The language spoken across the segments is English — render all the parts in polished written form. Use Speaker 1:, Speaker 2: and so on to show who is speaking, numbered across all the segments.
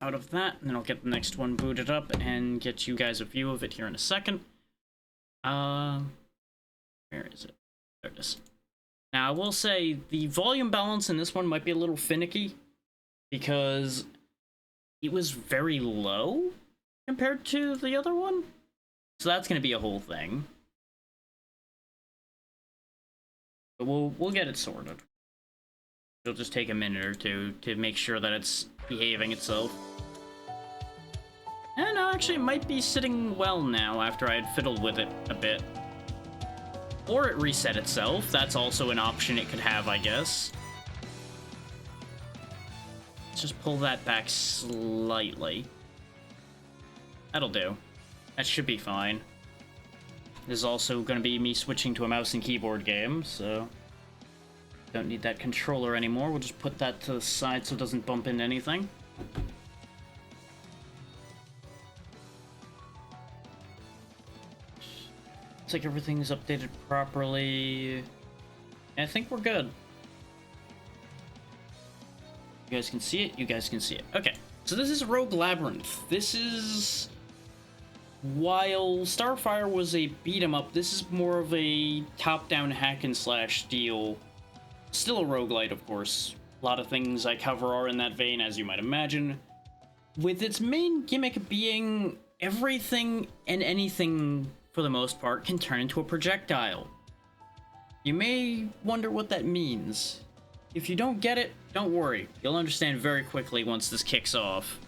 Speaker 1: out of that, and then I'll get the next one booted up and get you guys a view of it here in a second. Where is it? There it is. Now, I will say the volume balance in this one might be a little finicky because it was very low compared to the other one. So that's going to be a whole thing. But we'll get it sorted. It'll just take a minute or two to make sure that it's behaving itself. And no, actually, it might be sitting well now after I had fiddled with it a bit. Or it reset itself. That's also an option it could have, I guess. Let's just pull that back slightly. That'll do. That should be fine. This is also going to be me switching to a mouse and keyboard game, so don't need that controller anymore. We'll just put that to the side so it doesn't bump into anything. Looks like everything's updated properly. I think we're good. You guys can see it, you guys can see it. Okay, so this is Rogue Labyrinth. This is... While Starfire was a beat-em-up, this is more of a top-down hack-and-slash deal. Still a roguelite, of course. A lot of things I cover are in that vein, as you might imagine. With its main gimmick being everything and anything, for the most part, can turn into a projectile. You may wonder what that means. If you don't get it, don't worry. You'll understand very quickly once this kicks off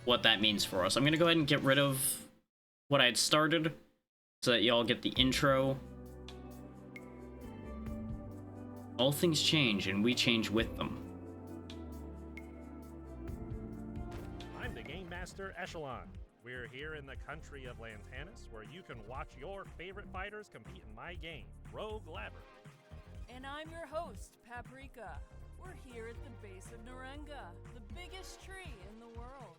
Speaker 1: what that means for us. I'm gonna go ahead and get rid of what I had started so that y'all get the intro. All things change, and we change with them.
Speaker 2: I'm the Game Master Echelon. We're here in the country of Lantanis, where you can watch your favorite fighters compete in my game, Rogue Labyrinth.
Speaker 3: And I'm your host, Paprika. We're here at the base of Narenga, the biggest tree in the world.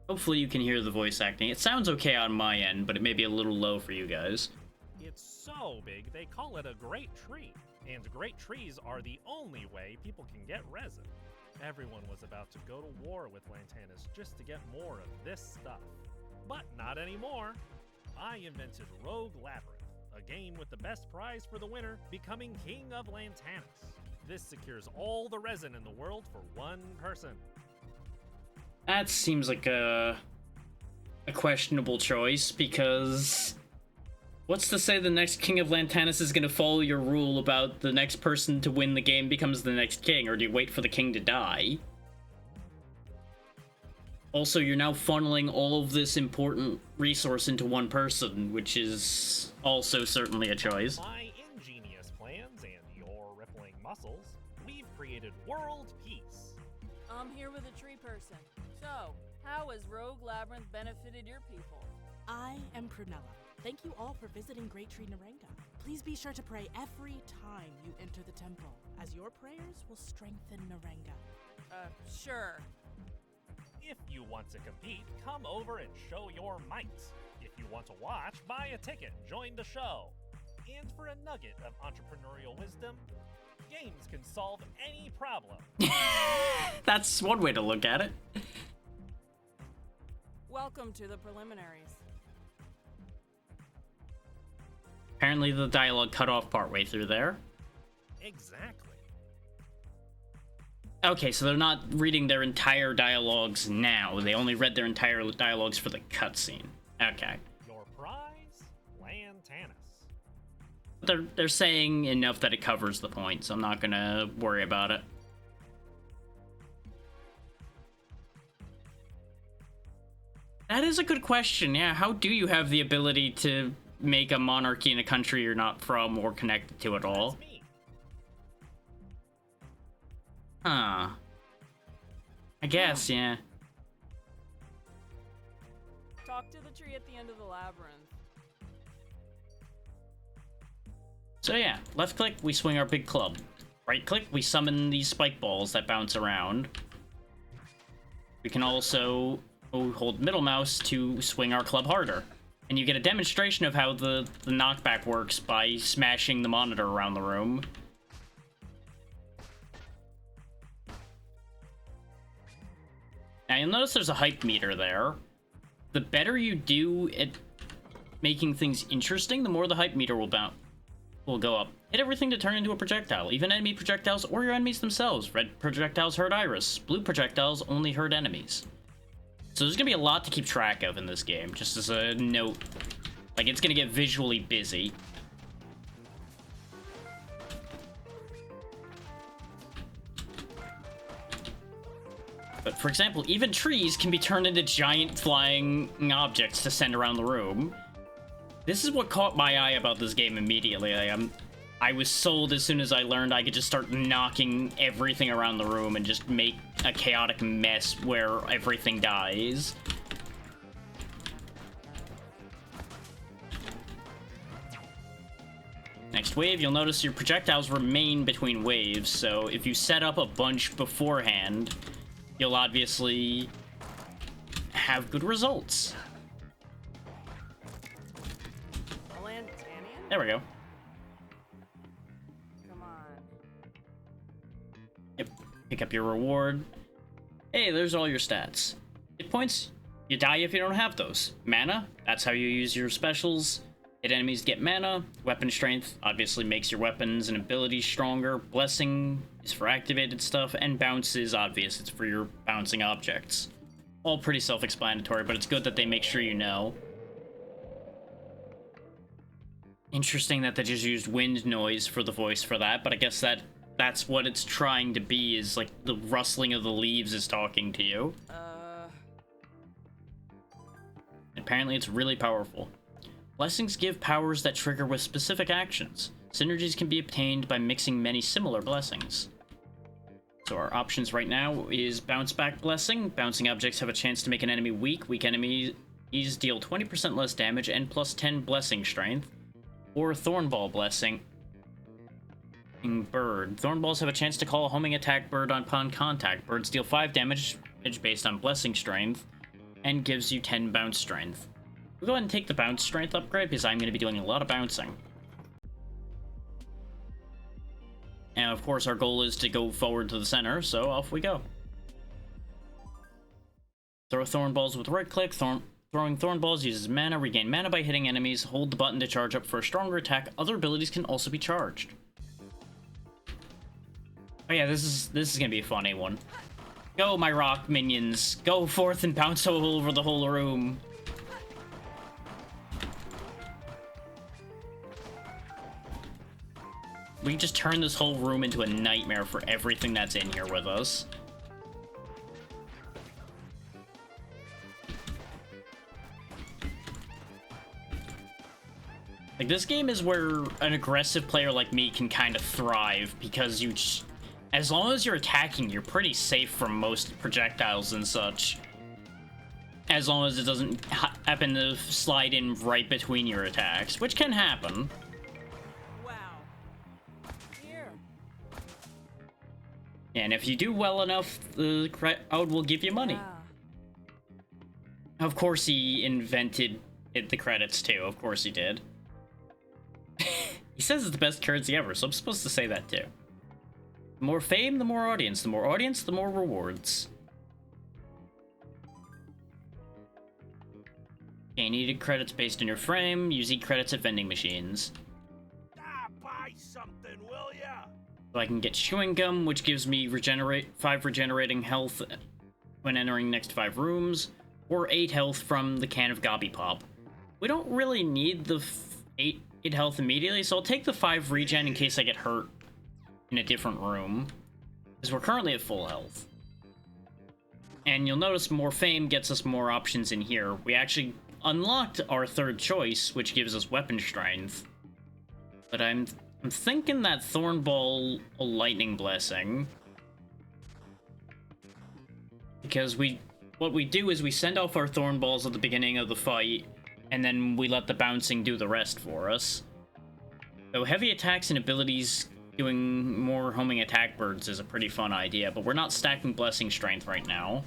Speaker 1: Hopefully you can hear the voice acting. It sounds okay on my end, but it may be a little low for you guys.
Speaker 2: It's so big, they call it a great tree. And great trees are the only way people can get resin. Everyone was about to go to war with Lantanis just to get more of this stuff. But not anymore. I invented Rogue Labyrinth, a game with the best prize for the winner, becoming King of Lantanis. This secures all the resin in the world for one person.
Speaker 1: That seems like a questionable choice, because what's to say the next King of Lantanis is going to follow your rule about the next person to win the game becomes the next king, or do you wait for the king to die? Also, you're now funneling all of this important resource into one person, which is also certainly a choice.
Speaker 2: My ingenious plans and your rippling muscles, we've created world peace.
Speaker 3: I'm here with a tree person. So, how has Rogue Labyrinth benefited your people?
Speaker 4: I am Prunella. Thank you all for visiting Great Tree Narenga. Please be sure to pray every time you enter the temple, as your prayers will strengthen Narenga.
Speaker 3: Sure.
Speaker 2: If you want to compete, come over and show your might. If you want to watch, buy a ticket, join the show. And for a nugget of entrepreneurial wisdom, games can solve any problem.
Speaker 1: That's one way to look at it.
Speaker 3: Welcome to the preliminaries.
Speaker 1: Apparently the dialogue cut off partway through there.
Speaker 2: Exactly.
Speaker 1: Okay, so they're not reading their entire dialogues now. They only read their entire dialogues for the cutscene. Okay.
Speaker 2: Your prize, Lantanis.
Speaker 1: They're saying enough that it covers the point, so I'm not gonna worry about it. That is a good question, yeah. How do you have the ability to make a monarchy in a country you're not from or connected to at all?
Speaker 2: That's me.
Speaker 1: Huh. I guess, yeah.
Speaker 3: Talk to the tree at the end of the labyrinth.
Speaker 1: So yeah, left click, we swing our big club. Right click, we summon these spike balls that bounce around. We can also hold middle mouse to swing our club harder. And you get a demonstration of how the knockback works by smashing the monitor around the room. Now you'll notice there's a hype meter there. The better you do at making things interesting, the more the hype meter will go up. Hit everything to turn into a projectile, even enemy projectiles or your enemies themselves. Red projectiles hurt Iris. Blue projectiles only hurt enemies. So there's gonna be a lot to keep track of in this game, just as a note. Like, it's gonna get visually busy. But for example, even trees can be turned into giant flying objects to send around the room. This is what caught my eye about this game immediately. I was sold as soon as I learned I could just start knocking everything around the room and just make a chaotic mess where everything dies. Next wave, you'll notice your projectiles remain between waves, so if you set up a bunch beforehand, you'll obviously have good results. There we go.
Speaker 3: Come on.
Speaker 1: Yep. Pick up your reward. Hey, there's all your stats. Hit points, you die if you don't have those. Mana, that's how you use your specials. Hit enemies to get mana. Weapon strength obviously makes your weapons and abilities stronger. Blessing is for activated stuff, and bounce is obvious. It's for your bouncing objects. All pretty self-explanatory, but it's good that they make sure you know. Interesting that they just used wind noise for the voice for that, but I guess that's what it's trying to be, is like the rustling of the leaves is talking to you. Apparently it's really powerful. Blessings give powers that trigger with specific actions. Synergies can be obtained by mixing many similar blessings. So our options right now is Bounce Back Blessing. Bouncing objects have a chance to make an enemy weak. Weak enemies deal 20% less damage and plus 10 blessing strength. Or Thornball Blessing. Bird. Thornballs have a chance to call a homing attack bird upon contact. Birds deal 5 damage based on blessing strength and gives you 10 bounce strength. We'll go ahead and take the bounce strength upgrade because I'm going to be doing a lot of bouncing. And of course our goal is to go forward to the center, so off we go. Throw Thornballs with right click. Throwing Thornballs uses mana. Regain mana by hitting enemies. Hold the button to charge up for a stronger attack. Other abilities can also be charged. Oh yeah, this is gonna be a funny one. Go, my rock minions. Go forth and bounce all over the whole room. We can just turn this whole room into a nightmare for everything that's in here with us. Like, this game is where an aggressive player like me can kind of thrive, because as long as you're attacking, you're pretty safe from most projectiles and such. As long as it doesn't happen to slide in right between your attacks, which can happen.
Speaker 3: Wow. Here.
Speaker 1: And if you do well enough, the crowd will give you money.
Speaker 3: Yeah.
Speaker 1: Of course he invented the credits too, of course he did. He says it's the best currency ever, so I'm supposed to say that too. The more fame, the more audience. The more audience, the more rewards. Okay, needed credits based on your frame. Use e-credits at vending machines.
Speaker 5: Buy something, will ya?
Speaker 1: So I can get chewing gum, which gives me 5 regenerating health when entering next 5 rooms, or 8 health from the can of Gobby Pop. We don't really need the 8 health immediately, so I'll take the 5 regen in case I get hurt in a different room, because we're currently at full health. And you'll notice more fame gets us more options in here. We actually unlocked our 3rd choice, which gives us weapon strength. But I'm thinking that Thornball Lightning Blessing, because what we do is we send off our Thornballs at the beginning of the fight, and then we let the bouncing do the rest for us. So heavy attacks and abilities doing more homing attack birds is a pretty fun idea, but we're not stacking blessing strength right now.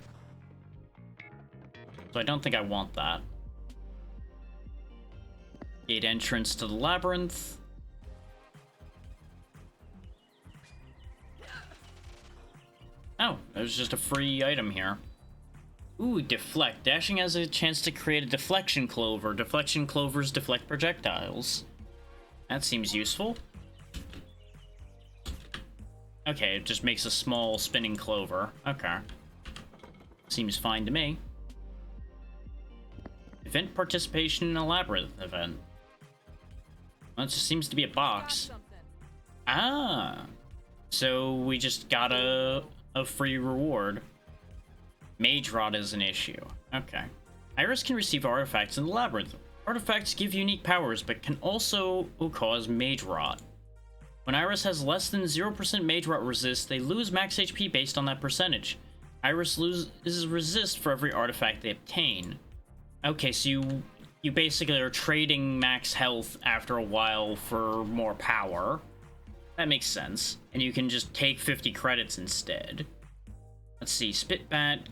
Speaker 1: So I don't think I want that. Gate entrance to the Labyrinth. Oh, there's just a free item here. Ooh, deflect. Dashing has a chance to create a deflection clover. Deflection clovers deflect projectiles. That seems useful. Okay, it just makes a small spinning clover. Okay. Seems fine to me. Event participation in a Labyrinth event. Well, it just seems to be a box. Ah. So we just got a free reward. Mage Rod is an issue. Okay. Iris can receive artifacts in the Labyrinth. Artifacts give unique powers, but can also cause Mage Rot. When Iris has less than 0% Mage Rot resist, they lose max HP based on that percentage. Iris loses resist for every artifact they obtain. Okay, so you basically are trading max health after a while for more power. That makes sense. And you can just take 50 credits instead. Let's see, Spitbat.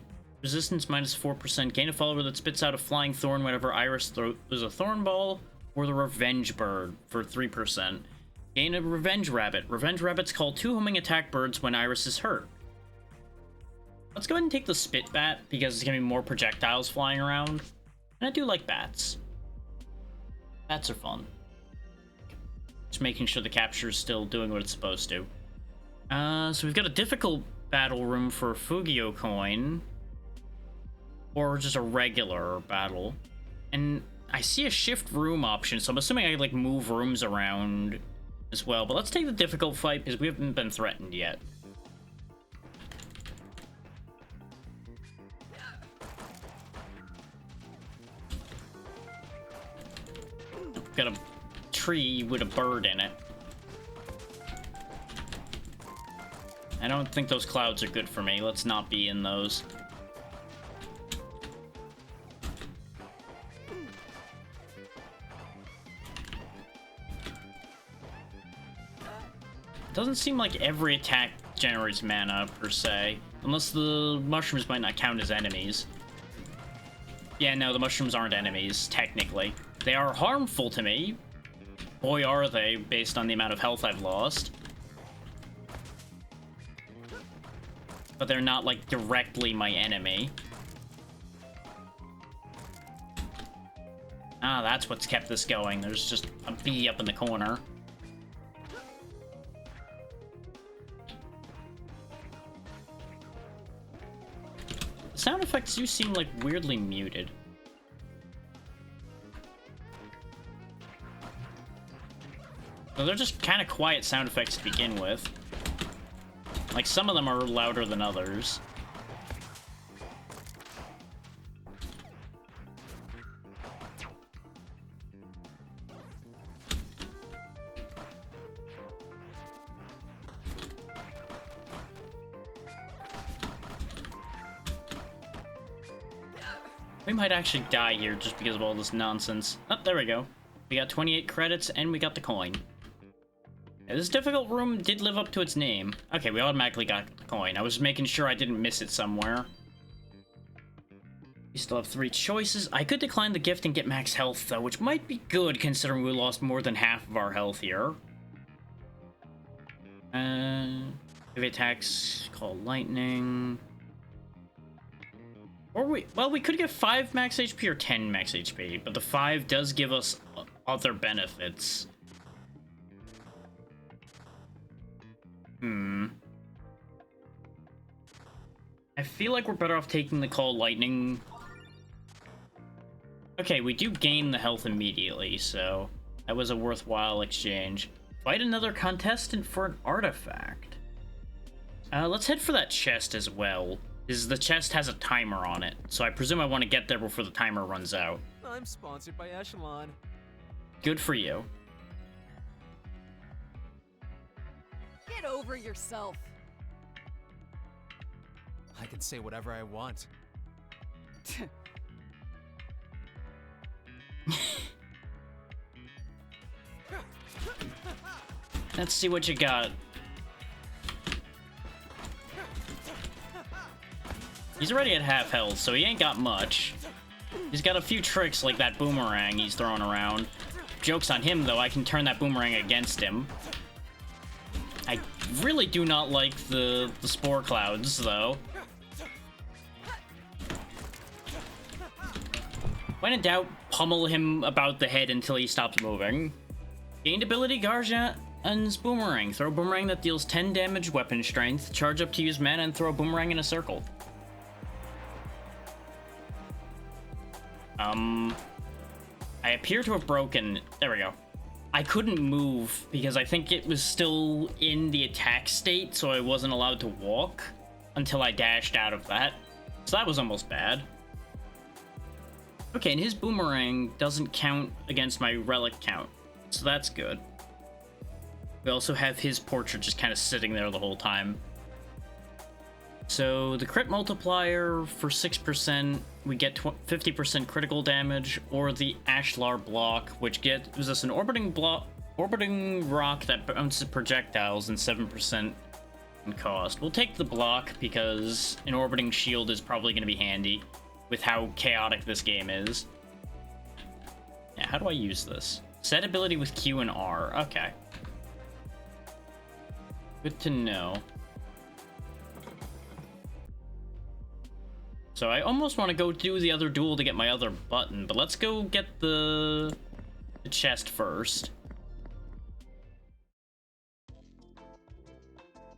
Speaker 1: Resistance minus 4%. Gain a follower that spits out a flying thorn whenever Iris throws a thorn ball. Or the Revenge Bird for 3%. Gain a Revenge Rabbit. Revenge Rabbits call 2 homing attack birds when Iris is hurt. Let's go ahead and take the Spitbat because it's going to be more projectiles flying around. And I do like bats. Bats are fun. Just making sure the capture is still doing what it's supposed to. So we've got a difficult battle room for a Fugio coin. Or just a regular battle. And I see a shift room option, so I'm assuming I could, like, move rooms around as well. But let's take the difficult fight, because we haven't been threatened yet. Got a tree with a bird in it. I don't think those clouds are good for me. Let's not be in those. Doesn't seem like every attack generates mana, per se. Unless the mushrooms might not count as enemies. Yeah, no, the mushrooms aren't enemies, technically. They are harmful to me. Boy, are they, based on the amount of health I've lost. But they're not, like, directly my enemy. Ah, that's what's kept this going. There's just a bee up in the corner. The sound effects do seem, like, weirdly muted. So they're just kind of quiet sound effects to begin with. Like, some of them are louder than others. We might actually die here just because of all this nonsense. Oh, there we go. We got 28 credits, and we got the coin. Yeah, this difficult room did live up to its name. Okay, we automatically got the coin. I was making sure I didn't miss it somewhere. We still have 3 choices. I could decline the gift and get max health, though, which might be good considering we lost more than half of our health here. Heavy attacks, call lightning. Or we could get 5 max HP or 10 max HP, but the 5 does give us other benefits. I feel like we're better off taking the call lightning. Okay, we do gain the health immediately, so that was a worthwhile exchange. Fight another contestant for an artifact. Let's head for that chest as well. The chest has a timer on it, so I presume I want to get there before the timer runs out.
Speaker 6: I'm sponsored by Echelon.
Speaker 1: Good for you.
Speaker 3: Get over yourself.
Speaker 6: I can say whatever I want.
Speaker 1: Let's see what you got. He's already at half health, so he ain't got much. He's got a few tricks like that boomerang he's throwing around. Joke's on him, though. I can turn that boomerang against him. I really do not like the spore clouds, though. When in doubt, pummel him about the head until he stops moving. Gained ability Garjan's Boomerang. Throw a boomerang that deals 10 damage weapon strength. Charge up to use mana and throw a boomerang in a circle. I appear to have broken... There we go. I couldn't move because I think it was still in the attack state, so I wasn't allowed to walk until I dashed out of that. So that was almost bad. Okay, and his boomerang doesn't count against my relic count, so that's good. We also have his portrait just kind of sitting there the whole time. So the crit multiplier for 6%, we get 50% critical damage, or the Ashlar block, which gives us an orbiting rock that bounces projectiles and 7% in cost. We'll take the block because an orbiting shield is probably going to be handy with how chaotic this game is. Yeah, how do I use this? Set ability with Q and R. Okay. Good to know. So I almost want to go do the other duel to get my other button, but let's go get the chest first.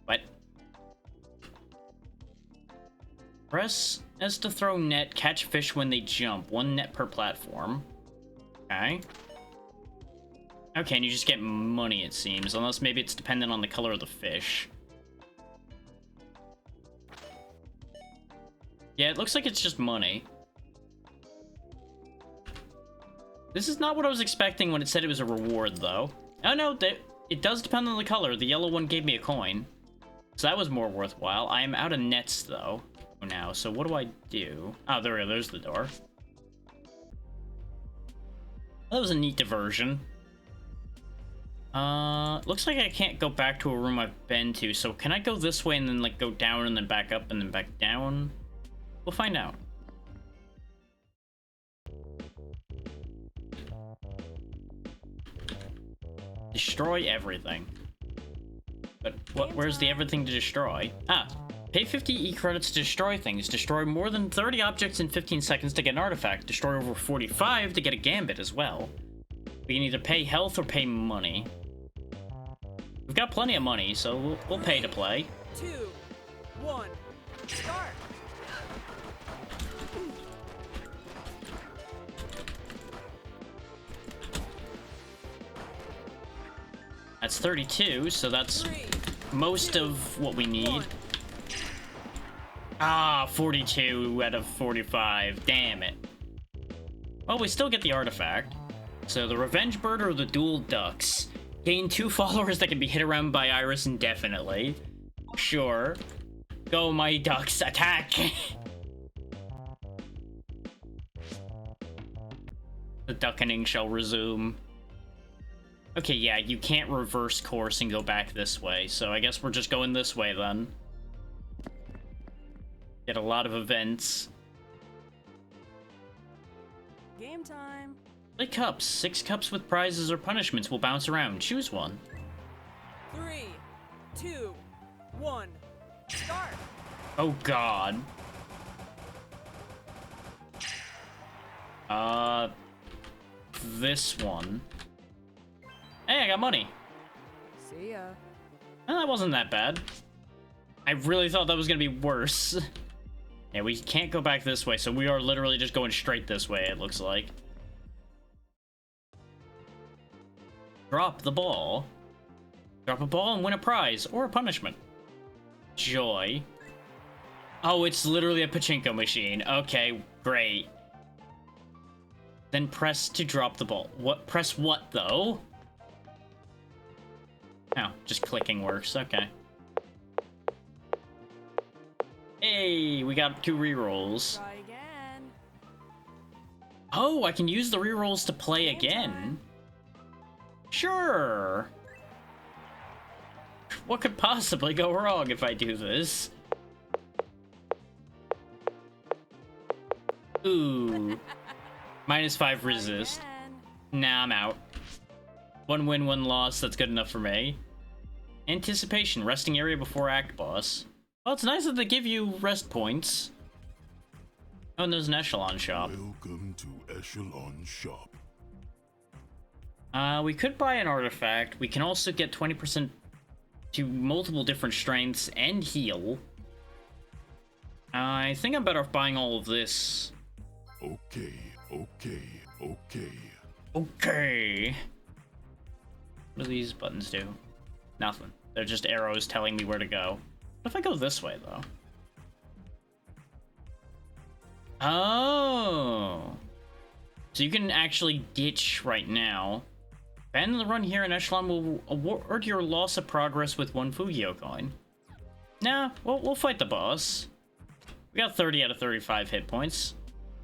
Speaker 1: What? Press S to throw net, catch fish when they jump. 1 net per platform. Okay. Okay, and you just get money, it seems, unless maybe it's dependent on the color of the fish. Yeah, it looks like it's just money. This is not what I was expecting when it said it was a reward, though. Oh, no, it does depend on the color. The yellow one gave me a coin. So that was more worthwhile. I am out of nets, though, now. So what do I do? Oh, there we go. There's the door. That was a neat diversion. Looks like I can't go back to a room I've been to. So can I go this way and then, like, go down and then back up and then back down? We'll find out. Destroy everything. But where's the everything to destroy? Ah, pay 50 E credits to destroy things. Destroy more than 30 objects in 15 seconds to get an artifact. Destroy over 45 to get a gambit as well. We can either pay health or pay money. We've got plenty of money, so we'll pay to play.
Speaker 3: 2, 1, start!
Speaker 1: That's 32, so that's most of what we need. Ah, 42 out of 45. Damn it. Well, we still get the artifact. So the Revenge Bird or the Dual Ducks. Gain 2 followers that can be hit around by Iris indefinitely. Sure. Go, my ducks, attack! The duckening shall resume. Okay, yeah, you can't reverse course and go back this way, so I guess we're just going this way then. Get a lot of events.
Speaker 3: Game time!
Speaker 1: Play cups. 6 cups with prizes or punishments will bounce around. Choose one.
Speaker 3: 3, 2, 1, start!
Speaker 1: Oh god. This one. Hey, I got money.
Speaker 3: See ya.
Speaker 1: Well, that wasn't that bad. I really thought that was gonna be worse. Yeah, we can't go back this way, so we are literally just going straight this way, it looks like. Drop the ball. Drop a ball and win a prize, or a punishment. Joy. Oh, it's literally a pachinko machine. Okay, great. Then press to drop the ball. What? Press what, though? Oh, just clicking works. Okay. Hey, we got 2 rerolls.
Speaker 3: Try again.
Speaker 1: Oh, I can use the rerolls to play again. Sure. What could possibly go wrong if I do this? Ooh. -5 resist. Nah, I'm out. 1 win, 1 loss. That's good enough for me. Anticipation. Resting area before act boss. Well, it's nice that they give you rest points. Oh, and there's an echelon shop.
Speaker 5: Welcome to Echelon Shop.
Speaker 1: We could buy an artifact. We can also get 20% to multiple different strengths and heal. I think I'm better off buying all of this.
Speaker 5: Okay.
Speaker 1: Okay. What do these buttons do? Nothing. They're just arrows telling me where to go. What if I go this way, though? Oh. So you can actually ditch right now. Abandon the run here, and Echelon will award your loss of progress with 1 Fugio coin. Nah, we'll fight the boss. We got 30 out of 35 hit points.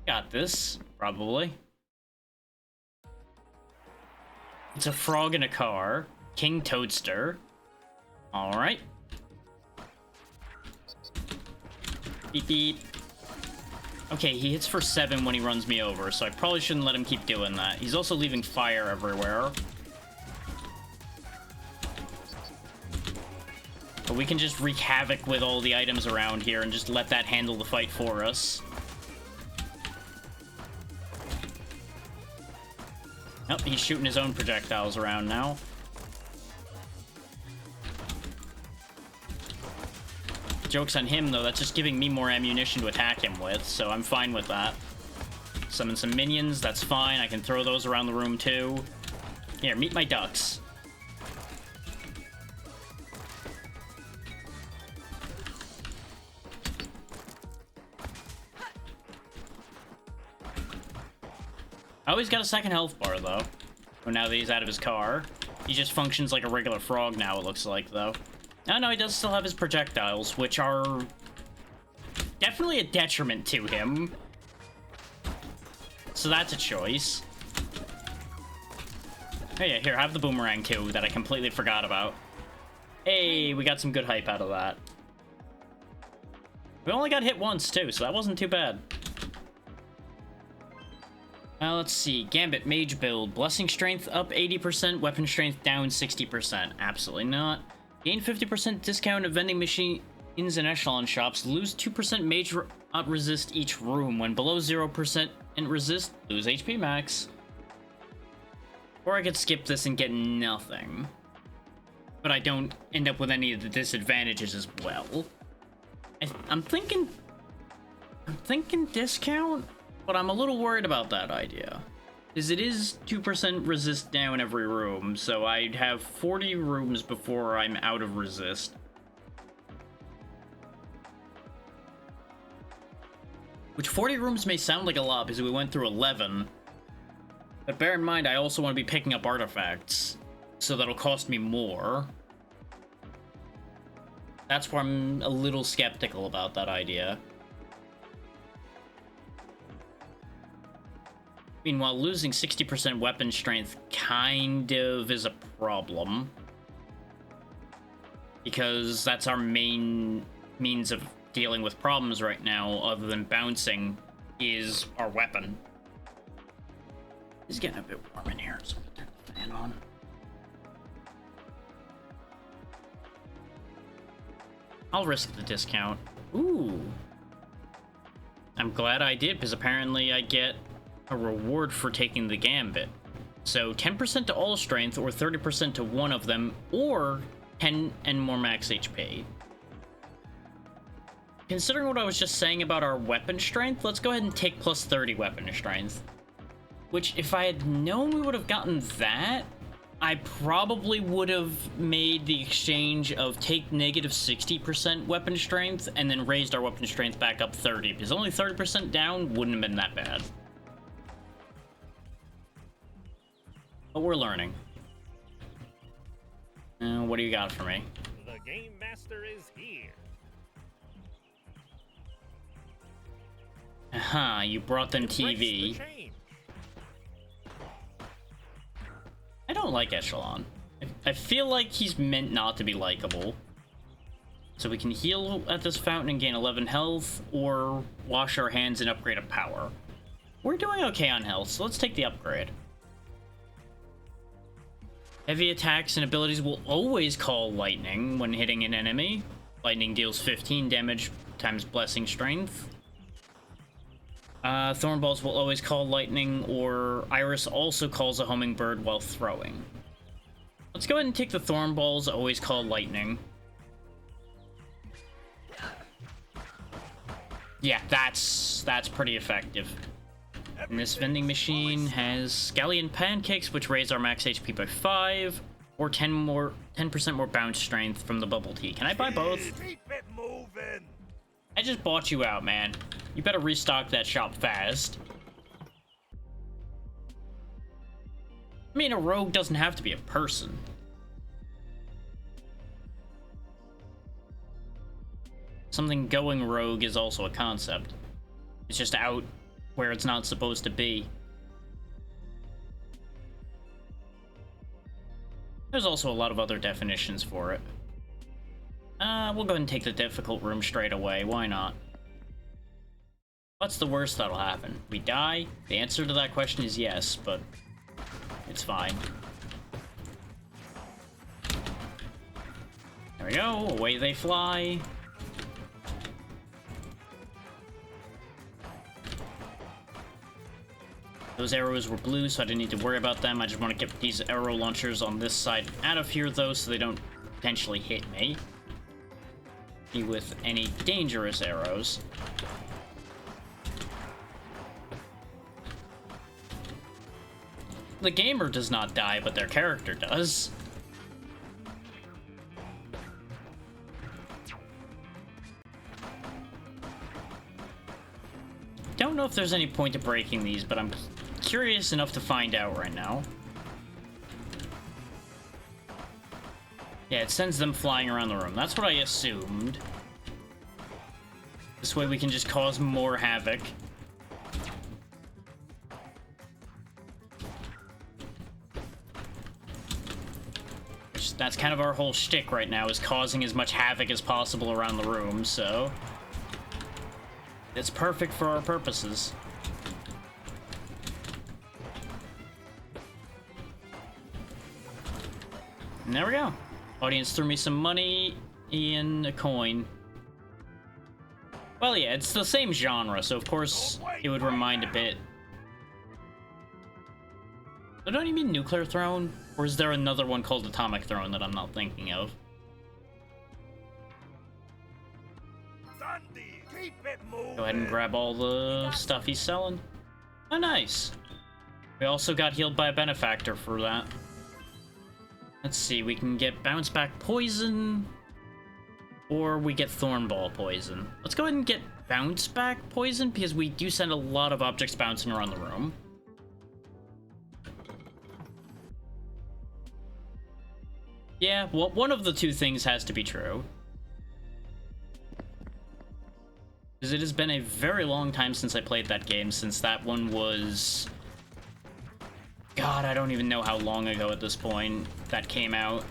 Speaker 1: Got this, probably. It's a frog in a car. King Toadster. Alright. Beep beep. Okay, he hits for 7 when he runs me over, so I probably shouldn't let him keep doing that. He's also leaving fire everywhere. But we can just wreak havoc with all the items around here and just let that handle the fight for us. Oh, he's shooting his own projectiles around now. Joke's on him, though. That's just giving me more ammunition to attack him with, so I'm fine with that. Summon some minions, that's fine. I can throw those around the room, too. Here, meet my ducks. Oh, he's got a second health bar, though. Oh, now that he's out of his car. He just functions like a regular frog now, it looks like, though. Oh, no, he does still have his projectiles, which are definitely a detriment to him. So that's a choice. Oh, yeah, here, have the boomerang, too, that I completely forgot about. Hey, we got some good hype out of that. We only got hit once, too, so that wasn't too bad. Let's see. Gambit Mage build. Blessing Strength up 80%, Weapon Strength down 60%. Absolutely not. Gain 50% discount at vending machines and Echelon shops. Lose 2% Mage resist each room. When below 0% and resist, lose HP max. Or I could skip this and get nothing. But I don't end up with any of the disadvantages as well. I'm thinking discount? But I'm a little worried about that idea. Because it is 2% resist down every room, so I'd have 40 rooms before I'm out of resist. Which 40 rooms may sound like a lot because we went through 11. But bear in mind, I also want to be picking up artifacts, so that'll cost me more. That's why I'm a little skeptical about that idea. Meanwhile, losing 60% weapon strength kind of is a problem. Because that's our main means of dealing with problems right now, other than bouncing, is our weapon. It's getting a bit warm in here, so I'm gonna turn the fan on. I'll risk the discount. Ooh. I'm glad I did, because apparently I get a reward for taking the gambit. So 10% to all strength, or 30% to one of them, or 10 and more max HP. Considering what I was just saying about our weapon strength, let's go ahead and take plus 30 weapon strength. Which, if I had known we would have gotten that, I probably would have made the exchange of take negative 60% weapon strength, and then raised our weapon strength back up 30, because only 30% down wouldn't have been that bad. But we're learning. What do you got for me?
Speaker 2: The Game Master is here.
Speaker 1: Aha, you brought them
Speaker 2: Embrace the
Speaker 1: TV.
Speaker 2: change.
Speaker 1: I don't like Echelon. I feel like he's meant not to be likable. So we can heal at this fountain and gain 11 health, or wash our hands and upgrade a power. We're doing okay on health, so let's take the upgrade. Heavy attacks and abilities will always call lightning when hitting an enemy. Lightning deals 15 damage times blessing strength. Thornballs will always call lightning, or Iris also calls a hummingbird while throwing. Let's go ahead and take the Thornballs, always call lightning. Yeah, that's pretty effective. And this vending machine has scallion pancakes, which raise our max HP by 5, or 10% more bounce strength from the bubble tea. Can I buy both?
Speaker 7: Keep it moving.
Speaker 1: I just bought you out, man. You better restock that shop fast. I mean, a rogue doesn't have to be a person. Something going rogue is also a concept. It's just out where it's not supposed to be. There's also a lot of other definitions for it. We'll go ahead and take the difficult room straight away. Why not? What's the worst that'll happen? We die? The answer to that question is yes, but it's fine. There we go. Away they fly. Those arrows were blue, so I didn't need to worry about them. I just want to get these arrow launchers on this side out of here, though, so they don't potentially hit me with any dangerous arrows. The gamer does not die, but their character does. Don't know if there's any point to breaking these, but I'm curious enough to find out right now. Yeah, it sends them flying around the room. That's what I assumed. This way we can just cause more havoc. That's kind of our whole shtick right now, is causing as much havoc as possible around the room, so it's perfect for our purposes. And there we go. Audience threw me some money in a coin. Well, yeah, it's the same genre, so of course it would remind a bit. So don't you mean Nuclear Throne? Or is there another one called Atomic Throne that I'm not thinking of?
Speaker 7: Sandy, keep it moving.
Speaker 1: Go ahead and grab all the stuff he's selling. Oh, nice. We also got healed by a benefactor for that. Let's see, we can get Bounce Back Poison, or we get Thornball Poison. Let's go ahead and get Bounce Back Poison, because we do send a lot of objects bouncing around the room. Yeah, well, one of the two things has to be true. Because it has been a very long time since I played that game, since that one was... God, I don't even know how long ago at this point that came out.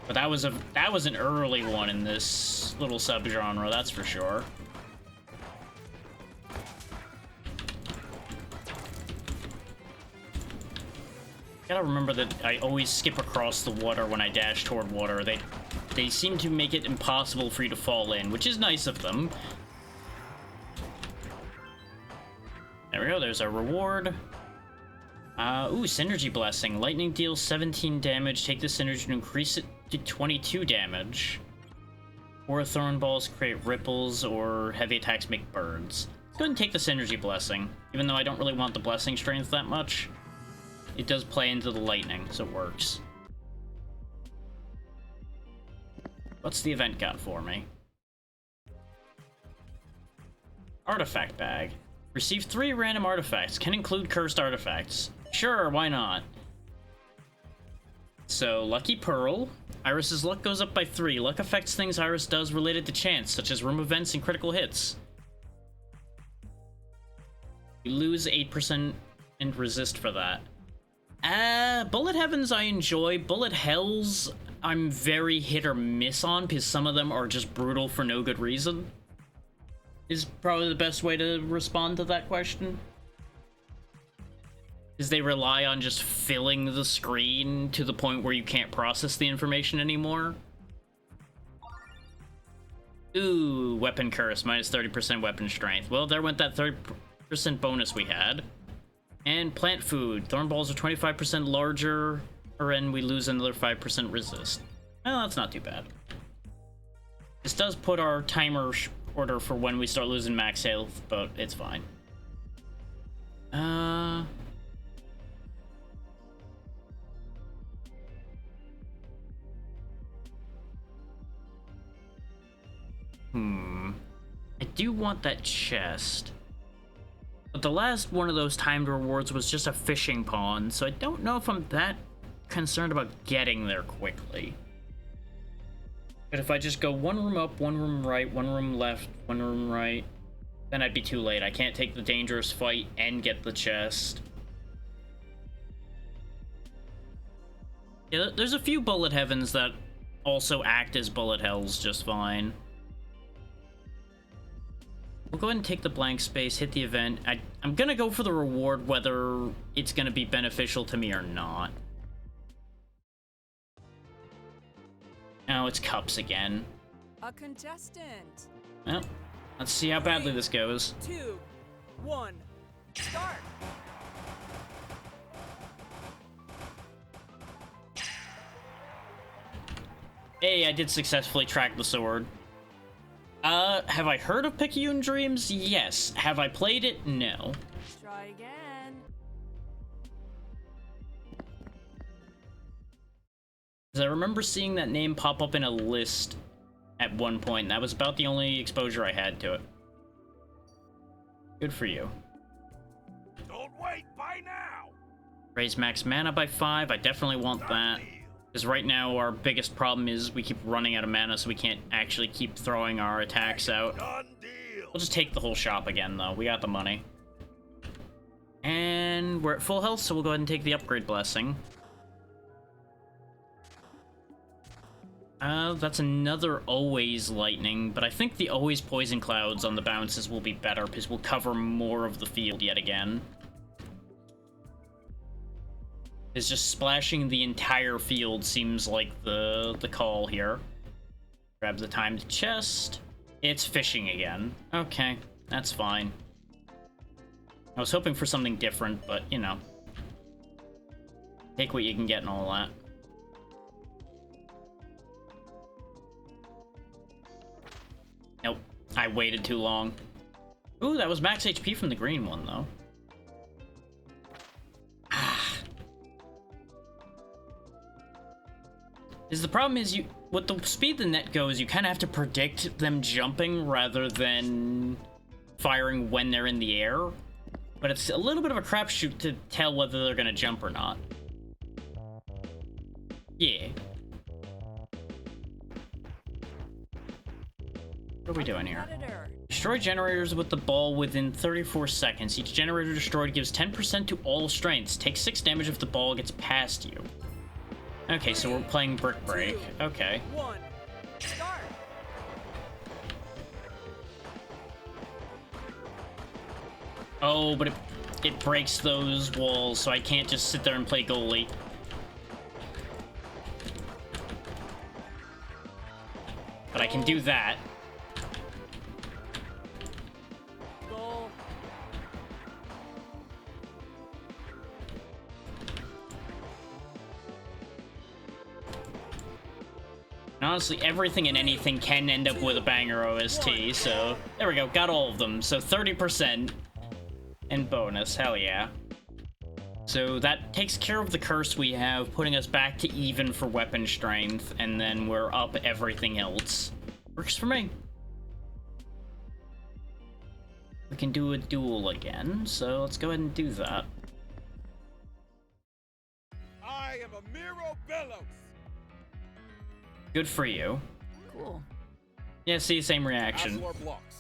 Speaker 1: But that was an early one in this little subgenre, that's for sure. Gotta remember that I always skip across the water when I dash toward water. They seem to make it impossible for you to fall in, which is nice of them. There we go, there's our reward. Ooh, Synergy Blessing. Lightning deals 17 damage. Take the synergy and increase it to 22 damage. Or thorn balls create ripples, or heavy attacks make birds. Let's go ahead and take the Synergy Blessing. Even though I don't really want the Blessing Strength that much, it does play into the lightning, so it works. What's the event got for me? Artifact Bag. Receive 3 random artifacts. Can include cursed artifacts. Sure, why not? So, Lucky Pearl. Iris's luck goes up by 3. Luck affects things Iris does related to chance, such as room events and critical hits. You lose 8% and resist for that. Bullet Heavens I enjoy. Bullet Hells I'm very hit or miss on, because some of them are just brutal for no good reason. Is probably the best way to respond to that question. Is they rely on just filling the screen to the point where you can't process the information anymore. Ooh, weapon curse, minus 30% weapon strength. Well, there went that 30% bonus we had. And plant food. Thorn balls are 25% larger, and we lose another 5% resist. Well, that's not too bad. This does put our timer order for when we start losing max health, but it's fine. I do want that chest. But the last one of those timed rewards was just a fishing pond, so I don't know if I'm that concerned about getting there quickly. But if I just go one room up, one room right, one room left, one room right, then I'd be too late. I can't take the dangerous fight and get the chest. Yeah, there's a few bullet heavens that also act as bullet hells just fine. We'll go ahead and take the blank space, hit the event. I'm gonna go for the reward whether it's gonna be beneficial to me or not. Oh, it's cups again.
Speaker 3: A contestant.
Speaker 1: Well, let's see how badly this goes.
Speaker 3: 2, 1, start.
Speaker 1: Hey, I did successfully track the sword. Have I heard of Picayune Dreams? Yes. Have I played it? No.
Speaker 3: Try again.
Speaker 1: Because I remember seeing that name pop up in a list at one point, and that was about the only exposure I had to it. Good for you.
Speaker 7: Don't wait by now.
Speaker 1: Raise max mana by 5. I definitely want that. Because right now our biggest problem is we keep running out of mana, so we can't actually keep throwing our attacks out.
Speaker 7: Done deal.
Speaker 1: We'll just take the whole shop again, though. We got the money. And we're at full health, so we'll go ahead and take the upgrade blessing. That's another always lightning, but I think the always poison clouds on the bounces will be better because we'll cover more of the field yet again. It's just splashing the entire field seems like the call here. Grab the timed chest. It's fishing again. Okay, that's fine. I was hoping for something different, but, you know. Take what you can get and all that. Nope, I waited too long. Ooh, that was max HP from the green one, though. The problem is, with the speed the net goes, you kind of have to predict them jumping rather than firing when they're in the air. But it's a little bit of a crapshoot to tell whether they're going to jump or not. Yeah. What are we doing here? Destroy generators with the ball within 34 seconds. Each generator destroyed gives 10% to all strengths. Take 6 damage if the ball gets past you. Okay, so we're playing Brick Break. Okay.
Speaker 3: 1, start.
Speaker 1: Oh, but it breaks those walls, so I can't just sit there and play goalie. But I can do that.
Speaker 3: Goal.
Speaker 1: And honestly, everything and anything can end up with a banger OST, so there we go, got all of them. So 30% and bonus, hell yeah. So that takes care of the curse we have, putting us back to even for weapon strength, and then we're up everything else. Works for me. We can do a duel again, so let's go ahead and do that.
Speaker 7: I am a Miro Bellows.
Speaker 1: Good for you.
Speaker 3: Cool.
Speaker 1: Yeah, see, same reaction.
Speaker 7: Aswar blocks.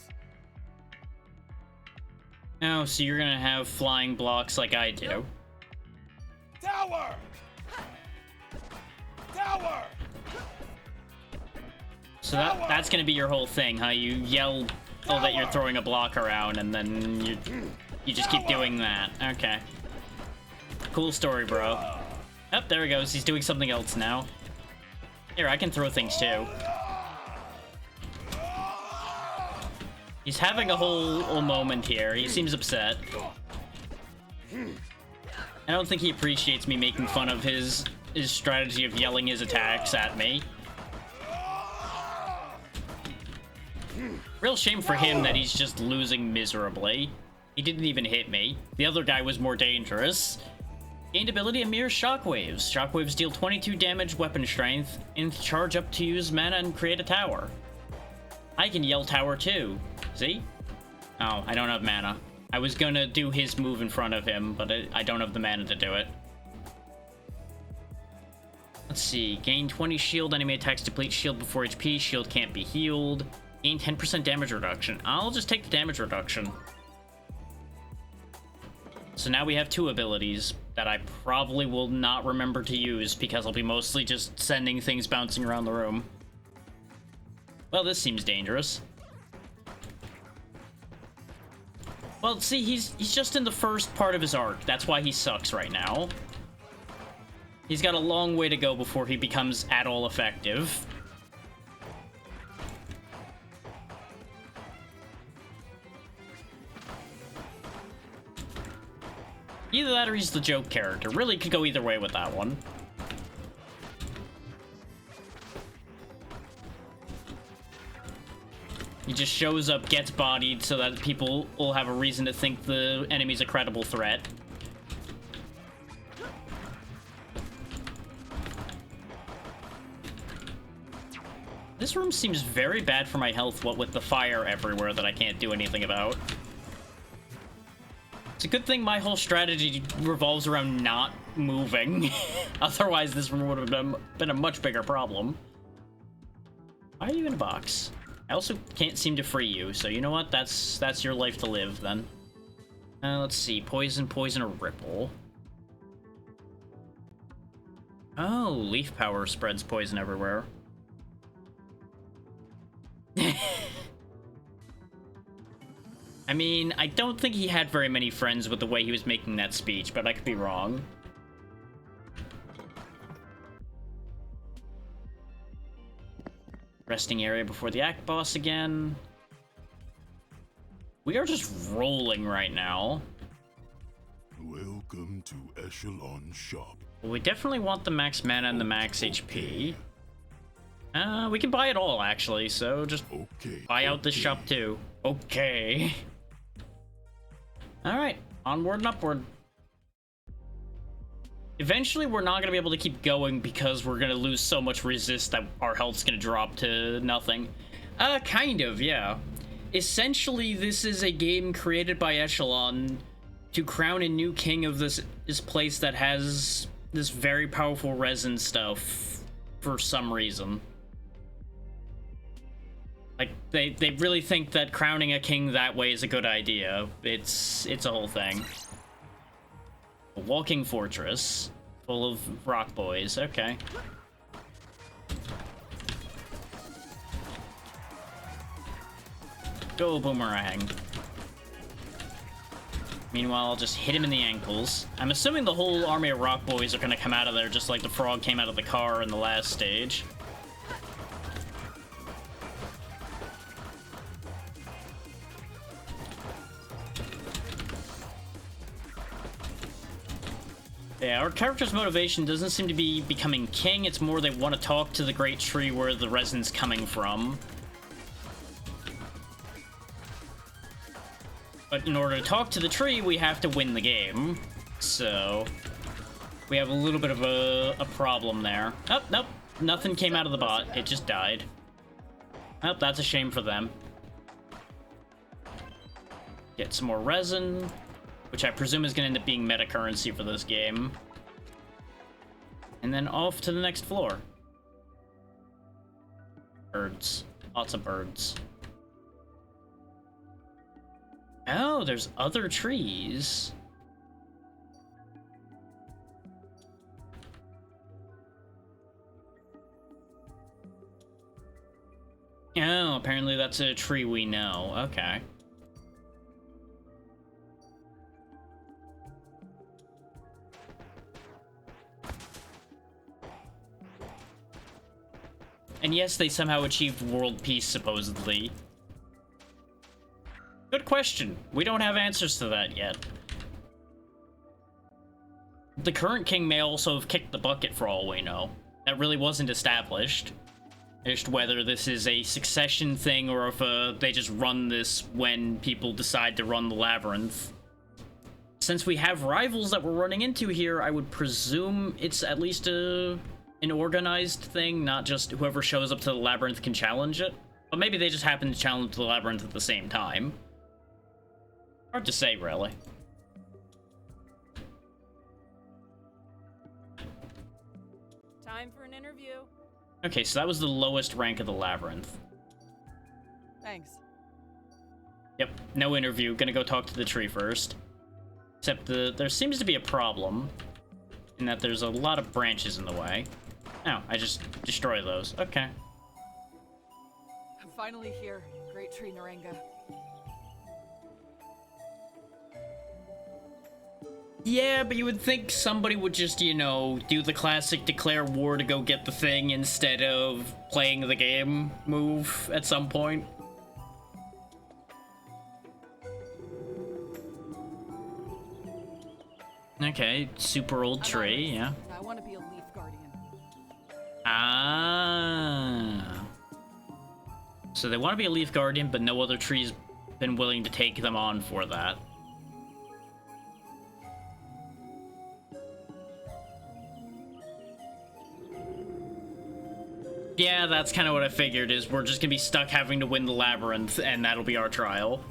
Speaker 1: Oh, so you're gonna have flying blocks like I do.
Speaker 7: Tower. Tower.
Speaker 1: So that's gonna be your whole thing, huh? You yell that you're throwing a block around, and then you just keep doing that. Okay. Cool story, bro. Oh, there he goes. He's doing something else now. Here, I can throw things too. He's having a whole moment here. He seems upset. I don't think he appreciates me making fun of his strategy of yelling his attacks at me. Real shame for him that he's just losing miserably. He didn't even hit me. The other guy was more dangerous. Gained ability Amir's Shockwaves. Shockwaves deal 22 damage, weapon strength, and charge up to use mana and create a tower. I can yell tower too. See? Oh, I don't have mana. I was gonna do his move in front of him, but I don't have the mana to do it. Let's see. Gain 20 shield. Enemy attacks deplete shield before HP. Shield can't be healed. Gain 10% damage reduction. I'll just take the damage reduction. So now we have 2 abilities that I probably will not remember to use because I'll be mostly just sending things bouncing around the room. Well, this seems dangerous. Well, see, he's just in the first part of his arc. That's why he sucks right now. He's got a long way to go before he becomes at all effective. Either that or he's the joke character. Really could go either way with that one. He just shows up, gets bodied, so that people will have a reason to think the enemy's a credible threat. This room seems very bad for my health, what with the fire everywhere that I can't do anything about. It's a good thing my whole strategy revolves around not moving. Otherwise, this room would have been a much bigger problem. Why are you in a box? I also can't seem to free you, so you know what? That's your life to live, then. Let's see. Poison, poison, or ripple. Oh, leaf power spreads poison everywhere. I mean, I don't think he had very many friends with the way he was making that speech, but I could be wrong. Resting area before the act boss again. We are just rolling right now.
Speaker 5: Welcome to Echelon Shop.
Speaker 1: Well, we definitely want the max mana and the max HP. We can buy it all, actually, so just buy out this shop too. Okay. Alright, onward and upward. Eventually, we're not going to be able to keep going because we're going to lose so much resist that our health's going to drop to nothing. Kind of, yeah. Essentially, this is a game created by Echelon to crown a new king of this place that has this very powerful resin stuff for some reason. Like, they really think that crowning a king that way is a good idea. It's a whole thing. A walking fortress full of rock boys. Okay. Go, Boomerang. Meanwhile, I'll just hit him in the ankles. I'm assuming the whole army of rock boys are gonna come out of there just like the frog came out of the car in the last stage. Yeah, our character's motivation doesn't seem to be becoming king. It's more they want to talk to the great tree where the resin's coming from. But in order to talk to the tree, we have to win the game. So, we have a little bit of a problem there. Oh, nope. Nothing came out of the bot. It just died. Oh, that's a shame for them. Get some more resin, which I presume is going to end up being meta currency for this game. And then off to the next floor. Birds. Lots of birds. Oh, there's other trees. Oh, apparently that's a tree we know. Okay. And yes, they somehow achieved world peace, supposedly. question. We don't have answers to that yet. The current king may also have kicked the bucket for all we know. That really wasn't established. Just whether this is a succession thing or if they just run this when people decide to run the Labyrinth. Since we have rivals that we're running into here, I would presume it's at least an organized thing, not just whoever shows up to the Labyrinth can challenge it. But maybe they just happen to challenge the Labyrinth at the same time. Hard to say, really.
Speaker 3: Time for an interview.
Speaker 1: Okay, so that was the lowest rank of the Labyrinth.
Speaker 3: Thanks.
Speaker 1: Yep, no interview. Gonna go talk to the tree first. Except there seems to be a problem in that there's a lot of branches in the way. Oh, I just destroy those. Okay.
Speaker 3: I'm finally here, Great Tree Naranga.
Speaker 1: Yeah, but you would think somebody would just, you know, do the classic declare war to go get the thing instead of playing the game move at some point. Okay, super old tree, yeah.
Speaker 3: I want to be a leaf guardian.
Speaker 1: Ah. So they want to be a leaf guardian, but no other tree's been willing to take them on for that. Yeah, that's kind of what I figured, is we're just gonna be stuck having to win the Labyrinth, and that'll be our trial.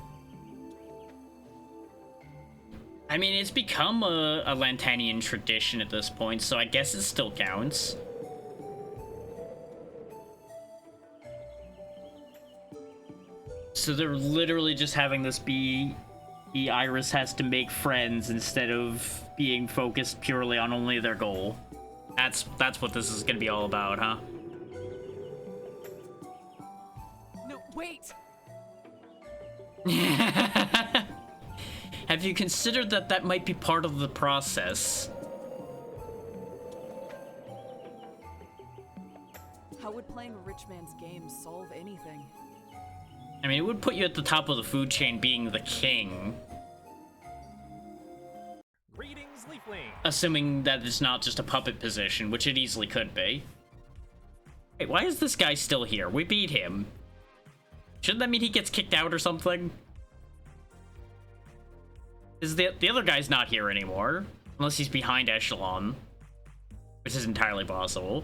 Speaker 1: I mean, it's become a Lantanian tradition at this point, so I guess it still counts. So they're literally just having this be Iris has to make friends instead of being focused purely on only their goal. That's what this is gonna be all about, huh?
Speaker 3: No, wait!
Speaker 1: Have you considered that that might be part of the process?
Speaker 3: How would playing a rich man's game solve anything?
Speaker 1: I mean, it would put you at the top of the food chain being the king.
Speaker 2: Greetings, Leafling.
Speaker 1: Assuming that it's not just a puppet position, which it easily could be. Wait, why is this guy still here? We beat him. Shouldn't that mean he gets kicked out or something? Is the other guy's not here anymore? Unless he's behind Echelon. Which is entirely possible.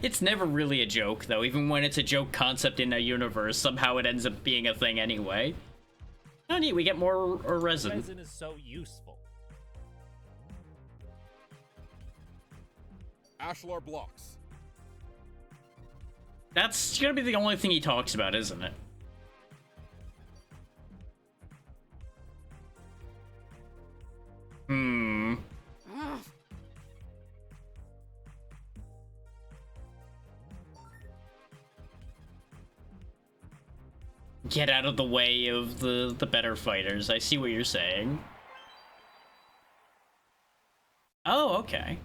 Speaker 1: It's never really a joke, though. Even when it's a joke concept in a universe, somehow it ends up being a thing anyway. Oh, neat, we get more resin.
Speaker 2: Resin is so useful.
Speaker 7: Ashlar blocks.
Speaker 1: That's gonna be the only thing he talks about, isn't it? Get out of the way of the better fighters. I see what you're saying. Oh, okay.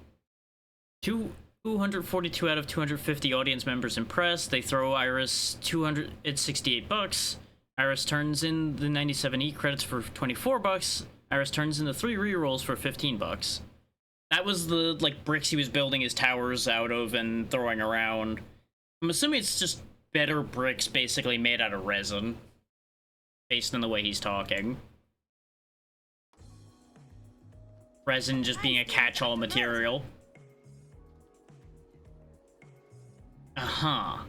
Speaker 1: 242 out of 250 audience members impressed. They throw Iris $268. Iris turns in the 97 E-credits for $24. Iris turns in the 3 rerolls for $15. That was the, like, bricks he was building his towers out of and throwing around. I'm assuming it's just better bricks basically made out of resin. Based on the way he's talking. Resin just being a catch-all material. Uh-huh.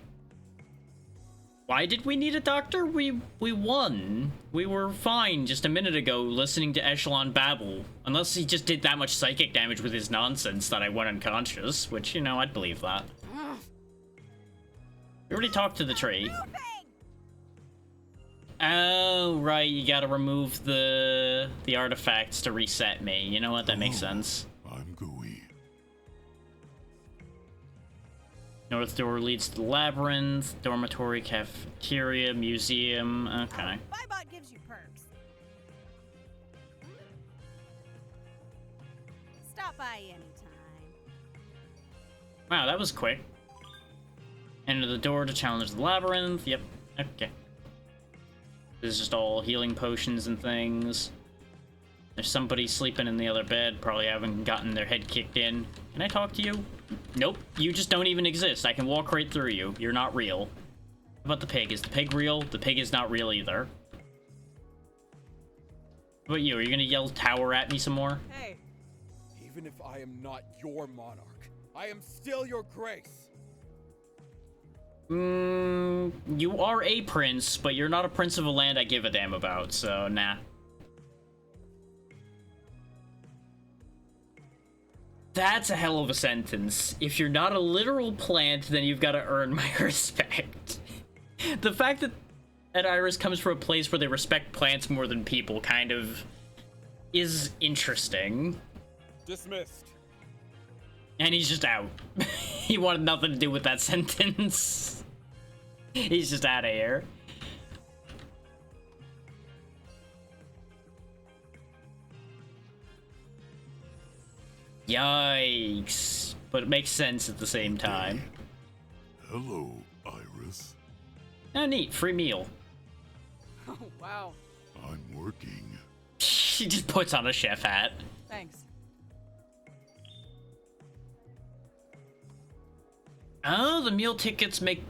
Speaker 1: Why did we need a doctor? We won. We were fine just a minute ago listening to Echelon babble. Unless he just did that much psychic damage with his nonsense that I went unconscious, which, you know, I'd believe that. We already talked to the tree. Oh, right, you gotta remove the artifacts to reset me. You know what, that makes sense.
Speaker 5: I'm gooey.
Speaker 1: North door leads to the Labyrinth, dormitory, cafeteria, museum, okay.
Speaker 8: Buybot gives you perks. Stop by anytime.
Speaker 1: Wow, that was quick. Enter the door to challenge the labyrinth. Yep. Okay. This is just all healing potions and things. There's somebody sleeping in the other bed, probably haven't gotten their head kicked in. Can I talk to you? Nope, you just don't even exist. I can walk right through you. You're not real. How about the pig? Is the pig real? The pig is not real either. What about you? Are you gonna yell tower at me some more?
Speaker 4: Hey.
Speaker 7: Even if I am not your monarch, I am still your grace.
Speaker 1: You are a prince, but you're not a prince of a land I give a damn about, so nah. That's a hell of a sentence. If you're not a literal plant, then you've got to earn my respect. The fact that Iris comes from a place where they respect plants more than people kind of is interesting.
Speaker 7: Dismissed.
Speaker 1: And he's just out. He wanted nothing to do with that sentence. He's just out of here. Yikes. But it makes sense at the same time.
Speaker 5: Hello, Iris.
Speaker 1: Oh, neat. Free meal.
Speaker 4: Oh, wow.
Speaker 5: I'm working.
Speaker 1: She just puts on a chef hat.
Speaker 4: Thanks.
Speaker 1: Oh, the meal tickets make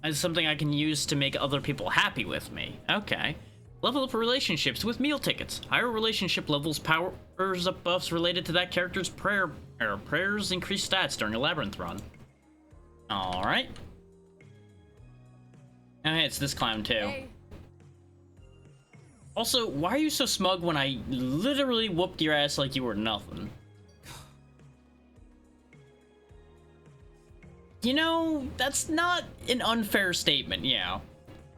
Speaker 1: as something I can use to make other people happy with me. Okay. Level up relationships with meal tickets. Higher relationship levels powers up buffs related to that character's prayers increase stats during a labyrinth run. Alright. Oh, hey, it's this clown too.
Speaker 3: Hey,
Speaker 1: Also, why are you so smug when I literally whooped your ass like you were nothing? You know, that's not an unfair statement, yeah.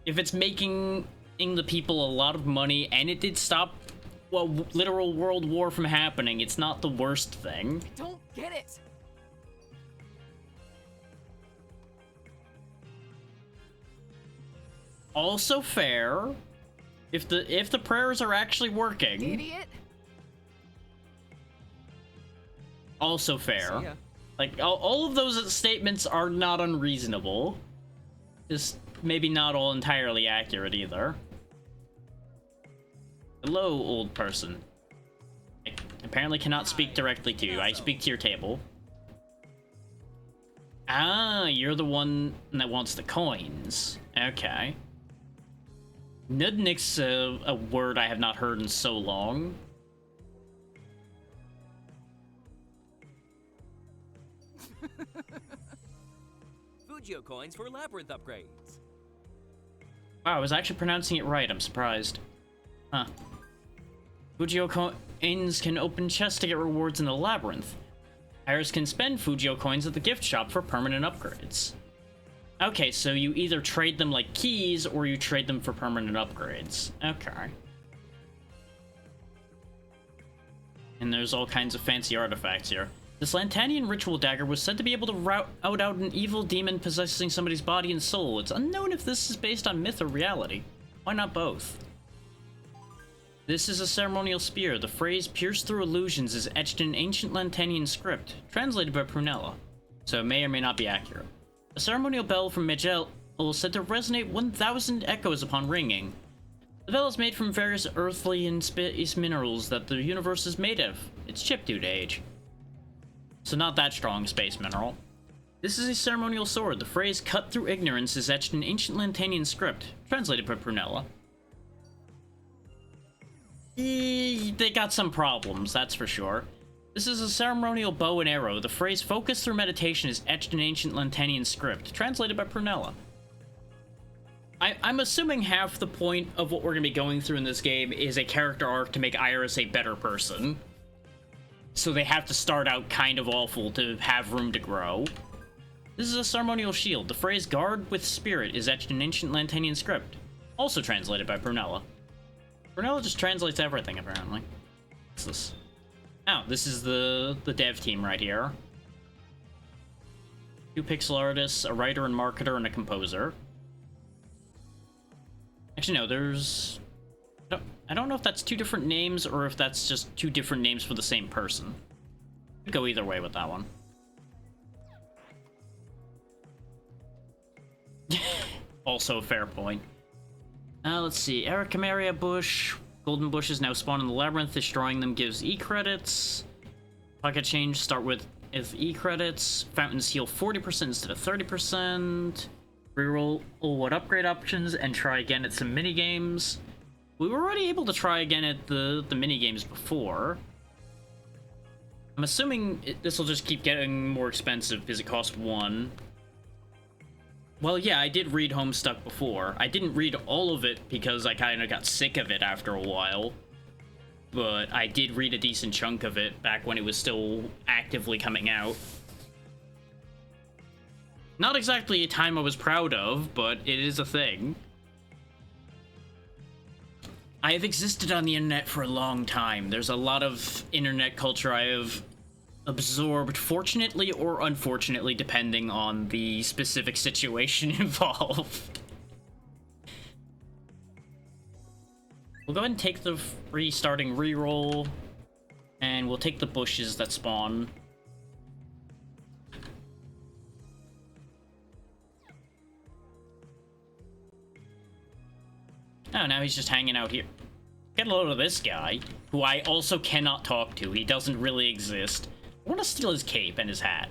Speaker 1: If it's making the people a lot of money and it did stop, well, literal world war from happening, it's not the worst thing.
Speaker 4: Don't get it.
Speaker 1: Also fair. If the prayers are actually working.
Speaker 4: Idiot.
Speaker 1: Also fair.
Speaker 6: See ya.
Speaker 1: Like, all of those statements are not unreasonable. Just maybe not all entirely accurate either. Hello, old person. I apparently cannot speak directly to you. I speak to your table. Ah, you're the one that wants the coins. Okay. Nudnik's a word I have not heard in so long.
Speaker 8: Fujio coins for Labyrinth upgrades.
Speaker 1: Wow, I was actually pronouncing it right. I'm surprised. Huh. Fujio coins can open chests to get rewards in the Labyrinth. Iris can spend Fujio coins at the gift shop for permanent upgrades. Okay, so you either trade them like keys, or you trade them for permanent upgrades. Okay. And there's all kinds of fancy artifacts here. This Lantanian ritual dagger was said to be able to rout out an evil demon possessing somebody's body and soul. It's unknown if this is based on myth or reality. Why not both? This is a ceremonial spear. The phrase "pierce through illusions" is etched in ancient Lantanian script, translated by Prunella, so it may or may not be accurate. A ceremonial bell from Miguel is said to resonate 1,000 echoes upon ringing. The bell is made from various earthly and space minerals that the universe is made of. It's chiptune age. So not that strong space mineral. This is a ceremonial sword. The phrase "cut through ignorance" is etched in ancient Lantanian script, translated by Prunella. They got some problems, that's for sure. This is a ceremonial bow and arrow. The phrase "focus through meditation" is etched in ancient Lantanian script, translated by Prunella. I'm assuming half the point of what we're going to be going through in this game is a character arc to make Iris a better person. So they have to start out kind of awful to have room to grow. This is a ceremonial shield. The phrase "guard with spirit" is etched in ancient Lantanian script, also translated by Prunella. Prunella just translates everything, apparently. What's this? Oh, this is the dev team right here. 2 pixel artists, a writer and marketer, and a composer. Actually, no, there's... I don't know if that's 2 different names or if that's just 2 different names for the same person. Could go either way with that one. also a fair point. Let's see. Ericameria Bush. Golden bushes now spawn in the labyrinth. Destroying them gives E credits. Pocket change start with E credits. Fountains heal 40% instead of 30%. Reroll what upgrade options and try again at some mini games. We were already able to try again at the mini games before. I'm assuming this will just keep getting more expensive because it cost 1. Well, yeah, I did read Homestuck before. I didn't read all of it because I kind of got sick of it after a while. But I did read a decent chunk of it back when it was still actively coming out. Not exactly a time I was proud of, but it is a thing. I have existed on the internet for a long time. There's a lot of internet culture I have absorbed, fortunately or unfortunately, depending on the specific situation involved. We'll go ahead and take the restarting reroll, and we'll take the bushes that spawn. Oh, now he's just hanging out here. Get a load of this guy, who I also cannot talk to. He doesn't really exist. I want to steal his cape and his hat.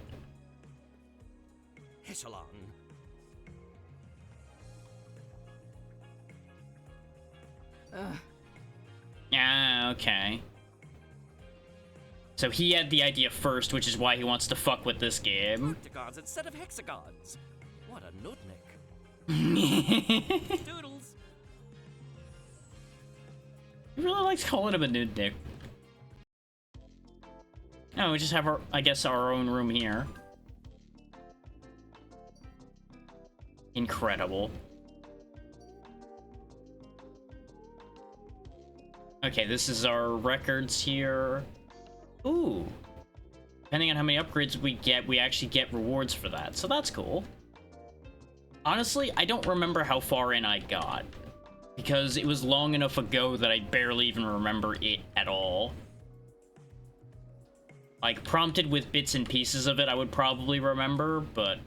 Speaker 8: Echelon.
Speaker 1: Ah, okay. So he had the idea first, which is why he wants to fuck with this game.
Speaker 8: Octagons instead of hexagons. What a nutnik. Doodles.
Speaker 1: He really likes calling him a nudnik. Oh, we just have our, I guess, our own room here. Incredible. Okay, this is our records here. Ooh. Depending on how many upgrades we get, we actually get rewards for that. So that's cool. Honestly, I don't remember how far in I got, because it was long enough ago that I barely even remember it at all. Like, prompted with bits and pieces of it, I would probably remember, but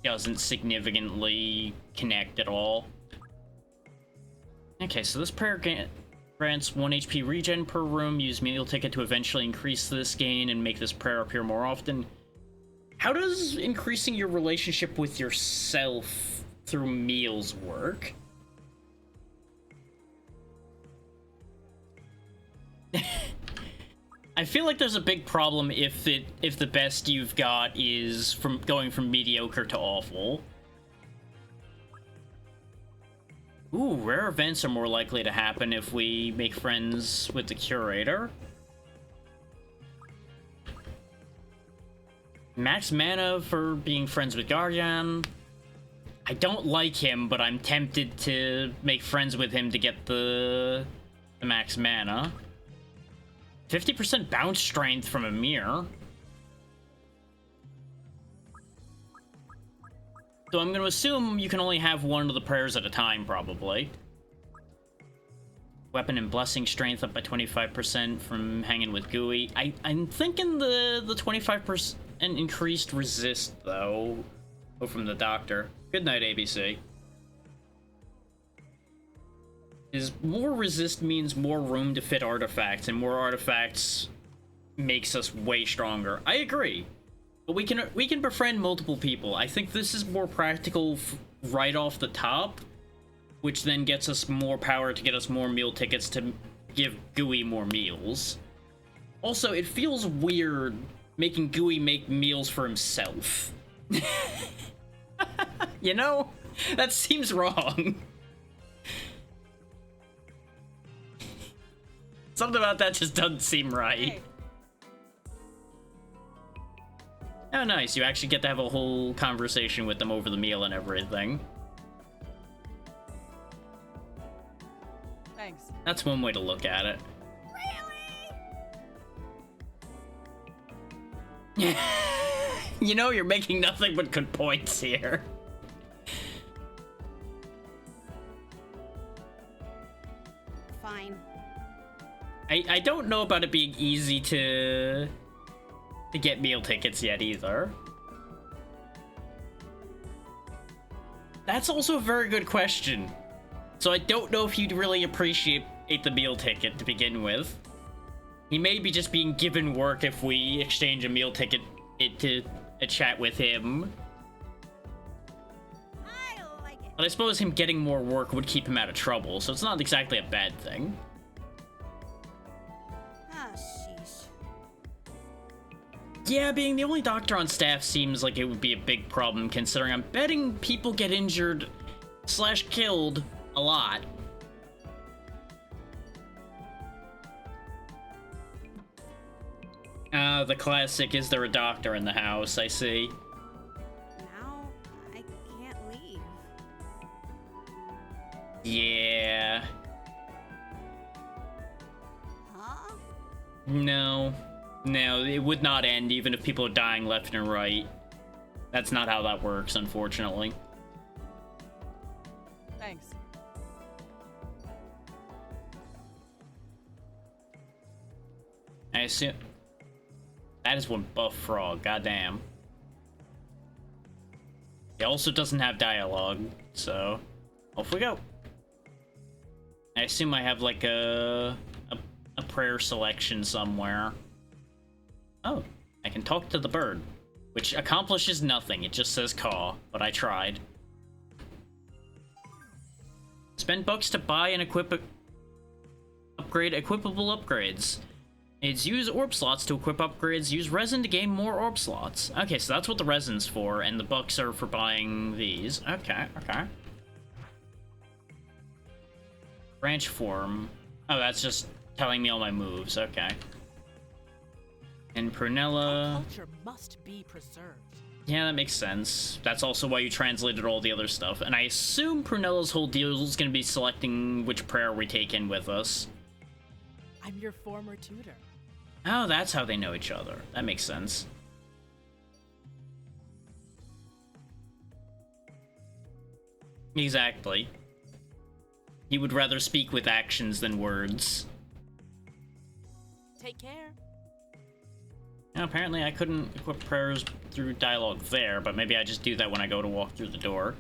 Speaker 1: doesn't significantly connect at all. Okay, so this prayer grants 1 HP regen per room. Use meal ticket to eventually increase this gain and make this prayer appear more often. How does increasing your relationship with yourself through meals work? I feel like there's a big problem if the best you've got is from going from mediocre to awful. Ooh, rare events are more likely to happen if we make friends with the curator. Max mana for being friends with Guardian. I don't like him, but I'm tempted to make friends with him to get the max mana. 50% bounce strength from Amir. So I'm going to assume you can only have one of the prayers at a time, probably. Weapon and blessing strength up by 25% from hanging with Gooey. I'm thinking the 25% increased resist, though. Oh, from the doctor. Good night, ABC. Is more resist means more room to fit artifacts, and more artifacts makes us way stronger. I agree, but we can befriend multiple people. I think this is more practical right off the top, which then gets us more power to get us more meal tickets to give Gooey more meals. Also, it feels weird making Gooey make meals for himself. You know, that seems wrong. Something about that just doesn't seem right.
Speaker 4: Hey.
Speaker 1: Oh, nice. You actually get to have a whole conversation with them over the meal and everything.
Speaker 4: Thanks.
Speaker 1: That's one way to look at it. Really? You know, you're making nothing but good points here.
Speaker 9: Fine.
Speaker 1: I don't know about it being easy to get meal tickets yet either. That's also a very good question. So I don't know if he'd really appreciate the meal ticket to begin with. He may be just being given work if we exchange a meal ticket into a chat with him.
Speaker 9: I like it.
Speaker 1: But I suppose him getting more work would keep him out of trouble, so it's not exactly a bad thing.
Speaker 9: Ah, sheesh.
Speaker 1: Yeah, being the only doctor on staff seems like it would be a big problem, considering I'm betting people get injured / killed a lot. The classic, is there a doctor in the house? I see.
Speaker 9: Now I can't leave.
Speaker 1: Yeah.
Speaker 9: Huh?
Speaker 1: No. No, it would not end even if people are dying left and right. That's not how that works, unfortunately.
Speaker 3: Thanks.
Speaker 1: I assume... That is one buff frog, goddamn. It also doesn't have dialogue, so... Off we go. I assume I have, like, a prayer selection somewhere. Oh, I can talk to the bird. Which accomplishes nothing, it just says caw, but I tried. Spend bucks to buy and upgrade equipable upgrades. It's use orb slots to equip upgrades, use resin to gain more orb slots. Okay, so that's what the resin's for, and the bucks are for buying these. Okay, okay. Branch form. Oh, that's just telling me all my moves, okay. And Prunella...
Speaker 4: Our culture must be preserved.
Speaker 1: Yeah, that makes sense. That's also why you translated all the other stuff. And I assume Prunella's whole deal is going to be selecting which prayer we take in with us.
Speaker 4: I'm your former tutor.
Speaker 1: Oh, that's how they know each other. That makes sense. Exactly. He would rather speak with actions than words.
Speaker 4: Take care.
Speaker 1: Now, apparently I couldn't equip prayers through dialogue there, but maybe I just do that when I go to walk through the door.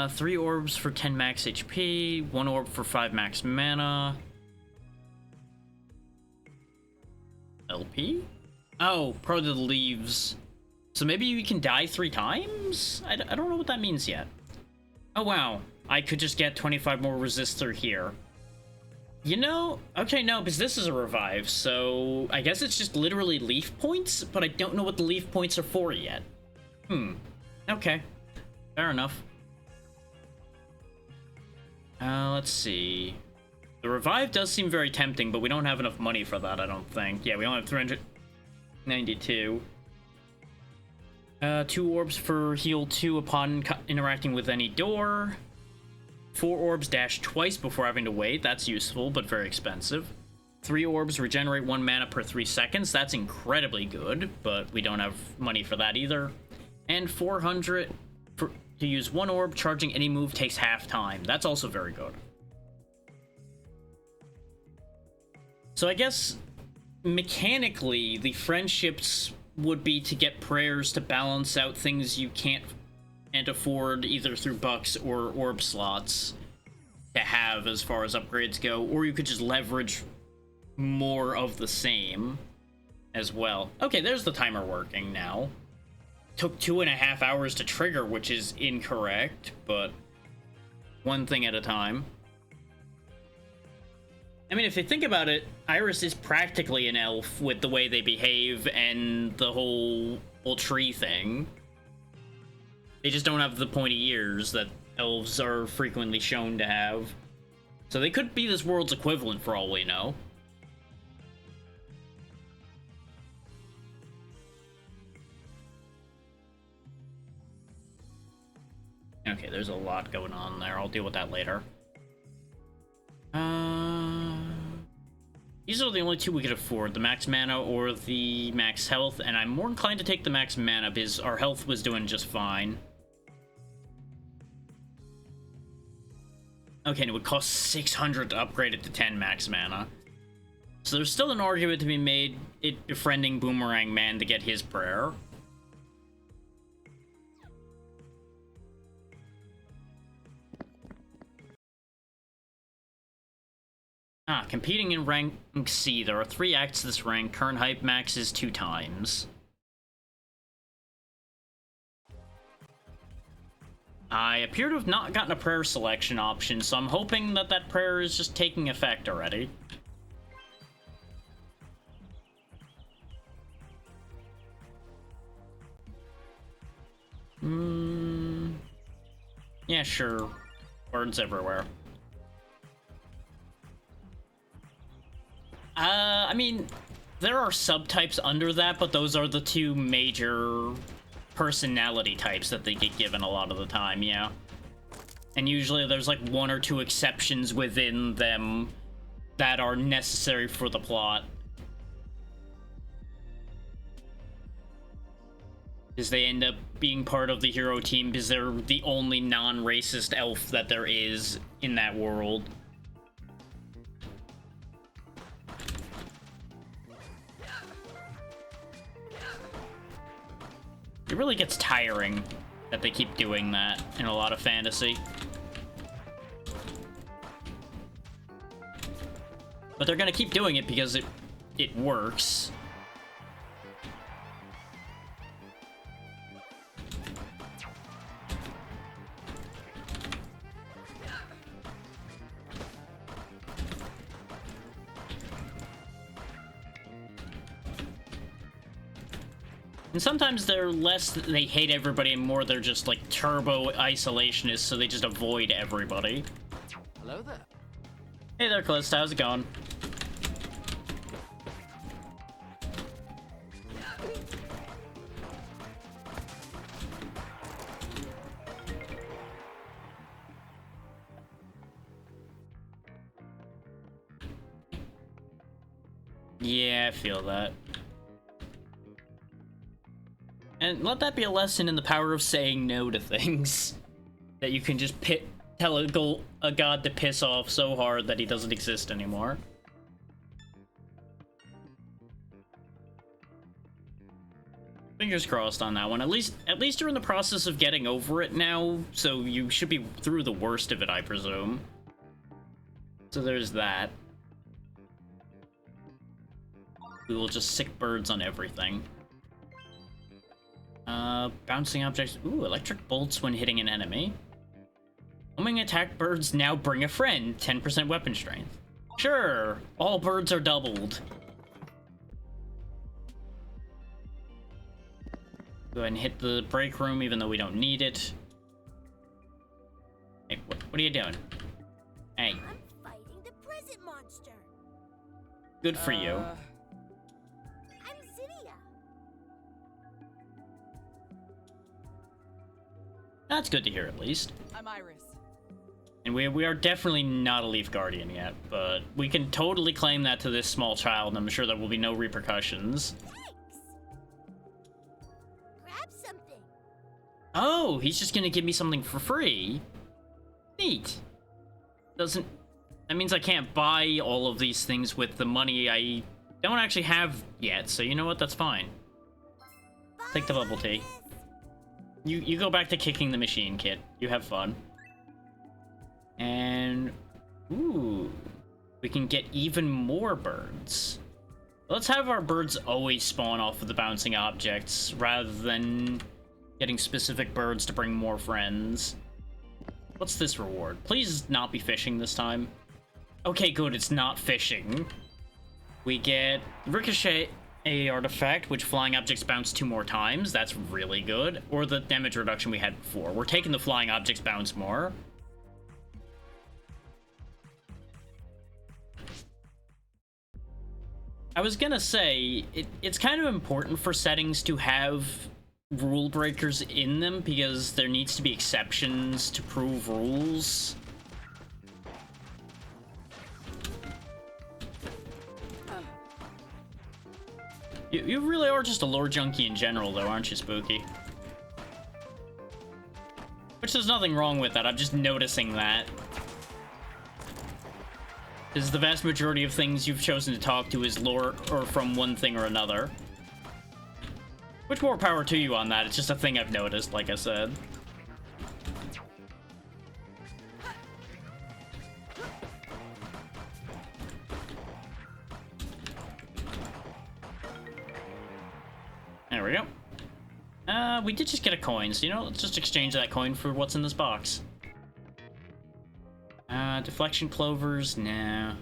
Speaker 1: 3 orbs for 10 max HP, 1 orb for 5 max mana. LP? Oh, pro to the leaves. So maybe you can die 3 times? I don't know what that means yet. Oh, wow. I could just get 25 more resistor here. You know, okay, no, because this is a revive, so I guess it's just literally leaf points, but I don't know what the leaf points are for yet. Okay. Fair enough. Let's see. The revive does seem very tempting, but we don't have enough money for that, I don't think. Yeah, we only have 392. 2 orbs for heal 2 upon interacting with any door. 4 orbs dash twice before having to wait. That's useful, but very expensive. 3 orbs regenerate 1 mana per 3 seconds. That's incredibly good, but we don't have money for that either. And 400 to use 1 orb. Charging any move takes half time. That's also very good. So I guess mechanically, the friendships would be to get prayers to balance out things you can't afford either through bucks or orb slots to have as far as upgrades go, or you could just leverage more of the same as well. Okay, there's the timer working now. Took 2.5 hours to trigger, which is incorrect, but one thing at a time. I mean, if you think about it, Iris is practically an elf with the way they behave and the whole tree thing. They just don't have the pointy ears that elves are frequently shown to have. So they could be this world's equivalent for all we know. Okay, there's a lot going on there. I'll deal with that later. These are the only 2 we could afford, the max mana or the max health, and I'm more inclined to take the max mana because our health was doing just fine. Okay, and it would cost 600 to upgrade it to 10 max mana. So there's still an argument to be made it befriending Boomerang Man to get his prayer. Competing in rank C. There are 3 acts this rank. Current hype max is 2 times. I appear to have not gotten a prayer selection option, so I'm hoping that that prayer is just taking effect already. Yeah, sure. Birds everywhere. I mean, there are subtypes under that, but those are the 2 major personality types that they get given a lot of the time, yeah. And usually there's like 1 or 2 exceptions within them that are necessary for the plot. Because they end up being part of the hero team because they're the only non-racist elf that there is in that world. It really gets tiring that they keep doing that in a lot of fantasy. But they're gonna keep doing it because it works. And sometimes they're less, they hate everybody, and more they're just like turbo isolationists, so they just avoid everybody.
Speaker 6: Hello there.
Speaker 1: Hey there, Callista, how's it going? Yeah, I feel that. And let that be a lesson in the power of saying no to things. That you can just tell a god to piss off so hard that he doesn't exist anymore. Fingers crossed on that one. At least you're in the process of getting over it now, so you should be through the worst of it, I presume. So there's that. We will just sick birds on everything. Bouncing objects. Ooh, electric bolts when hitting an enemy. Homing attack birds now bring a friend. 10% weapon strength. Sure, all birds are doubled. Go ahead and hit the break room, even though we don't need it. Hey, what are you doing? Hey.
Speaker 9: I'm fighting the present monster.
Speaker 1: Good for you.
Speaker 9: I'm Zydia.
Speaker 1: That's good to hear, at least.
Speaker 3: I'm Iris.
Speaker 1: And we are definitely not a Leaf Guardian yet, but we can totally claim that to this small child, and I'm sure there will be no repercussions.
Speaker 9: Thanks. Grab something.
Speaker 1: Oh, he's just gonna give me something for free? Neat. That means I can't buy all of these things with the money I don't actually have yet, so you know what, that's fine. Take the bubble tea. You go back to kicking the machine, kid. You have fun. And... ooh. We can get even more birds. Let's have our birds always spawn off of the bouncing objects, rather than getting specific birds to bring more friends. What's this reward? Please not be fishing this time. Okay, good, it's not fishing. We get Ricochet A artifact, which flying objects bounce 2 more times. That's really good. Or the damage reduction we had before. We're taking the flying objects bounce more. I was gonna say, it's kind of important for settings to have rule breakers in them, because there needs to be exceptions to prove rules. You really are just a lore junkie in general, though, aren't you, Spooky? Which there's nothing wrong with that, I'm just noticing that. Because the vast majority of things you've chosen to talk to is lore or from one thing or another. Which more power to you on that, it's just a thing I've noticed, like I said. We did just get a coin, so you know, let's just exchange that coin for what's in this box. Deflection clovers, no.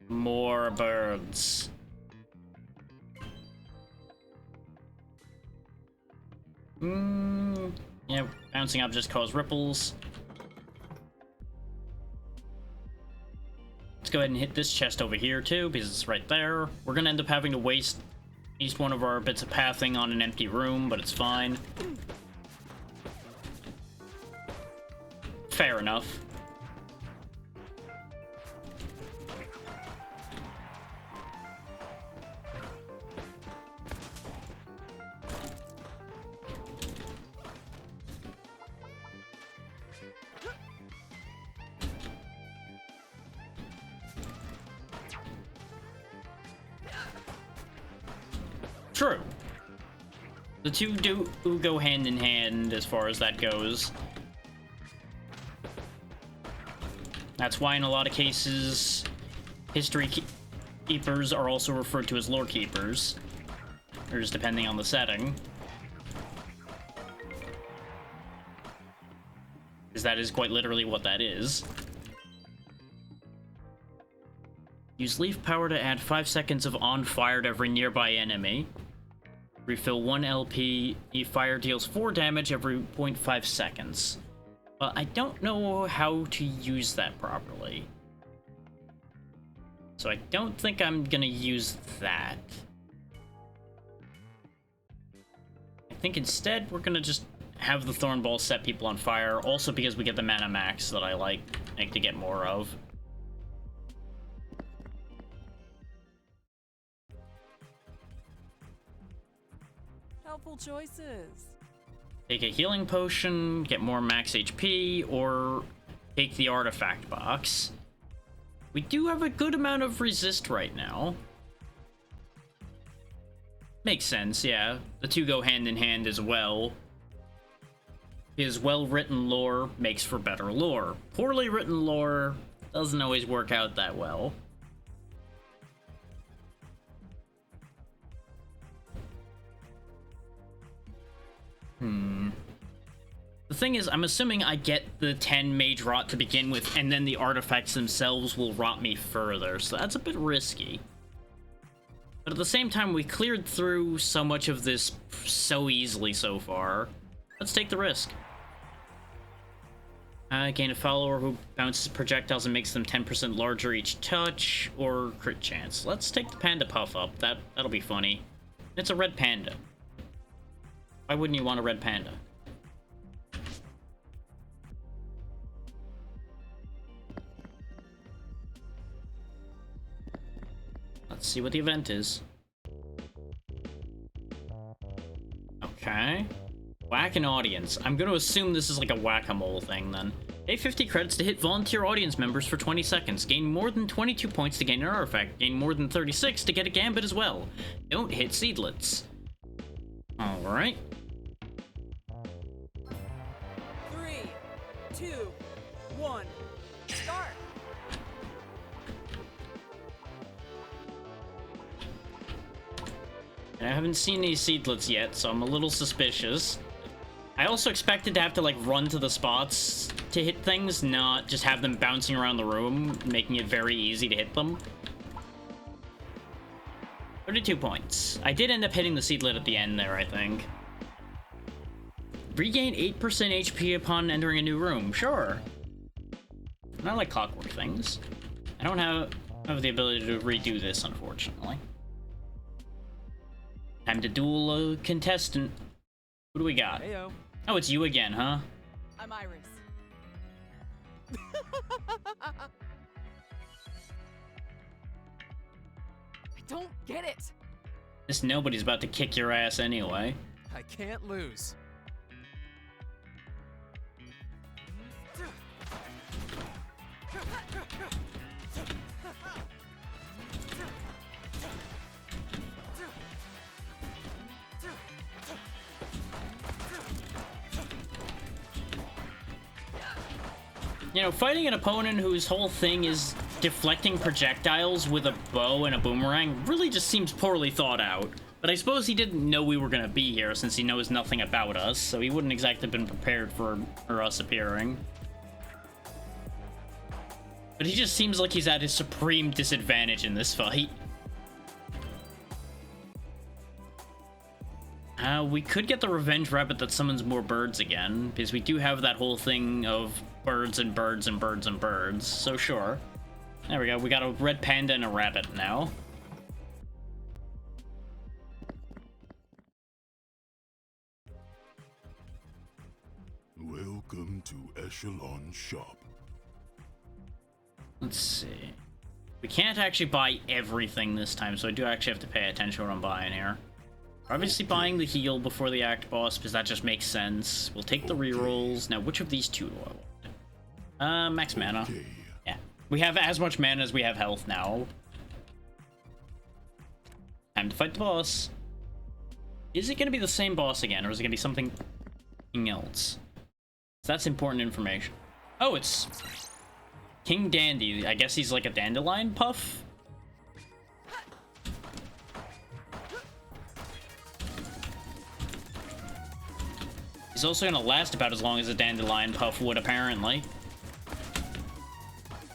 Speaker 1: More birds. Yeah, bouncing objects cause ripples. Let's go ahead and hit this chest over here too, because it's right there. We're gonna end up having to waste at least one of our bits of pathing on an empty room, but it's fine. Fair enough. True. The two do go hand in hand as far as that goes. That's why in a lot of cases, history keepers are also referred to as lore keepers. Or just depending on the setting. Because that is quite literally what that is. Use leaf power to add 5 seconds of on fire to every nearby enemy. Refill 1 LP. Fire deals 4 damage every 0.5 seconds. But I don't know how to use that properly. So I don't think I'm gonna use that. I think instead we're gonna just have the Thorn Ball set people on fire, also because we get the mana max that I like to get more of.
Speaker 3: Helpful choices.
Speaker 1: Take a healing potion, get more max HP, or take the artifact box. We do have a good amount of resist right now. Makes sense, yeah. The two go hand in hand as well. His well-written lore makes for better lore. Poorly written lore doesn't always work out that well. The thing is, I'm assuming I get the 10 mage rot to begin with, and then the artifacts themselves will rot me further, so that's a bit risky. But at the same time, we cleared through so much of this so easily so far. Let's take the risk. Gain a follower who bounces projectiles and makes them 10% larger each touch, or crit chance. Let's take the panda puff up. That'll be funny. It's a red panda. Why wouldn't you want a red panda? Let's see what the event is. Okay. Whack an audience. I'm gonna assume this is like a whack-a-mole thing then. Pay 50 credits to hit volunteer audience members for 20 seconds. Gain more than 22 points to gain an artifact. Gain more than 36 to get a gambit as well. Don't hit seedlets. Alright.
Speaker 3: 3, 2, 1, start!
Speaker 1: I haven't seen any seedlets yet, so I'm a little suspicious. I also expected to have to, like, run to the spots to hit things, not just have them bouncing around the room, making it very easy to hit them. 32 points. I did end up hitting the seedlet at the end there, I think. Regain 8% HP upon entering a new room. Sure. I like clockwork things. I don't have the ability to redo this, unfortunately. Time to duel a contestant. Who do we got?
Speaker 6: Heyo.
Speaker 1: Oh, it's you again, huh?
Speaker 3: I'm Iris.
Speaker 4: I don't get it.
Speaker 1: This nobody's about to kick your ass anyway.
Speaker 6: I can't lose.
Speaker 1: You know, fighting an opponent whose whole thing is deflecting projectiles with a bow and a boomerang really just seems poorly thought out. But But I suppose he didn't know we were gonna be here since he knows nothing about us, so he wouldn't exactly been prepared for us appearing. But he just seems like he's at his supreme disadvantage in this fight. We could get the revenge rabbit that summons more birds again, because we do have that whole thing of birds and birds and birds and birds, so sure. There we go, we got a red panda and a rabbit now.
Speaker 5: Welcome to Echelon Shop.
Speaker 1: Let's see. We can't actually buy everything this time, so I do actually have to pay attention to what I'm buying here. We're obviously buying the heal before the act boss, because that just makes sense. We'll take the rerolls. Now, which of these two do I want? Max mana.
Speaker 5: Okay.
Speaker 1: Yeah. We have as much mana as we have health now. Time to fight the boss. Is it going to be the same boss again, or is it going to be something else? That's important information. Oh, it's King Dandy. I guess he's like a dandelion puff? He's also gonna last about as long as a dandelion puff would, apparently.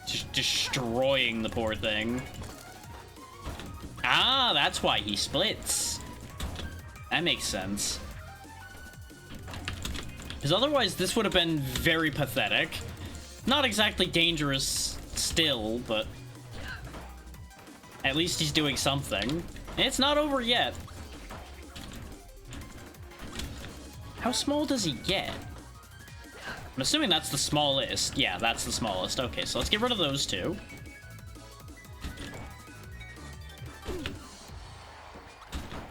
Speaker 1: Just destroying the poor thing. Ah, that's why he splits. That makes sense. Because otherwise, this would have been very pathetic. Not exactly dangerous still, but at least he's doing something. And it's not over yet. How small does he get? I'm assuming that's the smallest. Yeah, that's the smallest. Okay, so let's get rid of those two.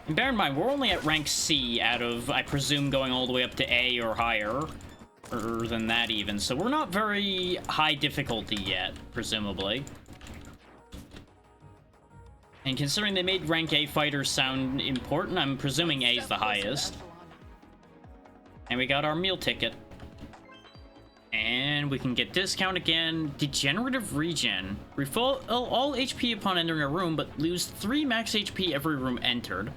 Speaker 1: And bear in mind, we're only at rank C out of, I presume, going all the way up to A or higher. Or than that even. So we're not very high difficulty yet, presumably. And considering they made rank A fighters sound important, I'm presuming A is the highest. And we got our meal ticket. And we can get discount again. Degenerative regen. Refill all HP upon entering a room, but lose 3 max HP every room entered.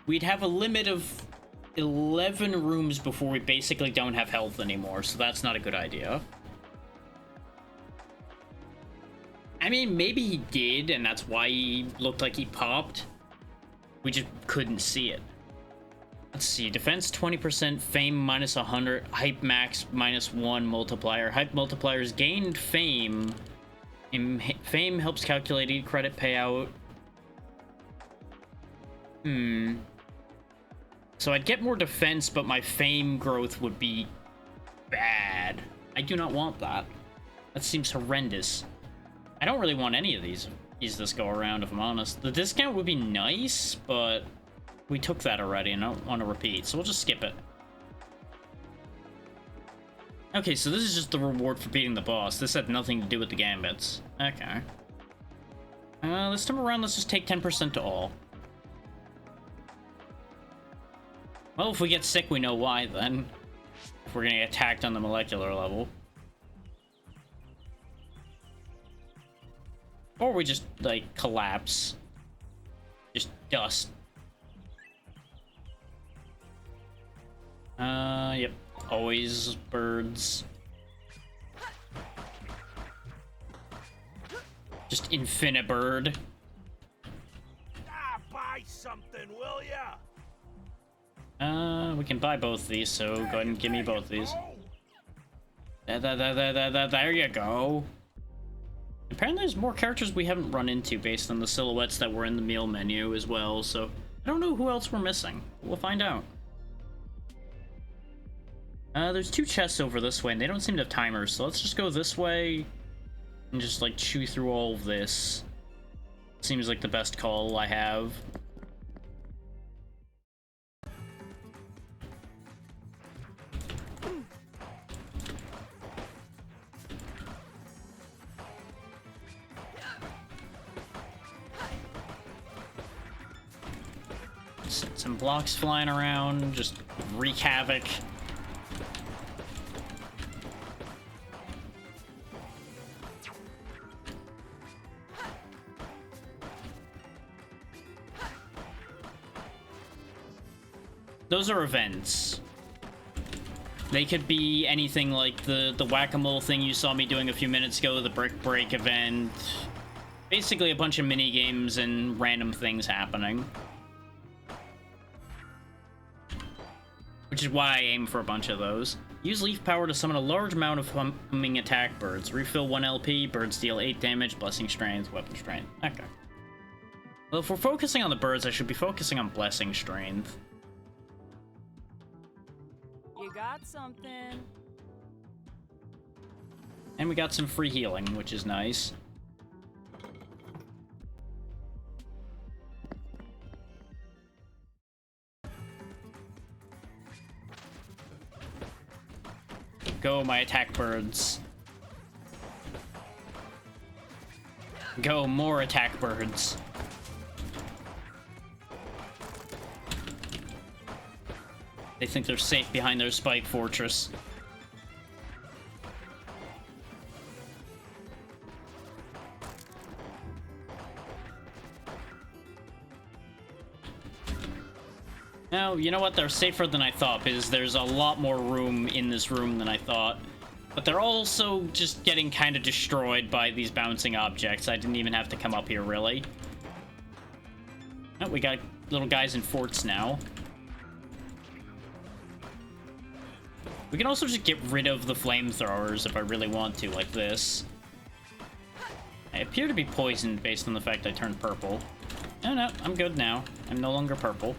Speaker 1: We'd have a limit of 11 rooms before we basically don't have health anymore, so that's not a good idea. I mean, maybe he did, and that's why he looked like he popped. We just couldn't see it. Let's see, defense 20%, fame minus 100, hype max minus 1 multiplier. Hype multipliers gained fame. Fame helps calculate credit payout. So I'd get more defense, but my fame growth would be bad. I do not want that. That seems horrendous. I don't really want any of these this go around, if I'm honest. The discount would be nice, but we took that already and I don't want to repeat, so we'll just skip it. Okay, so this is just the reward for beating the boss. This had nothing to do with the gambits. Okay. This time around, let's just take 10% to all. Well, if we get sick, we know why, then. If we're gonna get attacked on the molecular level. Or we just, like, collapse. Just dust. Yep. Always birds. Just infinite bird.
Speaker 10: Buy something, will ya?
Speaker 1: We can buy both these, so go ahead and give me both these. There you go. Apparently there's more characters we haven't run into based on the silhouettes that were in the meal menu as well, so I don't know who else we're missing. We'll find out. There's 2 chests over this way, and they don't seem to have timers, so let's just go this way and just, like, chew through all of this. Seems like the best call I have. Some blocks flying around, just wreak havoc. those are events. They could be anything like the whack-a-mole thing you saw me doing a few minutes ago, the brick break event. Basically a bunch of mini games and random things happening. Which is why I aim for a bunch of those. Use leaf power to summon a large amount of humming attack birds. Refill 1 LP, birds deal 8 damage, blessing strength, weapon strength. Okay. Well, if we're focusing on the birds, I should be focusing on blessing strength.
Speaker 3: You got something.
Speaker 1: And we got some free healing, which is nice. Go, my attack birds. Go, more attack birds. They think they're safe behind their spike fortress. Now, you know what? They're safer than I thought, because there's a lot more room in this room than I thought. But they're also just getting kind of destroyed by these bouncing objects. I didn't even have to come up here, really. Oh, we got little guys in forts now. We can also just get rid of the flamethrowers if I really want to, like this. I appear to be poisoned based on the fact I turned purple. No, no, I'm good now. I'm no longer purple.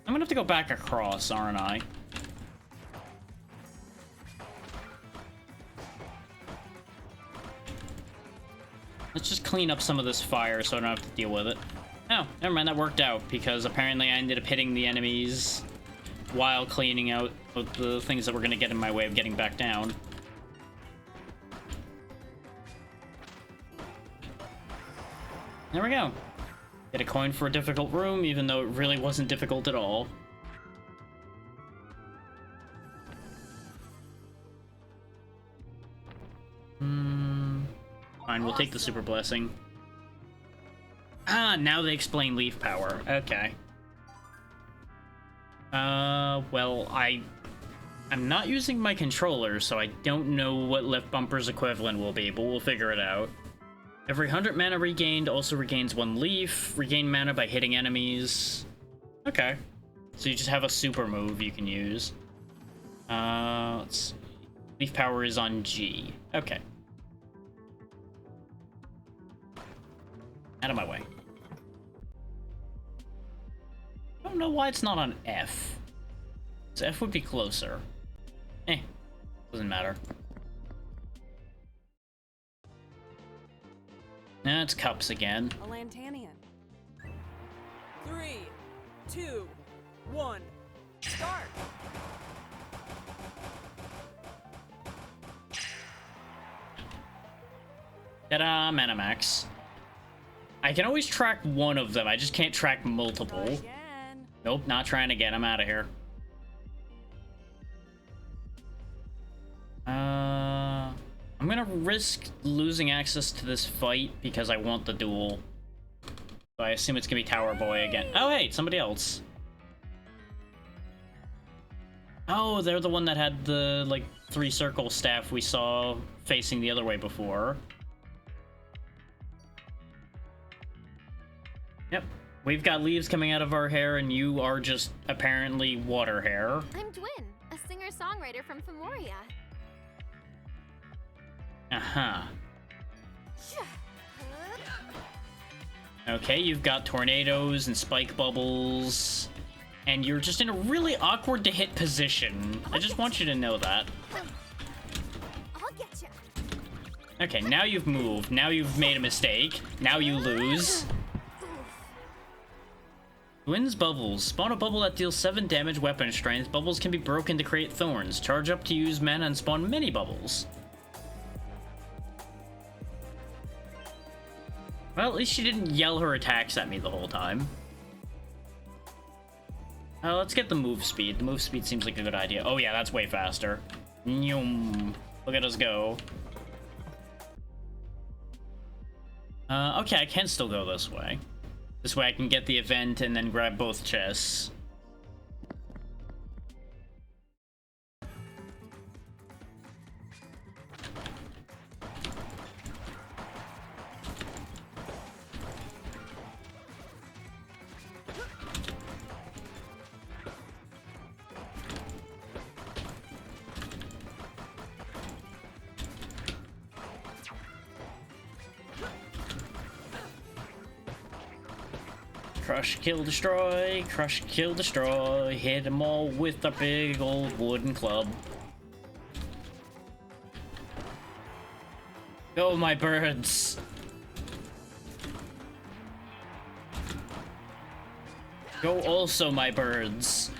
Speaker 1: I'm gonna have to go back across, aren't I? Let's just clean up some of this fire so I don't have to deal with it. Oh, never mind, that worked out, because apparently I ended up hitting the enemies while cleaning out the things that were gonna get in my way of getting back down. There we go. Get a coin for a difficult room, even though it really wasn't difficult at all. Fine, we'll take the super blessing. Ah, now they explain leaf power. Okay. Well, I'm not using my controller, so I don't know what left bumper's equivalent will be, but we'll figure it out. Every 100 mana regained also regains 1 leaf. Regain mana by hitting enemies. Okay. So you just have a super move you can use. Let's see. Leaf power is on G. Okay. Out of my way. I don't know why it's not on F. So F would be closer. Doesn't matter. Now it's cups again.
Speaker 3: A Lantanian.
Speaker 4: 3, 2, 1, start!
Speaker 1: Ta-da, Manamax. I can always track one of them, I just can't track multiple.
Speaker 3: Again.
Speaker 1: Nope, not trying again, I'm out of here. I'm gonna risk losing access to this fight because I want the duel. So I assume it's gonna be Tower Boy again. Oh, hey, somebody else. Oh, they're the one that had the, like, 3-circle staff we saw facing the other way before. Yep. We've got leaves coming out of our hair, and you are just apparently water hair.
Speaker 9: I'm Dwin, a singer-songwriter from Femoria.
Speaker 1: Uh-huh. Okay, you've got tornadoes and spike bubbles, and you're just in a really awkward to hit position. I just want you to know that.
Speaker 9: I'll get you.
Speaker 1: Okay, now you've moved. Now you've made a mistake. Now you lose. Dwin's bubbles. Spawn a bubble that deals 7 damage, weapon strength. Bubbles can be broken to create thorns. Charge up to use mana and spawn many bubbles. Well, at least she didn't yell her attacks at me the whole time. Let's get the move speed. The move speed seems like a good idea. Oh yeah, that's way faster. Nyum. Look at us go. Okay, I can still go this way. This way I can get the event and then grab both chests. Crush, kill, destroy, crush, kill, destroy, hit them all with a big old wooden club. Go, my birds! Go also, my birds!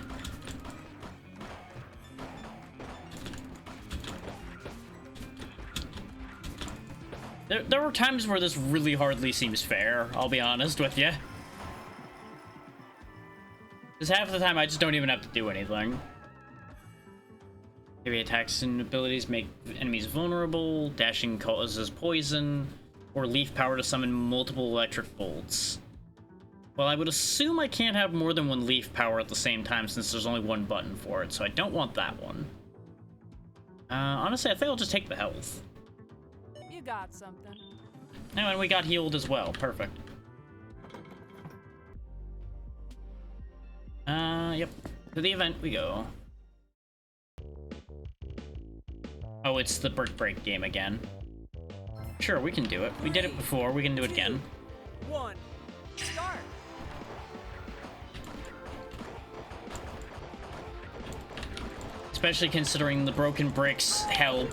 Speaker 1: There were times where this really hardly seems fair, I'll be honest with you. Because half the time I just don't even have to do anything. Heavy attacks and abilities make enemies vulnerable, dashing causes poison, or leaf power to summon multiple electric bolts. Well, I would assume I can't have more than one leaf power at the same time since there's only one button for it, so I don't want that one. Honestly, I think I'll just take the health.
Speaker 3: You got something.
Speaker 1: Oh, and we got healed as well. Perfect. Yep. To the event we go. Oh, it's the Brick Break game again. Sure, we can do it. We did it before. We can do it again.
Speaker 8: 1, start!
Speaker 1: Especially considering the broken bricks help.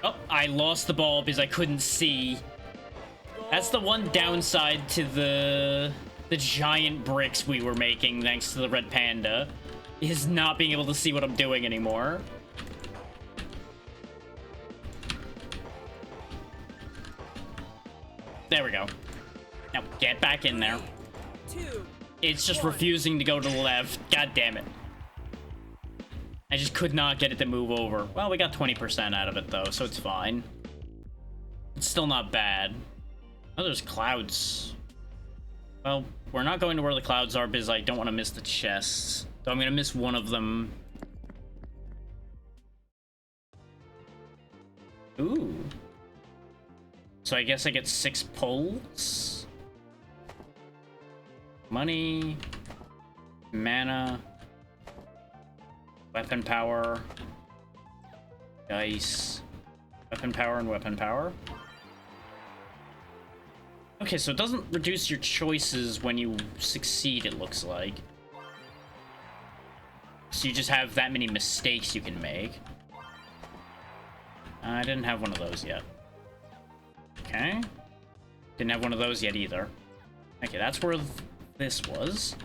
Speaker 1: Oh, I lost the ball because I couldn't see. That's the one downside to the giant bricks we were making thanks to the red panda, is not being able to see what I'm doing anymore. There we go. Now get back in there.
Speaker 8: 2,
Speaker 1: It's just refusing to go to the left. God damn it. I just could not get it to move over. Well, we got 20% out of it though, so it's fine. It's still not bad. Oh, there's clouds. Well, we're not going to where the clouds are because I don't want to miss the chests. So I'm going to miss one of them. Ooh. So I guess I get 6 pulls. Money. Mana. Weapon power. Dice. Weapon power and weapon power. Okay, so it doesn't reduce your choices when you succeed, it looks like. So you just have that many mistakes you can make. I didn't have one of those yet. Okay. Didn't have one of those yet either. Okay, that's where this was.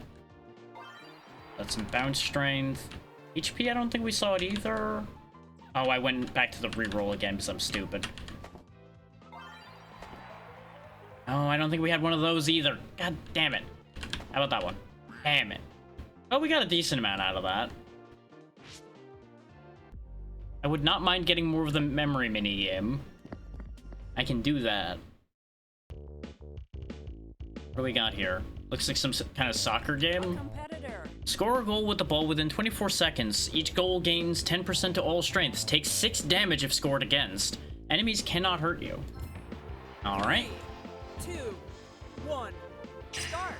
Speaker 1: That's some bounce strength. HP, I don't think we saw it either. Oh, I went back to the reroll again because I'm stupid. Oh, I don't think we had one of those either. God damn it. How about that one? Damn it. Oh, we got a decent amount out of that. I would not mind getting more of the memory mini-game. I can do that. What do we got here? Looks like some kind of soccer game.
Speaker 3: Competitor.
Speaker 1: Score a goal with the ball within 24 seconds. Each goal gains 10% to all strengths. Takes 6 damage if scored against. Enemies cannot hurt you. Alright.
Speaker 8: 2, 1, start!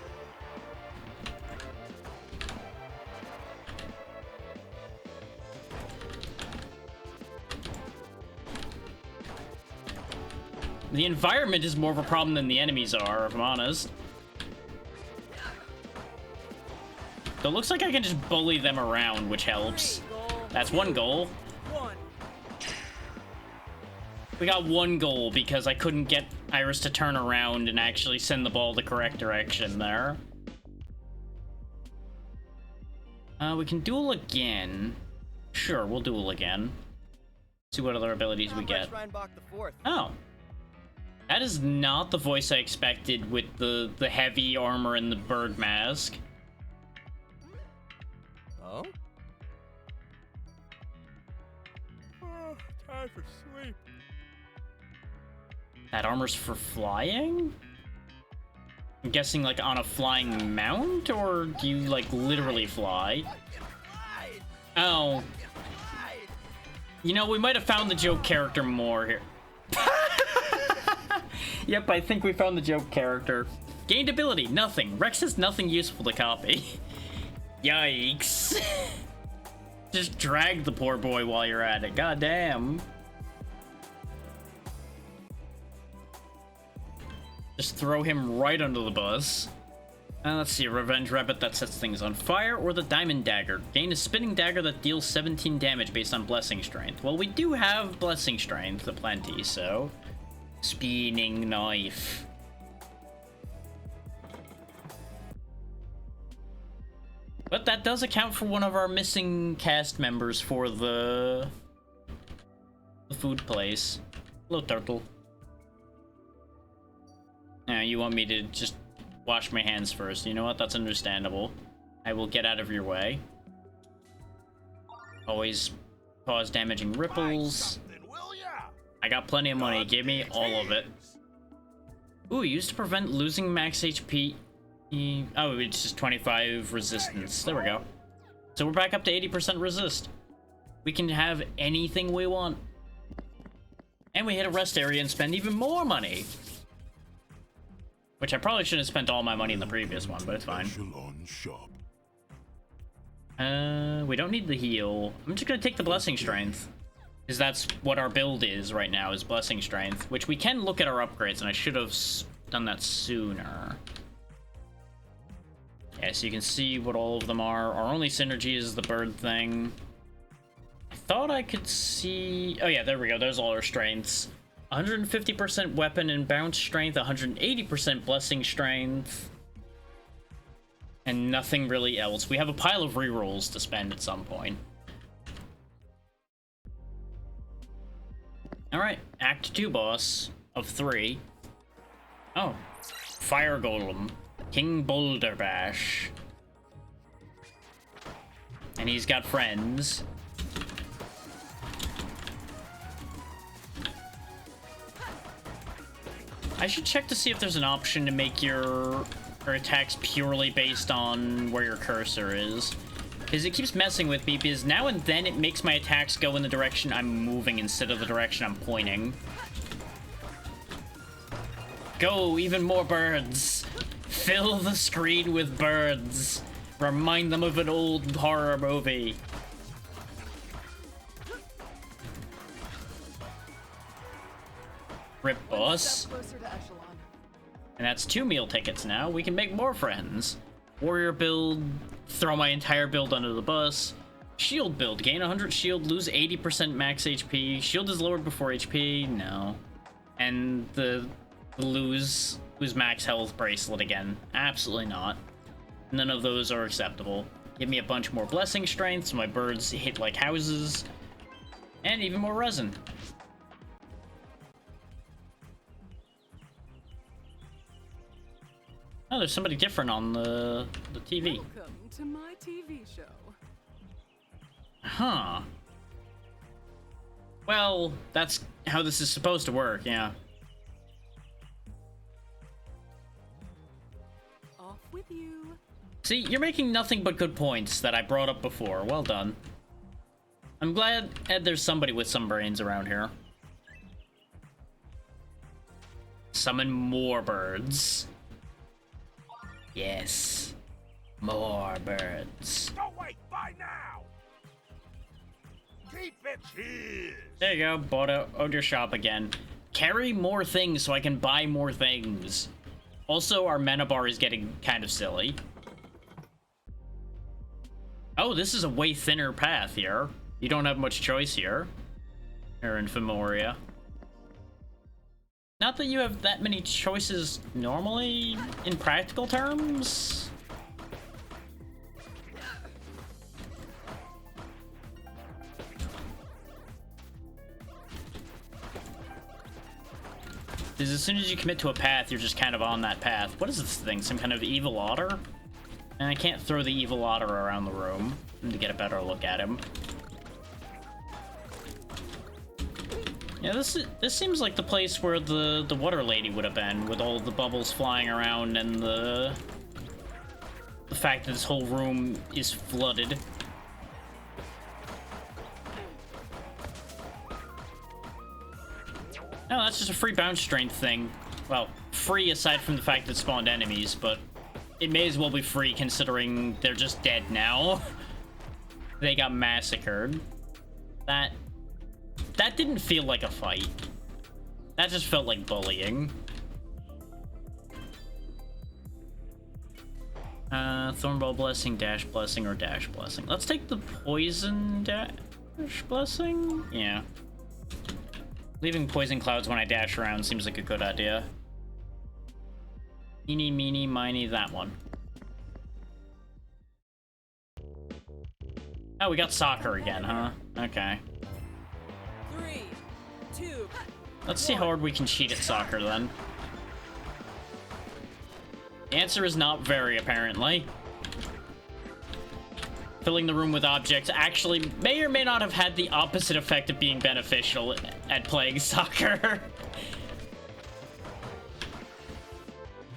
Speaker 1: The environment is more of a problem than the enemies are, if I'm honest. So it looks like I can just bully them around, which helps. That's one goal.
Speaker 8: 1,
Speaker 1: We got one goal because I couldn't get Iris to turn around and actually send the ball the correct direction there. We can duel again. Sure, we'll duel again. See what other abilities we get. Oh. That is not the voice I expected with the heavy armor and the bird mask.
Speaker 8: Oh?
Speaker 7: Oh, time for sleep.
Speaker 1: That armor's for flying? I'm guessing, like, on a flying mount, or do you, like, literally fly? Oh. You know, we might have found the joke character more here. Yep, I think we found the joke character. Gained ability, nothing. Rex has nothing useful to copy. Yikes. Just drag the poor boy while you're at it. God damn. Just throw him right under the bus. Let's see, Revenge Rabbit that sets things on fire, or the Diamond Dagger. Gain a spinning dagger that deals 17 damage based on Blessing Strength. Well, we do have Blessing Strength aplenty, so... Spinning knife. But that does account for one of our missing cast members for the food place. Hello, turtle. Now, you want me to just wash my hands first. You know what? That's understandable. I will get out of your way. Always cause damaging ripples. I got plenty of money. Give me all of it. Ooh, used to prevent losing max HP. Oh, it's just 25 resistance. There we go. So we're back up to 80% resist. We can have anything we want. And we hit a rest area and spend even more money. Which I probably should have spent all my money in the previous one, but it's fine.
Speaker 5: Echelon Shop.
Speaker 1: We don't need the heal. I'm just gonna take the Blessing Strength. Because that's what our build is right now, is Blessing Strength. Which we can look at our upgrades, and I should have done that sooner. Yeah, so you can see what all of them are. Our only synergy is the bird thing. I thought I could see... Oh yeah, there we go. There's all our strengths. 150% weapon and bounce strength, 180% blessing strength, and nothing really else. We have a pile of rerolls to spend at some point. Alright, Act 2 boss of 3. Oh, Fire Golem, King Boulder Bash. And he's got friends. I should check to see if there's an option to make your attacks purely based on where your cursor is. Because it keeps messing with me, because now and then it makes my attacks go in the direction I'm moving instead of the direction I'm pointing. Go, even more birds! Fill the screen with birds! Remind them of an old horror movie. Rip boss. And that's 2 meal tickets now. We can make more friends. Warrior build, throw my entire build under the bus. Shield build, gain 100 shield, lose 80% max HP. Shield is lowered before HP, no. And the lose max health bracelet again. Absolutely not. None of those are acceptable. Give me a bunch more blessing strength so my birds hit like houses. And even more resin. Oh, there's somebody different on the TV.
Speaker 3: Welcome to my TV show.
Speaker 1: Huh. Well, that's how this is supposed to work, yeah.
Speaker 3: Off with you.
Speaker 1: See, you're making nothing but good points that I brought up before. Well done. I'm glad there's somebody with some brains around here. Summon more birds. Yes. More birds.
Speaker 10: Don't wait, buy now. Keep it here.
Speaker 1: There you go, bought out your shop again. Carry more things so I can buy more things. Also, our mana bar is getting kind of silly. Oh, this is a way thinner path here. You don't have much choice here. Here in Femoria. Not that you have that many choices normally, in practical terms. Because as soon as you commit to a path, you're just kind of on that path. What is this thing? Some kind of evil otter? And I can't throw the evil otter around the room. I need to get a better look at him. Yeah, this seems like the place where the water lady would have been, with all the bubbles flying around and the fact that this whole room is flooded. No, that's just a free bounce strength thing. Well, free aside from the fact that it spawned enemies, but it may as well be free considering they're just dead now. They got massacred. That didn't feel like a fight. That just felt like bullying. Thornball Blessing, Dash Blessing, or Dash Blessing. Let's take the Poison Dash Blessing? Yeah. Leaving Poison Clouds when I dash around seems like a good idea. Eeny, meeny, miny, that one. Oh, we got soccer again, huh? Okay.
Speaker 3: 3, 2.
Speaker 1: Let's see how hard we can cheat at soccer, then. The answer is not very, apparently. Filling the room with objects actually may or may not have had the opposite effect of being beneficial at playing soccer.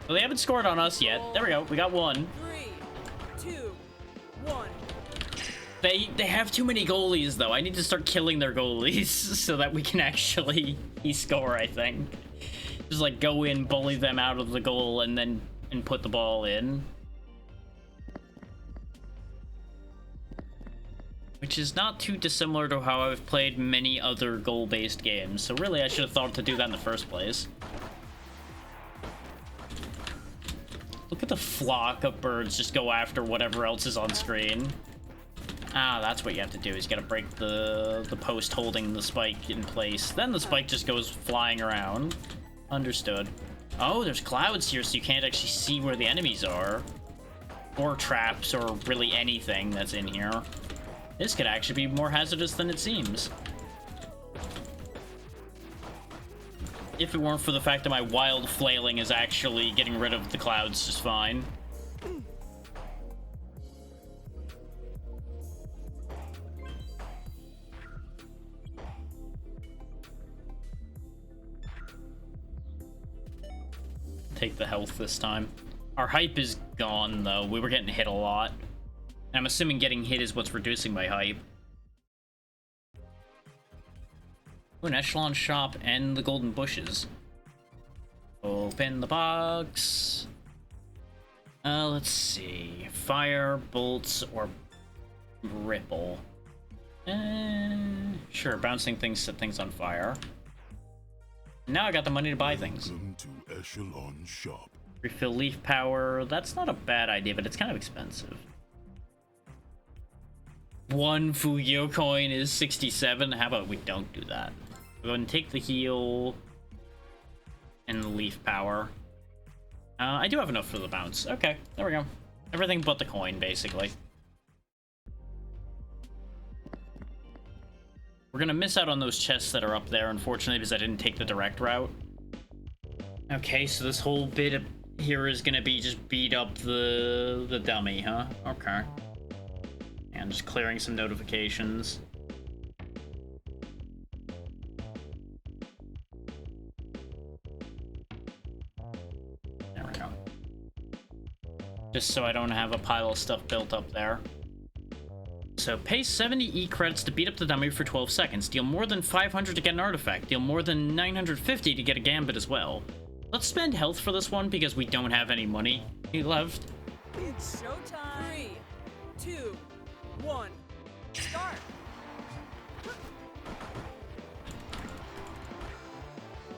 Speaker 1: Well, they haven't scored on us yet. There we go. We got one.
Speaker 3: 3, 2, 1.
Speaker 1: They have too many goalies, though. I need to start killing their goalies so that we can actually score, I think. Just, like, go in, bully them out of the goal, and then put the ball in. Which is not too dissimilar to how I've played many other goal-based games. So really, I should have thought to do that in the first place. Look at the flock of birds just go after whatever else is on screen. Ah, that's what you have to do, is you gotta break the post holding the spike in place. Then the spike just goes flying around. Understood. Oh, there's clouds here, so you can't actually see where the enemies are. Or traps, or really anything that's in here. This could actually be more hazardous than it seems. If it weren't for the fact that my wild flailing is actually getting rid of the clouds just fine. Take the health this time. Our hype is gone, though. We were getting hit a lot. And I'm assuming getting hit is what's reducing my hype. Ooh, an echelon shop and the golden bushes. Open the box. Let's see. Fire, bolts, or ripple. Sure, bouncing things set things on fire. Now I got the money to buy things.
Speaker 5: Welcome to Echelon Shop.
Speaker 1: Refill leaf power. That's not a bad idea, but it's kind of expensive. One Fugio coin is 67. How about we don't do that? We'll go ahead and take the heal and the leaf power. I do have enough for the bounce. Okay, there we go. Everything but the coin, basically. We're gonna miss out on those chests that are up there, unfortunately, because I didn't take the direct route. Okay, so this whole bit of here is gonna be just beat up the dummy, huh? Okay. And just clearing some notifications. There we go. Just so I don't have a pile of stuff built up there. So, pay 70 E credits to beat up the dummy for 12 seconds. Deal more than 500 to get an artifact. Deal more than 950 to get a gambit as well. Let's spend health for this one because we don't have any money left.
Speaker 3: It's showtime. 3, 2, 1, start.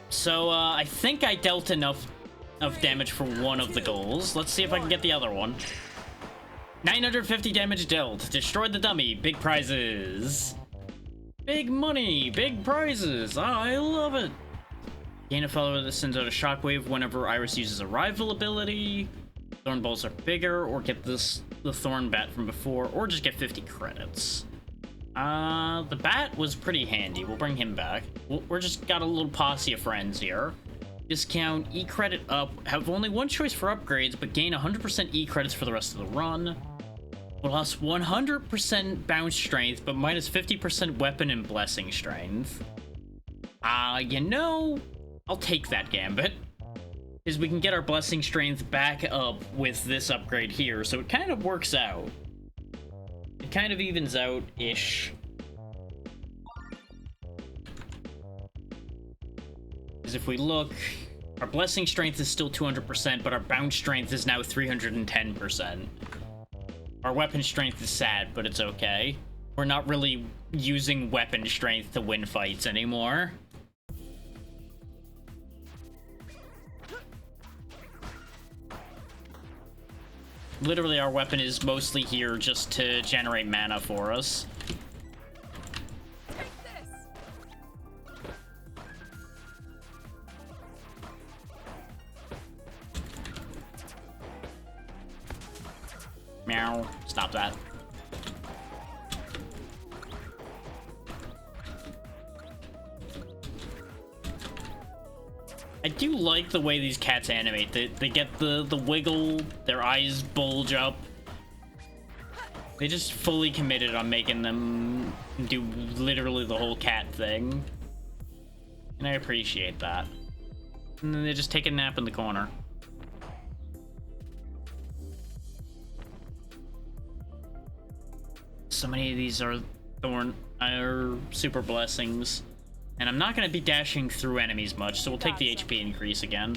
Speaker 1: So, I think I dealt enough of damage for one of the goals. Let's see if I can get the other one. 950 damage dealt. Destroyed the dummy. Big prizes. Big money. Big prizes. I love it. Gain a follower that sends out a shockwave whenever Iris uses a rival ability. Thorn balls are bigger, or get the thorn bat from before, or just get 50 credits. The bat was pretty handy. We'll bring him back. We're just got a little posse of friends here. Discount E credit up. Have only one choice for upgrades, but gain 100% E credits for the rest of the run. Plus 100% bounce strength, but minus 50% weapon and blessing strength. You know, I'll take that gambit. Is we can get our blessing strength back up with this upgrade here, so it kind of works out. It kind of evens out-ish. Because if we look, our blessing strength is still 200%, but our bounce strength is now 310%. Our weapon strength is sad, but it's okay. We're not really using weapon strength to win fights anymore. Literally, our weapon is mostly here just to generate mana for us. Meow. Stop that. I do like the way these cats animate. They get the wiggle, their eyes bulge up. They just fully committed on making them do literally the whole cat thing. And I appreciate that. And then they just take a nap in the corner. So many of these are super blessings. And I'm not going to be dashing through enemies much, so we'll take the HP increase again.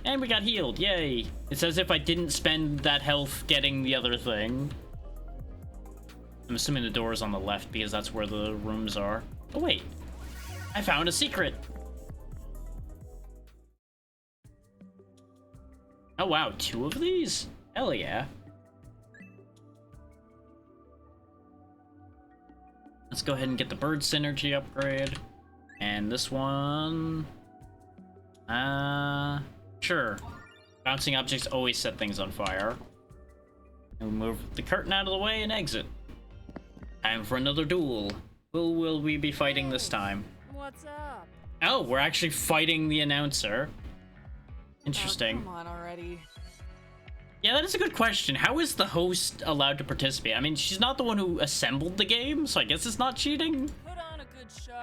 Speaker 1: And we got healed, yay! It's as if I didn't spend that health getting the other thing. I'm assuming the door is on the left because that's where the rooms are. Oh wait, I found a secret! Oh wow, 2 of these? Hell yeah. Let's go ahead and get the bird synergy upgrade. And this one... Sure. Bouncing objects always set things on fire. And we move the curtain out of the way and exit. Time for another duel. Who will we be fighting this time?
Speaker 3: What's up?
Speaker 1: Oh, we're actually fighting the announcer. Interesting.
Speaker 3: Oh, come on already.
Speaker 1: Yeah, that is a good question. How is the host allowed to participate? I mean, she's not the one who assembled the game, so I guess it's not cheating.
Speaker 3: Put on a good show.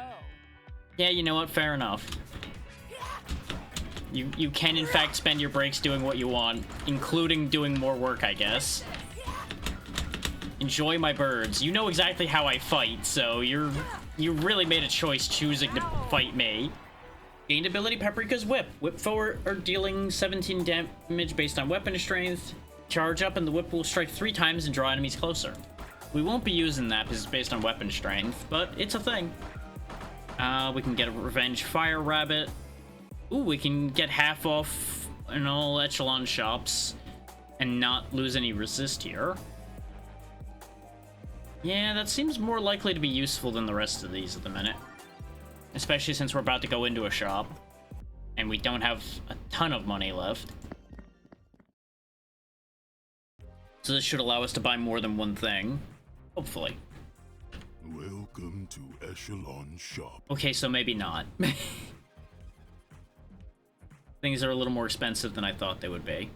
Speaker 1: Yeah, you know what? Fair enough. You can, in fact, spend your breaks doing what you want, including doing more work, I guess. Enjoy my birds. You know exactly how I fight, so you really made a choice choosing to fight me. Gained ability Paprika's Whip. Whip forward or dealing 17 damage based on weapon strength. Charge up and the whip will strike 3 times and draw enemies closer. We won't be using that because it's based on weapon strength, but it's a thing. We can get a Revenge Fire Rabbit. Ooh, we can get half off in all echelon shops and not lose any resist here. Yeah, that seems more likely to be useful than the rest of these at the minute. Especially since we're about to go into a shop and we don't have a ton of money left. So this should allow us to buy more than one thing. Hopefully.
Speaker 5: Welcome to Echelon Shop.
Speaker 1: Okay, so maybe not. Things are a little more expensive than I thought they would be.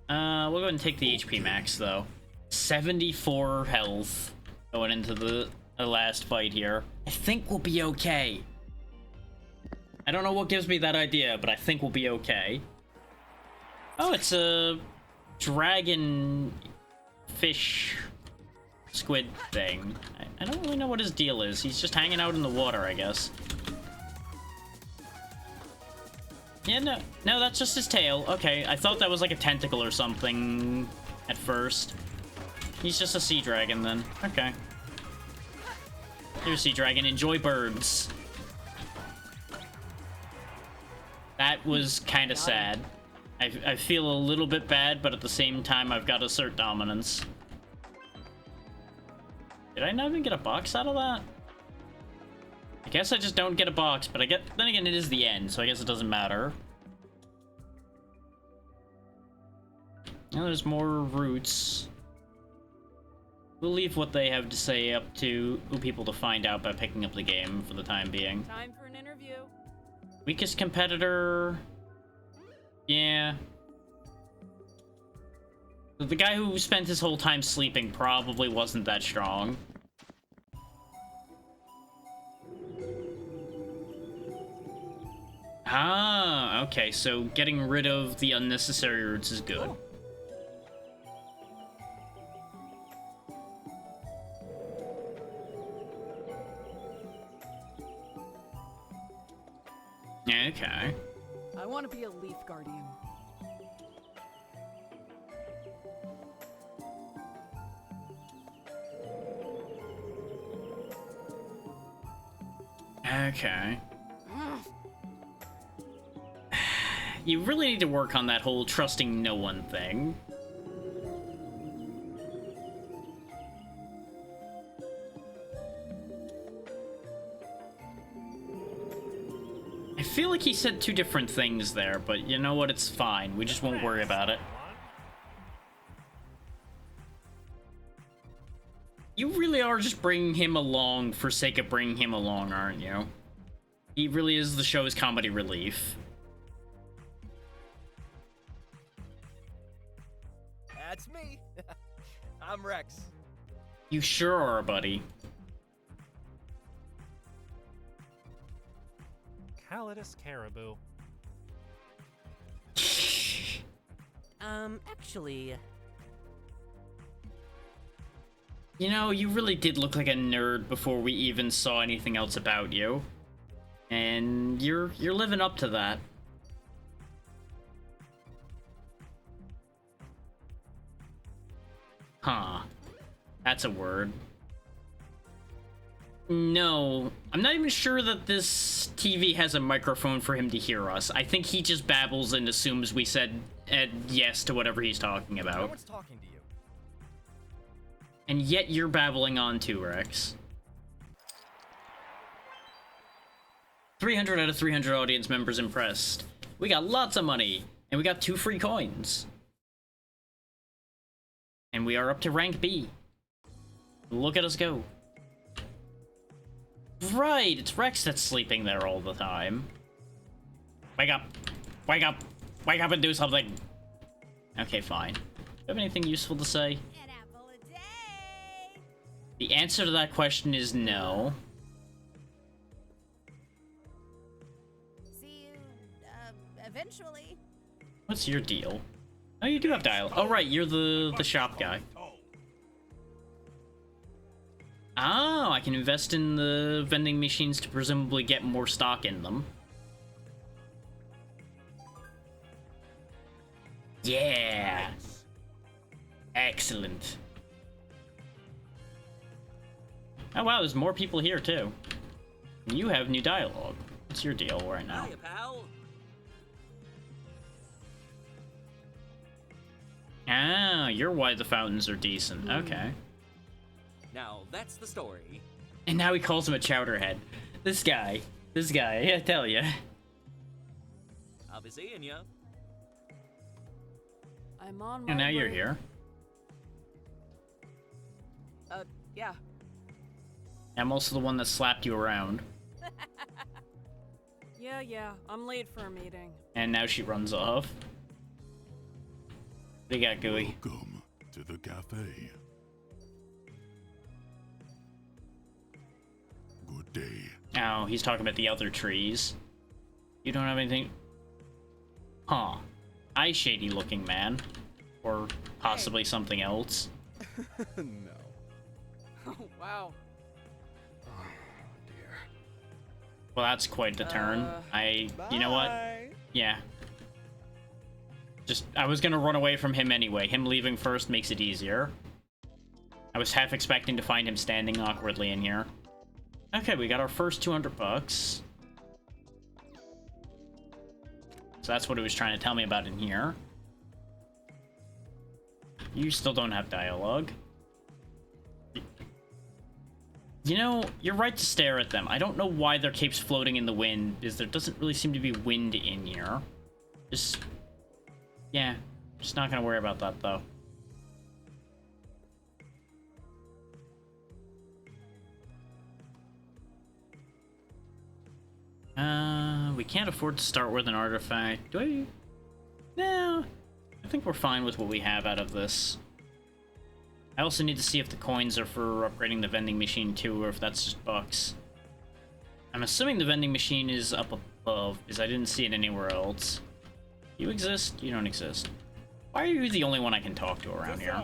Speaker 1: We'll go ahead and take the HP max, though. 74 health going into the last fight here. I think we'll be okay. I don't know what gives me that idea, but I think we'll be okay. Oh, it's a dragon fish squid thing. I don't really know what his deal is. He's just hanging out in the water, I guess. Yeah, no, that's just his tail. Okay, I thought that was like a tentacle or something at first. He's just a sea dragon then. Okay. Here's sea dragon. Enjoy birds. That was kind of sad. I feel a little bit bad, but at the same time, I've got to assert dominance. Did I not even get a box out of that? I guess I just don't get a box, but then again, it is the end, so I guess it doesn't matter. Now there's more roots. We'll leave what they have to say up to people to find out by picking up the game for the time being.
Speaker 3: Time for an interview.
Speaker 1: Weakest competitor... Yeah. The guy who spent his whole time sleeping probably wasn't that strong. Ah, okay, so getting rid of the unnecessary routes is good.
Speaker 3: Oh.
Speaker 1: Okay.
Speaker 3: I want to be a leaf guardian.
Speaker 1: Okay. You really need to work on that whole trusting no one thing. I feel like he said two different things there, but you know what? It's fine. We just won't worry about it. You really are just bringing him along for sake of bringing him along, aren't you? He really is the show's comedy relief.
Speaker 8: That's me. I'm Rex.
Speaker 1: You sure are, buddy.
Speaker 2: Calidus Caribou.
Speaker 8: Actually...
Speaker 1: You know, you really did look like a nerd before we even saw anything else about you. And you're living up to that. Huh. That's a word. No, I'm not even sure that this TV has a microphone for him to hear us. I think he just babbles and assumes we said yes to whatever he's talking
Speaker 8: No
Speaker 1: about.
Speaker 8: one's talking to you.
Speaker 1: And yet you're babbling on too, Rex. 300 out of 300 audience members impressed. We got lots of money, and we got 2 free coins. And we are up to rank B. Look at us go. Right, it's Rex that's sleeping there all the time. Wake up. Wake up. Wake up and do something. Okay, fine. Do you have anything useful to say?
Speaker 9: An apple a day.
Speaker 1: The answer to that question is no.
Speaker 9: See you, eventually.
Speaker 1: What's your deal? Oh, you do have dialogue. Oh, right, you're the shop guy. Oh, I can invest in the vending machines to presumably get more stock in them. Yeah. Excellent. Oh wow, there's more people here too. You have new dialogue. What's your deal right now?
Speaker 8: Hiya, pal.
Speaker 1: Ah, you're why the fountains are decent. Okay.
Speaker 8: Now, that's the story.
Speaker 1: And now he calls him a chowderhead. This guy, I tell ya.
Speaker 8: I'll be seeing ya.
Speaker 3: I'm on my
Speaker 1: And now you're
Speaker 3: way.
Speaker 1: here.
Speaker 3: Yeah.
Speaker 1: I'm also the one that slapped you around.
Speaker 3: Yeah, I'm late for a meeting.
Speaker 1: And now she runs off. What do you got, Gooey?
Speaker 5: Welcome to the cafe. Good day.
Speaker 1: Oh, he's talking about the other trees. You don't have anything? Huh. Eye shady looking man. Or possibly something else.
Speaker 7: No.
Speaker 3: Oh, wow.
Speaker 7: Oh, dear.
Speaker 1: Well, that's quite the turn. You know what?
Speaker 7: Bye.
Speaker 1: Yeah. I was gonna run away from him anyway. Him leaving first makes it easier. I was half expecting to find him standing awkwardly in here. Okay, we got our first 200 bucks. So that's what he was trying to tell me about in here. You still don't have dialogue. You know, you're right to stare at them. I don't know why their cape's floating in the wind, because there doesn't really seem to be wind in here. Yeah, just not gonna worry about that, though. We can't afford to start with an artifact. Do I? No. I think we're fine with what we have out of this. I also need to see if the coins are for upgrading the vending machine too, or if that's just bucks. I'm assuming the vending machine is up of, because I didn't see it anywhere else. You exist? You don't exist. Why are you the only one I can talk to around here?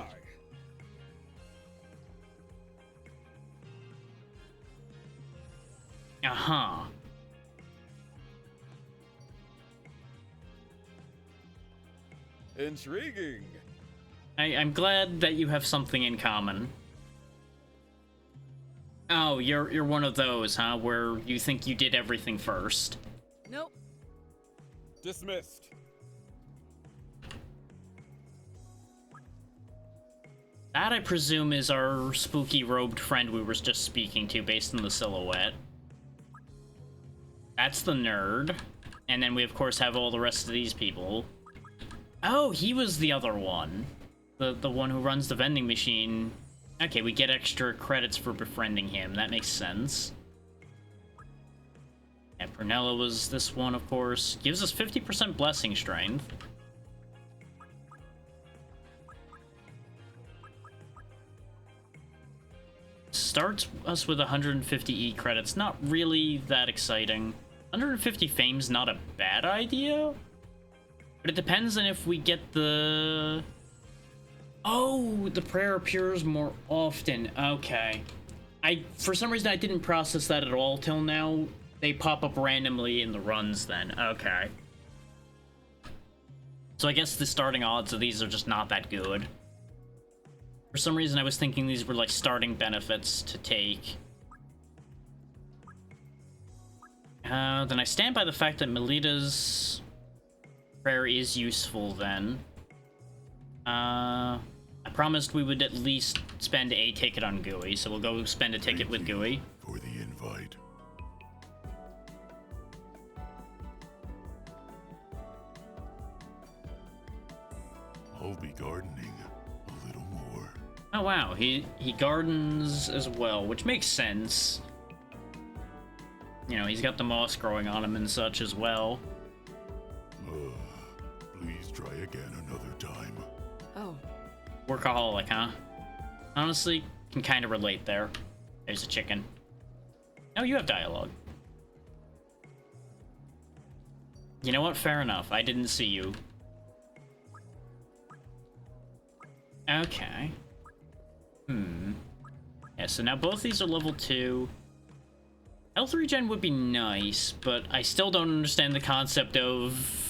Speaker 1: Uh-huh.
Speaker 7: Intriguing.
Speaker 1: I'm glad that you have something in common. Oh, you're one of those, huh? Where you think you did everything first.
Speaker 3: Nope.
Speaker 7: Dismissed.
Speaker 1: That, I presume, is our spooky robed friend we were just speaking to based on the silhouette. That's the nerd. And then we, of course, have all the rest of these people. Oh, he was the other one. The one who runs the vending machine. Okay, we get extra credits for befriending him. That makes sense. And Prunella was this one, of course. Gives us 50% blessing strength. Starts us with 150 E credits. Not really that exciting. 150 fame's not a bad idea. But it depends on if we get the... Oh, the prayer appears more often. Okay. For some reason, I didn't process that at all till now. They pop up randomly in the runs then. Okay. So I guess the starting odds of these are just not that good. For some reason, I was thinking these were like starting benefits to take. Then I stand by the fact that Melita's prayer is useful then. I promised we would at least spend a ticket on Gooey, so we'll go spend a ticket with Gooey.
Speaker 5: For the invite. I'll be gardening a little more.
Speaker 1: Oh wow, he gardens as well, which makes sense. You know, he's got the moss growing on him and such as well.
Speaker 5: Please try again another time.
Speaker 3: Oh.
Speaker 1: Workaholic, huh? Honestly, can kind of relate there. There's a chicken. Oh, you have dialogue. You know what? Fair enough. I didn't see you. Okay. Yeah, so now both these are level 2. Health regen would be nice, but I still don't understand the concept of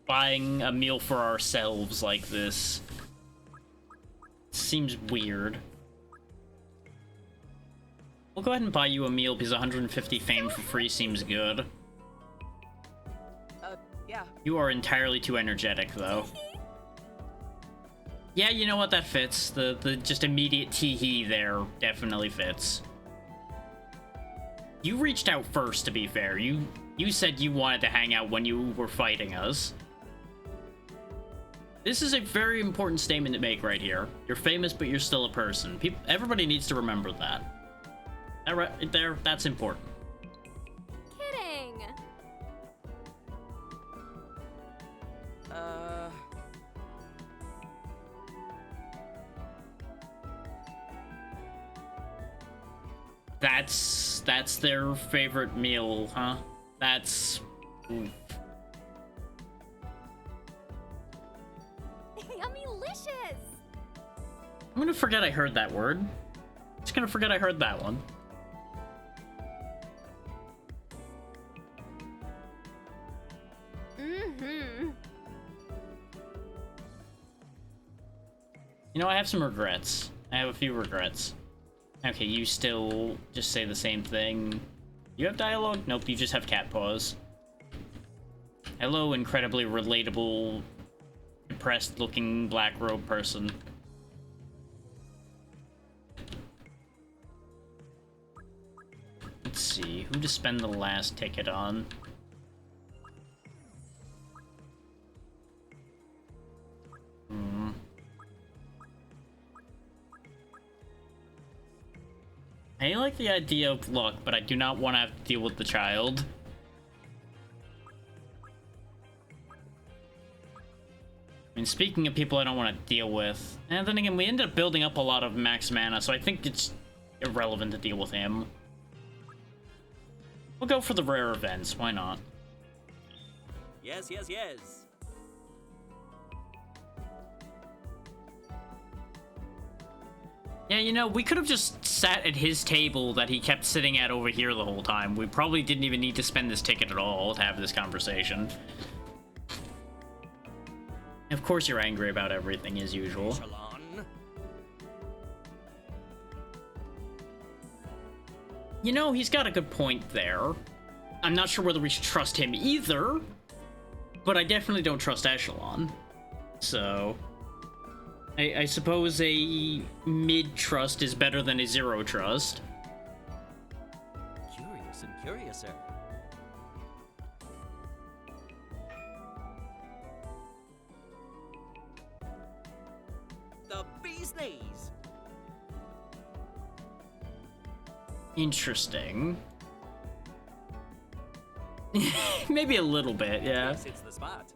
Speaker 1: buying a meal for ourselves like this. Seems weird. We'll go ahead and buy you a meal because 150 fame for free seems good.
Speaker 3: Yeah.
Speaker 1: You are entirely too energetic, though. Yeah, you know what? That fits. The just immediate tee-hee there definitely fits. You reached out first, to be fair. You said you wanted to hang out when you were fighting us. This is a very important statement to make right here. You're famous, but you're still a person. Everybody needs to remember that. That right there, that's important.
Speaker 9: Kidding.
Speaker 1: That's their favorite meal, huh? That's... Oof.
Speaker 9: Yummylicious!
Speaker 1: I'm gonna forget I heard that word. Just gonna forget I heard that one. You know, I have some regrets. I have a few regrets. Okay, you still just say the same thing. You have dialogue? Nope, you just have cat paws. Hello, incredibly relatable, depressed-looking black robe person. Let's see, who to spend the last ticket on? I like the idea of luck, but I do not want to have to deal with the child. I mean, speaking of people I don't want to deal with, and then again, we ended up building up a lot of max mana, so I think it's irrelevant to deal with him. We'll go for the rare events, why not?
Speaker 8: Yes, yes, yes.
Speaker 1: Yeah, you know, we could have just sat at his table that he kept sitting at over here the whole time. We probably didn't even need to spend this ticket at all to have this conversation. Of course you're angry about everything as usual.
Speaker 8: Echelon.
Speaker 1: You know, he's got a good point there. I'm not sure whether we should trust him either, but I definitely don't trust Echelon. So, I suppose a mid-trust is better than a zero trust.
Speaker 8: Curious and curiouser. The bee's knees.
Speaker 1: Interesting. Maybe a little bit, yeah.
Speaker 8: Yes, it's the spot.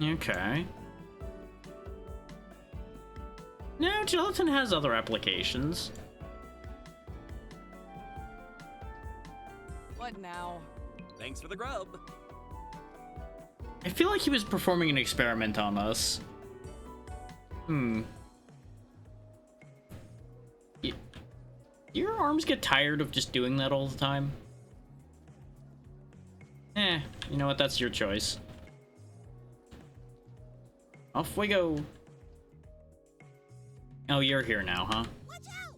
Speaker 1: Okay. No, gelatin has other applications.
Speaker 3: What now?
Speaker 8: Thanks for the grub.
Speaker 1: I feel like he was performing an experiment on us. Your arms get tired of just doing that all the time? You know what? That's your choice. Off we go. Oh, you're here now, huh?
Speaker 9: Watch out!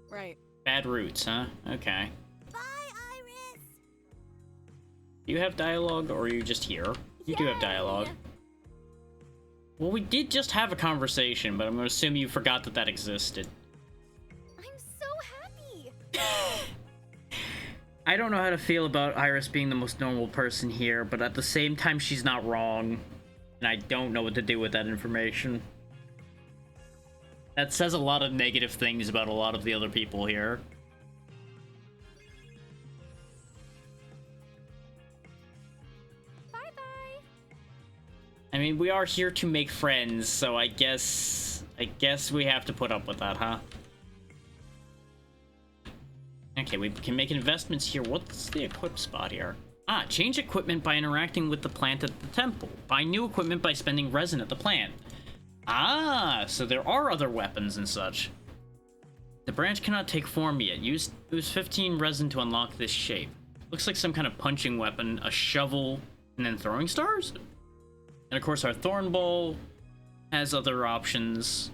Speaker 3: Right.
Speaker 1: Bad roots, huh? Okay.
Speaker 9: Bye, Iris!
Speaker 1: Do you have dialogue, or are you just here? You do have
Speaker 9: Yay!
Speaker 1: dialogue. Well, we did just have a conversation, but I'm gonna assume you forgot that that existed.
Speaker 9: I'm so happy!
Speaker 1: I don't know how to feel about Iris being the most normal person here, but at the same time, she's not wrong. And I don't know what to do with that information. That says a lot of negative things about a lot of the other people here.
Speaker 9: Bye-bye!
Speaker 1: I mean, we are here to make friends, so I guess we have to put up with that, huh? Okay, we can make investments here. What's the equip spot here? Ah, change equipment by interacting with the plant at the temple. Buy new equipment by spending resin at the plant. Ah, so there are other weapons and such. The branch cannot take form yet. Use 15 resin to unlock this shape. Looks like some kind of punching weapon, a shovel, and then throwing stars? And of course our thorn ball has other options.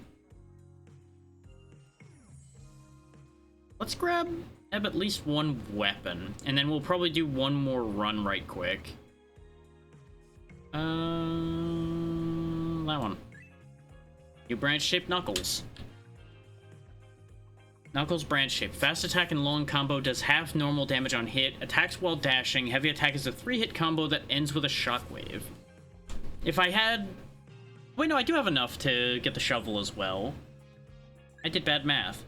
Speaker 1: Let's grab at least one weapon, and then we'll probably do one more run right quick. That one. New branch-shaped Knuckles. Knuckles branch shape. Fast attack and long combo does half normal damage on hit. Attacks while dashing. Heavy attack is a 3-hit combo that ends with a shockwave. If I had... Wait, no, I do have enough to get the shovel as well. I did bad math.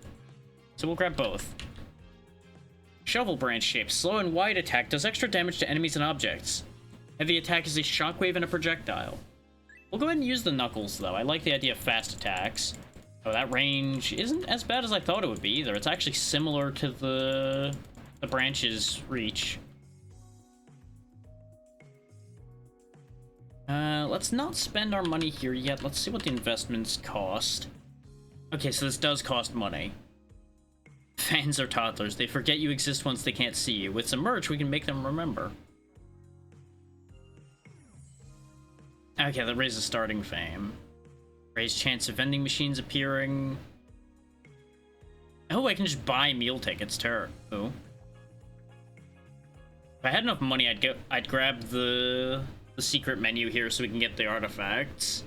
Speaker 1: So we'll grab both. Shovel branch shape. Slow and wide attack does extra damage to enemies and objects. Heavy attack is a shockwave and a projectile. We'll go ahead and use the Knuckles, though. I like the idea of fast attacks. Oh, that range isn't as bad as I thought it would be, either. It's actually similar to the branch's reach. Let's not spend our money here yet. Let's see what the investments cost. Okay, so this does cost money. Fans are toddlers. They forget you exist once they can't see you. With some merch, we can make them remember. Okay, that raises starting fame. Raise chance of vending machines appearing. Oh, I can just buy meal tickets too. Oh. If I had enough money, I'd grab the secret menu here so we can get the artifacts.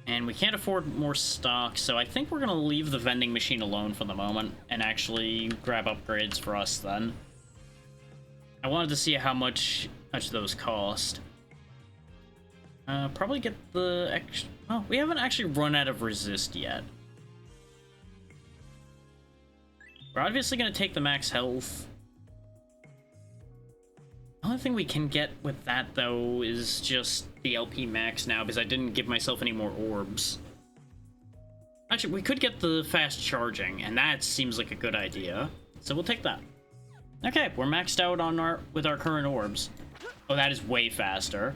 Speaker 1: And we can't afford more stock, so I think we're gonna leave the vending machine alone for the moment and actually grab upgrades for us then. I wanted to see how much those cost. Probably get the extra... Oh, we haven't actually run out of resist yet. We're obviously gonna take the max health. The only thing we can get with that, though, is just the LP max now, because I didn't give myself any more orbs. Actually, we could get the fast charging, and that seems like a good idea. So we'll take that. Okay, we're maxed out on with our current orbs. Oh, that is way faster.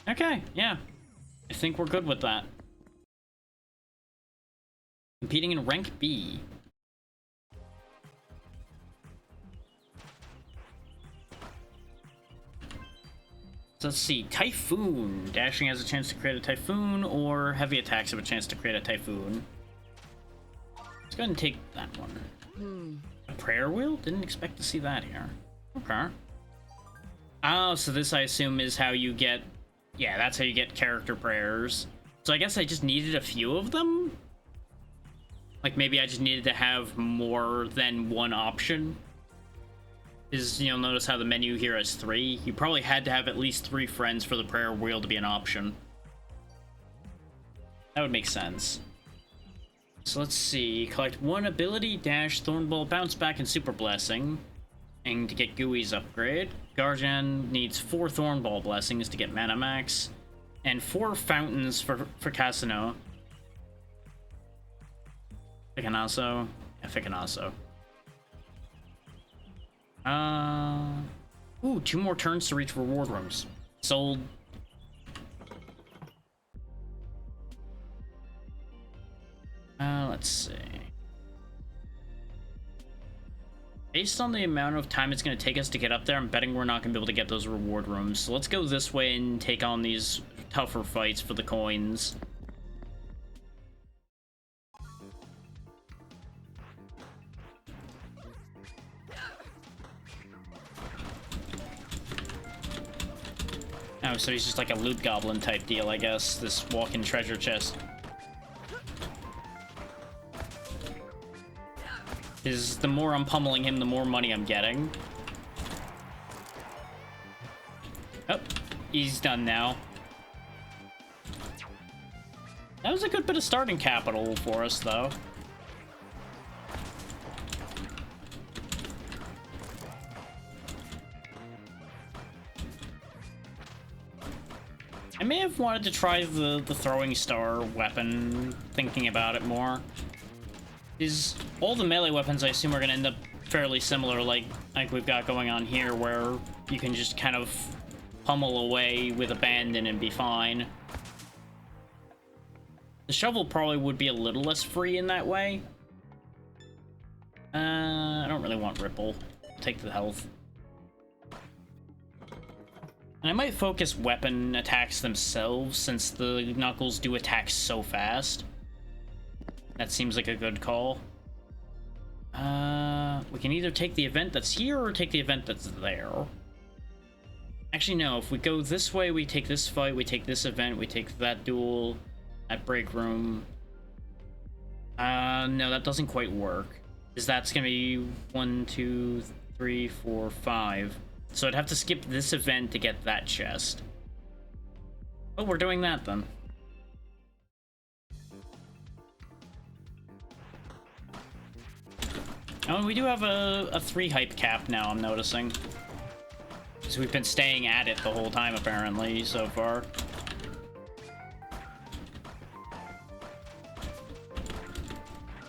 Speaker 1: Okay, yeah. I think we're good with that. Competing in rank B. So let's see. Typhoon. Dashing has a chance to create a typhoon, or heavy attacks have a chance to create a typhoon. Let's go ahead and take that one. A prayer wheel? Didn't expect to see that here. Okay. Oh, so this I assume is how you get... Yeah, that's how you get character prayers. So I guess I just needed a few of them? Like, maybe I just needed to have more than one option. You'll notice how the menu here has 3. You probably had to have at least 3 friends for the prayer wheel to be an option. That would make sense. So let's see. Collect 1 ability, dash, thornball, bounce back, and super blessing. And to get Gooey's upgrade. Guardian needs 4 thornball blessings to get mana max. And 4 fountains for Casino. Ficanaso. Yeah, Ficanaso. Ooh, 2 more turns to reach reward rooms. Sold. Let's see. Based on the amount of time it's going to take us to get up there, I'm betting we're not going to be able to get those reward rooms. So let's go this way and take on these tougher fights for the coins. Oh, so he's just like a loot goblin type deal, I guess. This walk-in treasure chest. The more I'm pummeling him, the more money I'm getting. Oh, he's done now. That was a good bit of starting capital for us, though. I may have wanted to try the throwing star weapon, thinking about it more. All the melee weapons, I assume, are going to end up fairly similar, like we've got going on here, where you can just kind of pummel away with abandon and be fine. The shovel probably would be a little less free in that way. I don't really want Ripple. Take the health. And I might focus weapon attacks themselves, since the Knuckles do attack so fast. That seems like a good call. We can either take the event that's here or take the event that's there. Actually, no. If we go this way, we take this fight, we take this event, we take that duel, that break room. No, that doesn't quite work. Because that's gonna be 1, 2, 3, 4, 5. So I'd have to skip this event to get that chest. Oh, we're doing that then. Oh, and we do have a 3 hype cap now, I'm noticing. So we've been staying at it the whole time, apparently, so far.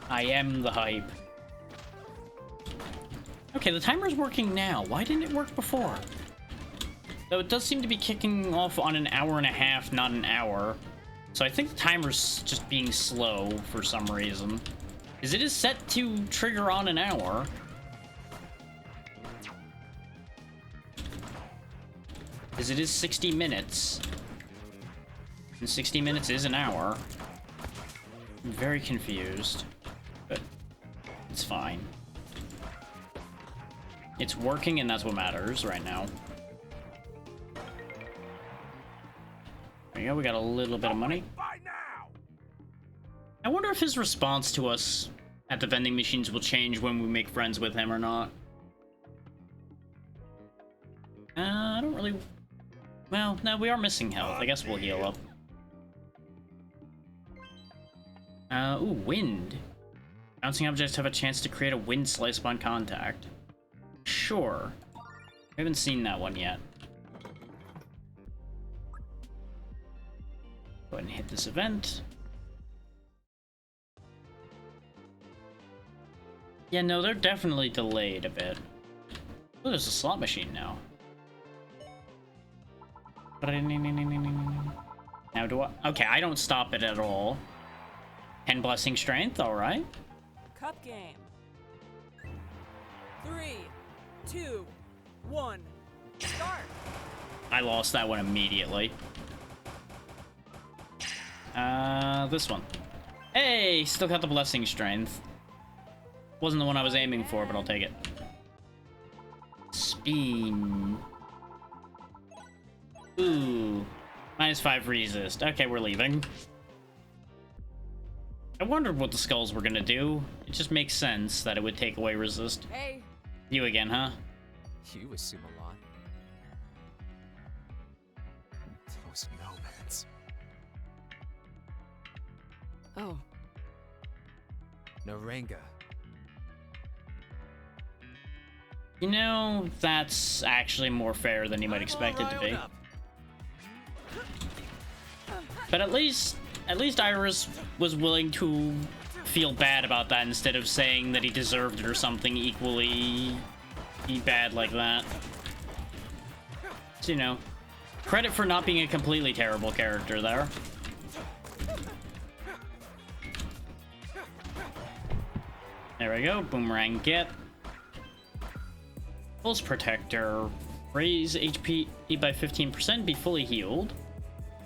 Speaker 1: I am the hype. Okay, the timer's working now. Why didn't it work before? Though it does seem to be kicking off on an hour and a half, not an hour. So I think the timer's just being slow for some reason. Because it is set to trigger on an hour. Because it is 60 minutes. And 60 minutes is an hour. I'm very confused. But it's fine. It's working, and that's what matters right now. There you go, we got a little bit of money. I wonder if his response to us at the vending machines will change when we make friends with him or not. I don't really... Well, no, we are missing health. I guess we'll heal up. Ooh, wind. Bouncing objects have a chance to create a wind slice upon contact. Sure. We haven't seen that one yet. Go ahead and hit this event. Yeah, no, they're definitely delayed a bit. Oh, there's a slot machine now. Now do I... Okay, I don't stop it at all. 10 blessing strength, alright.
Speaker 3: Cup game. 3, 2, 1, start.
Speaker 1: I lost that one immediately. This one. Hey, still got the blessing strength. Wasn't the one I was aiming for, but I'll take it. Spin. Ooh. -5 resist. Okay, we're leaving. I wondered what the skulls were gonna do. It just makes sense that it would take away resist.
Speaker 3: Hey.
Speaker 1: You again, huh?
Speaker 6: You assume a lot. Those nomads.
Speaker 3: Oh.
Speaker 6: Narenga.
Speaker 1: You know, that's actually more fair than you might expect it to be. But at least Iris was willing to feel bad about that instead of saying that he deserved it or something equally bad like that. So, you know, credit for not being a completely terrible character there. There we go, boomerang get. Pulse Protector. Raise HP by 15%, be fully healed.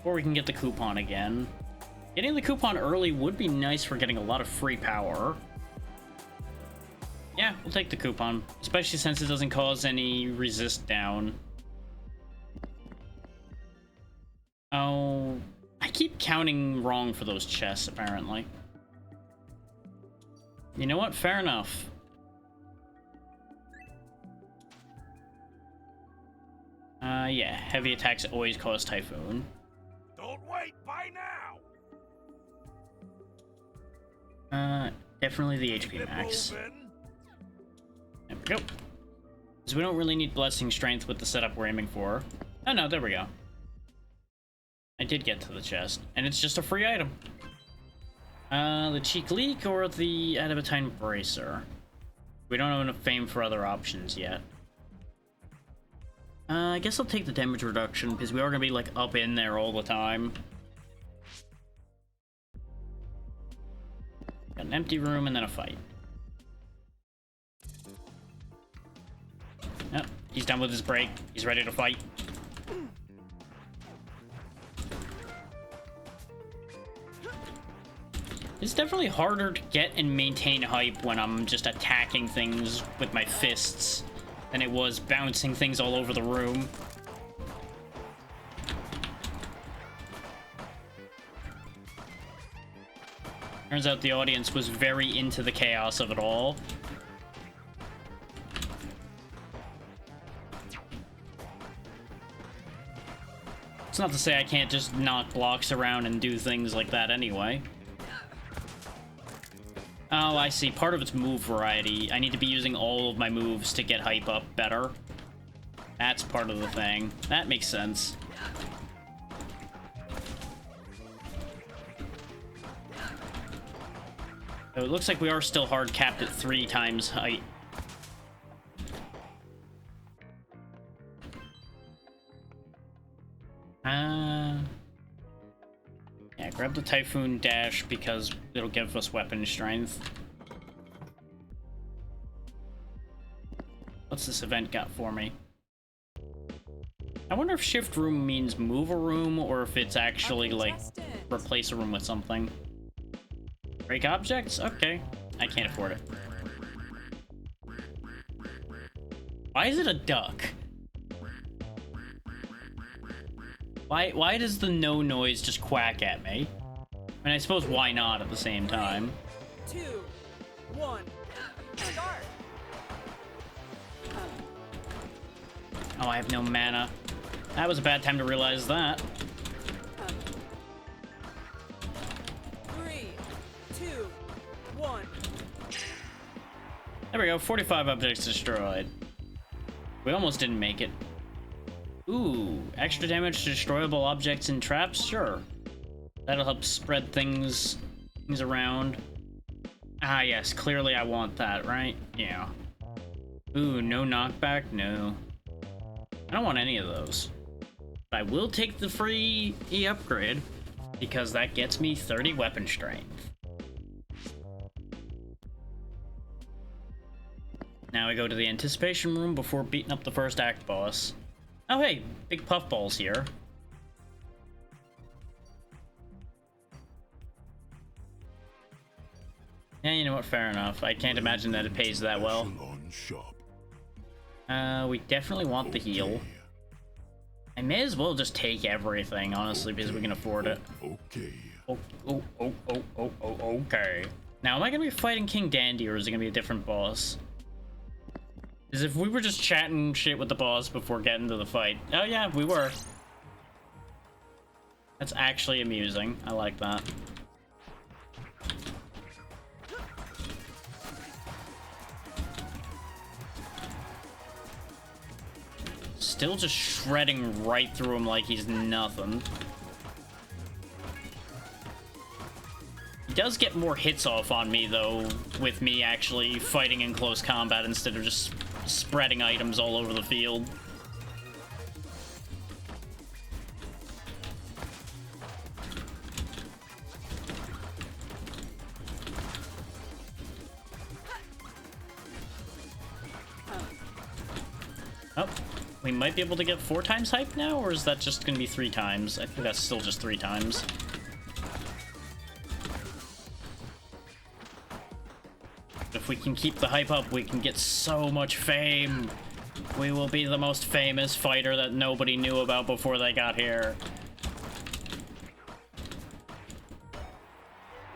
Speaker 1: Or we can get the coupon again. Getting the coupon early would be nice for getting a lot of free power. Yeah, we'll take the coupon. Especially since it doesn't cause any resist down. Oh, I keep counting wrong for those chests, apparently. You know what? Fair enough. Yeah, heavy attacks always cause Typhoon.
Speaker 10: Don't wait, buy now.
Speaker 1: Definitely the HP max. There we go. Because we don't really need blessing strength with the setup we're aiming for. Oh no, there we go. I did get to the chest, and it's just a free item. The Cheek Leak or the Adamantine Bracer. We don't have enough fame for other options yet. I guess I'll take the damage reduction, because we are going to be, like, up in there all the time. Got an empty room and then a fight. Yep, he's done with his break. He's ready to fight. It's definitely harder to get and maintain hype when I'm just attacking things with my fists than it was bouncing things all over the room. Turns out the audience was very into the chaos of it all. It's not to say I can't just knock blocks around and do things like that anyway. Oh, I see. Part of it's move variety. I need to be using all of my moves to get hype up better. That's part of the thing. That makes sense. So it looks like we are still hard capped at 3 times height. Yeah, grab the Typhoon Dash because it'll give us weapon strength. What's this event got for me? I wonder if shift room means move a room or if it's actually like replace a room with something. Break objects? Okay. I can't afford it. Why is it a duck? Why does the no noise just quack at me? I mean, I suppose why not at the same time.
Speaker 3: 2, 1, start.
Speaker 1: Oh, I have no mana. That was a bad time to realize that.
Speaker 3: 3, 2, 1.
Speaker 1: There we go, 45 objects destroyed. We almost didn't make it. Ooh, extra damage to destroyable objects and traps? Sure. That'll help spread things around. Ah, yes, clearly I want that, right? Yeah. Ooh, no knockback? No. I don't want any of those. But I will take the free E-upgrade, because that gets me 30 weapon strength. Now we go to the anticipation room before beating up the first act boss. Oh hey, big puffball's here. Yeah, you know what, fair enough. I can't imagine that it pays that well. We definitely want the heal. I may as well just take everything, honestly, because we can afford it.
Speaker 5: Okay.
Speaker 1: Okay. Now, am I gonna be fighting King Dandy, or is it gonna be a different boss? Because if we were just chatting shit with the boss before getting to the fight... Oh yeah, we were. That's actually amusing. I like that. Still just shredding right through him like he's nothing. He does get more hits off on me, though, with me actually fighting in close combat instead of just spreading items all over the field. Oh, we might be able to get 4 times hype now, or is that just going to be 3 times? I think that's still just 3 times. If we can keep the hype up, we can get so much fame. We will be the most famous fighter that nobody knew about before they got here.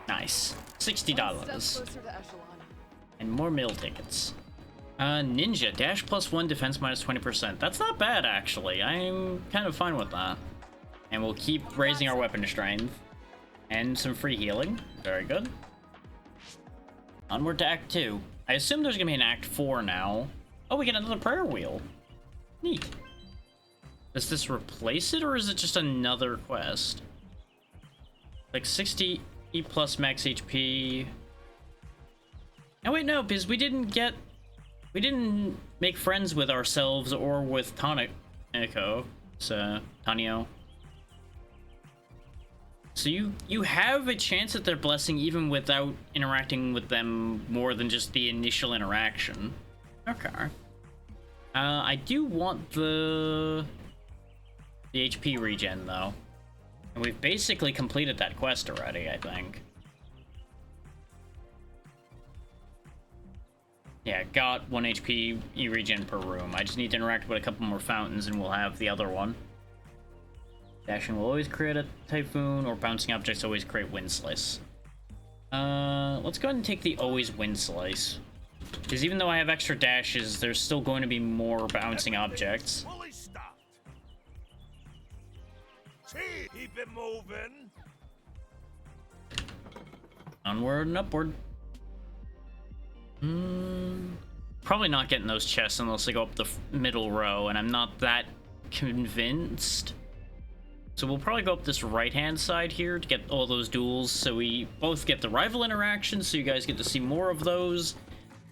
Speaker 1: Nice. $60. And more meal tickets. Ninja, dash +1, defense -20%. That's not bad, actually. I'm kind of fine with that. And we'll keep raising our weapon strength. And some free healing. Very good. Onward to Act 2. I assume there's gonna be an Act 4 now. Oh, we get another prayer wheel. Neat. Does this replace it, or is it just another quest? Like 60 E plus max HP. Oh wait, no, because we didn't make friends with ourselves or with Taniko. So, Tanio. So you have a chance at their blessing even without interacting with them more than just the initial interaction. Okay. I do want the HP regen, though. And we've basically completed that quest already, I think. Yeah, got 1 HP E-regen per room. I just need to interact with a couple more fountains and we'll have the other one. Dashing will always create a typhoon, or bouncing objects always create wind slice. Let's go ahead and take the always wind slice. Because even though I have extra dashes, there's still going to be more bouncing objects.
Speaker 10: Fully stopped. See, keep it moving.
Speaker 1: Onward and upward. Probably not getting those chests unless I go up the middle row, and I'm not that convinced. So we'll probably go up this right-hand side here to get all those duels, so we both get the rival interactions, so you guys get to see more of those,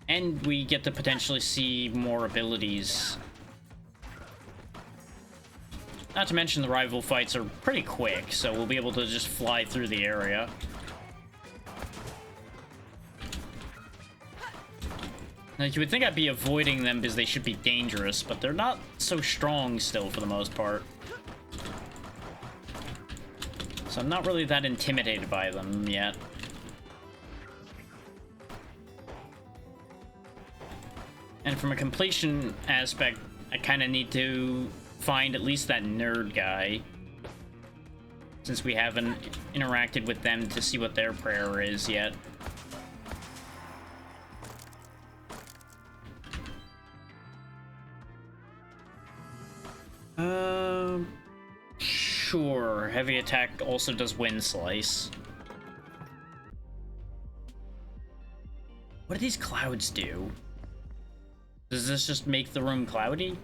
Speaker 1: and we get to potentially see more abilities. Not to mention the rival fights are pretty quick, so we'll be able to just fly through the area. Now, you would think I'd be avoiding them because they should be dangerous, but they're not so strong still for the most part. So I'm not really that intimidated by them yet. And from a completion aspect, I kind of need to find at least that nerd guy, since we haven't interacted with them to see what their prayer is yet. Sure. Heavy attack also does wind slice. What do these clouds do? Does this just make the room cloudy?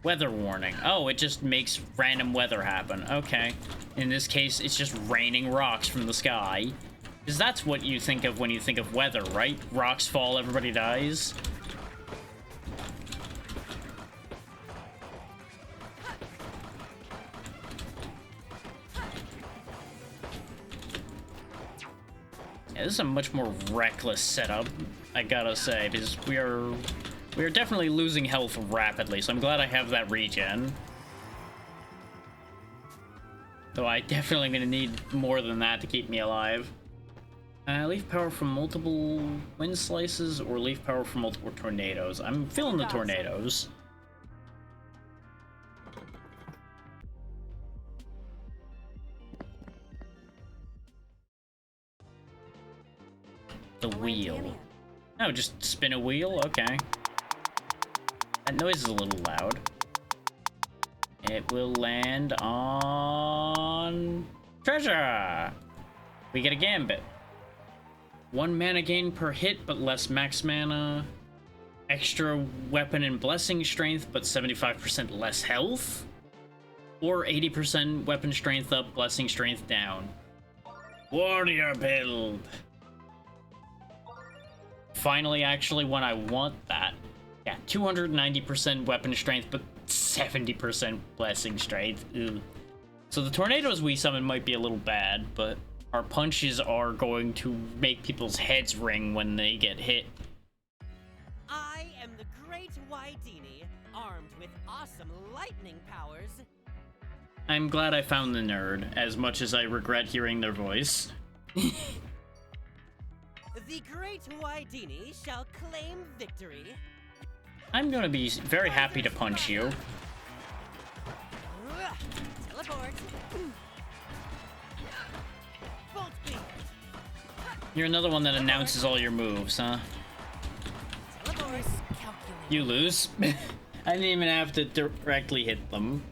Speaker 1: Weather warning. Oh, it just makes random weather happen. Okay. In this case, it's just raining rocks from the sky. Because that's what you think of when you think of weather, right? Rocks fall, everybody dies. Yeah, this is a much more reckless setup, I gotta say, because we are definitely losing health rapidly, so I'm glad I have that regen. Though I definitely gonna need more than that to keep me alive. Leaf power from multiple wind slices or leaf power from multiple tornadoes. I'm feeling the tornadoes. The wheel. Oh, just spin a wheel? Okay. That noise is a little loud. It will land on... treasure! We get a gambit. 1 mana gain per hit, but less max mana. Extra weapon and blessing strength, but 75% less health. Or 80% weapon strength up, blessing strength down. Warrior build! Finally, actually, when I want that. Yeah, 290% weapon strength, but 70% blessing strength. Ew. So the tornadoes we summon might be a little bad, but our punches are going to make people's heads ring when they get hit.
Speaker 11: I am the Great Wydini, armed with awesome lightning powers.
Speaker 1: I'm glad I found the nerd, as much as I regret hearing their voice.
Speaker 11: The Great Wydini shall claim victory.
Speaker 1: I'm gonna be very happy to punch you.
Speaker 11: Teleport. Bolt beam.
Speaker 1: You're another one that announces all your moves, huh?
Speaker 11: Teleport.
Speaker 1: You lose. I didn't even have to directly hit them.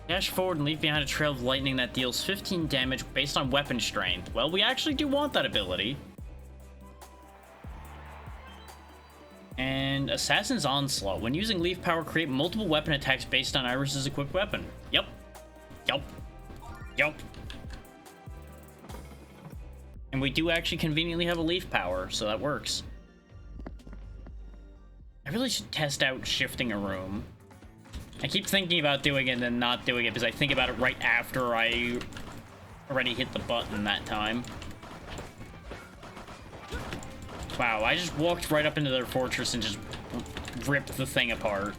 Speaker 1: Dash forward and leave behind a trail of lightning that deals 15 damage based on weapon strength. Well, we actually do want that ability. And Assassin's Onslaught. When using leaf power, create multiple weapon attacks based on Iris's equipped weapon. Yup. Yup. Yup. And we do actually conveniently have a leaf power, so that works. I really should test out shifting a room. I keep thinking about doing it and then not doing it because I think about it right after I already hit the button that time. Wow, I just walked right up into their fortress and just ripped the thing apart.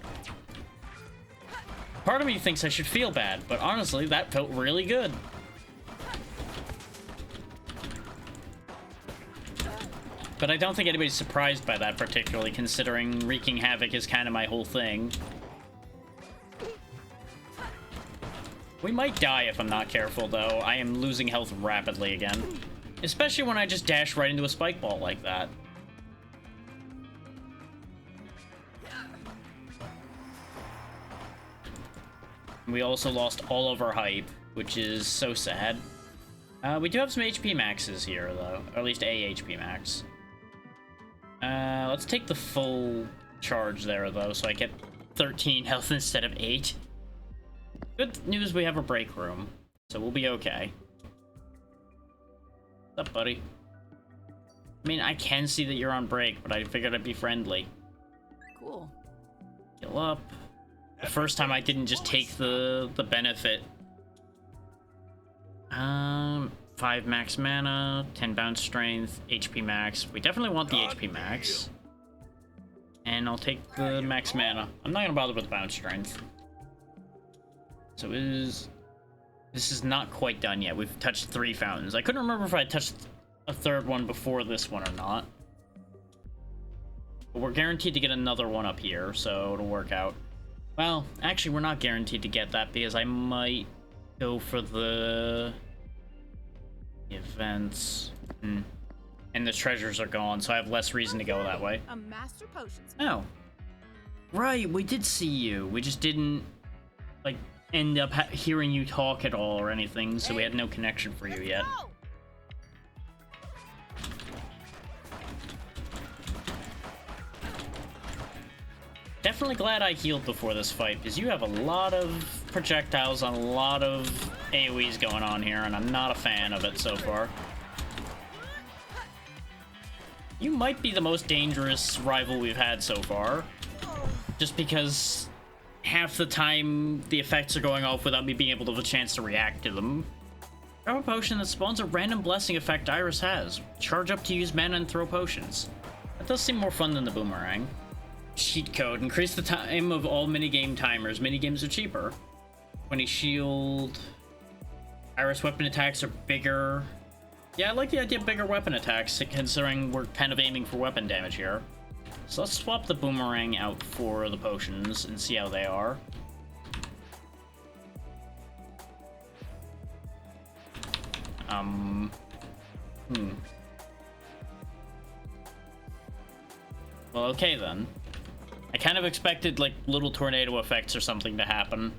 Speaker 1: Part of me thinks I should feel bad, but honestly, that felt really good. But I don't think anybody's surprised by that particularly, considering wreaking havoc is kind of my whole thing. We might die if I'm not careful, though. I am losing health rapidly again. Especially when I just dash right into a spike ball like that. We also lost all of our hype, which is so sad. We do have some HP maxes here, though. Or at least a HP max. Let's take the full charge there, though, so I get 13 health instead of 8. Good news, we have a break room, so we'll be okay. What's up, buddy? I mean, I can see that you're on break, but I figured I'd be friendly.
Speaker 3: Cool.
Speaker 1: Heal up. The first time I didn't just take the benefit. 5 max mana, 10 bounce strength, HP max. We definitely want the HP max. And I'll take the max mana. I'm not gonna bother with the bounce strength. So this is not quite done yet. We've touched 3 fountains. I couldn't remember if I touched a 3rd one before this one or not. But we're guaranteed to get another one up here, so it'll work out. Well, actually, we're not guaranteed to get that because I might go for the events. And the treasures are gone, so I have less reason to go that way.
Speaker 4: A master potions.
Speaker 1: Oh. Right, we did see you. We just didn't, like, end up hearing you talk at all or anything, so we had no connection for you yet. definitely glad I healed before this fight, because you have a lot of projectiles and a lot of AoEs going on here, and I'm not a fan of it so far. You might be the most dangerous rival we've had so far, just because half the time the effects are going off without me being able to have a chance to react to them. Throw a potion that spawns a random blessing effect Iris has. Charge up to use mana and throw potions. That does seem more fun than the boomerang. Cheat code. Increase the time of all minigame timers. Minigames are cheaper. 20 shield. Iris weapon attacks are bigger. Yeah, I like the idea of bigger weapon attacks, considering we're kind of aiming for weapon damage here. So let's swap the boomerang out for the potions and see how they are. Well, okay then. I kind of expected, like, little tornado effects or something to happen.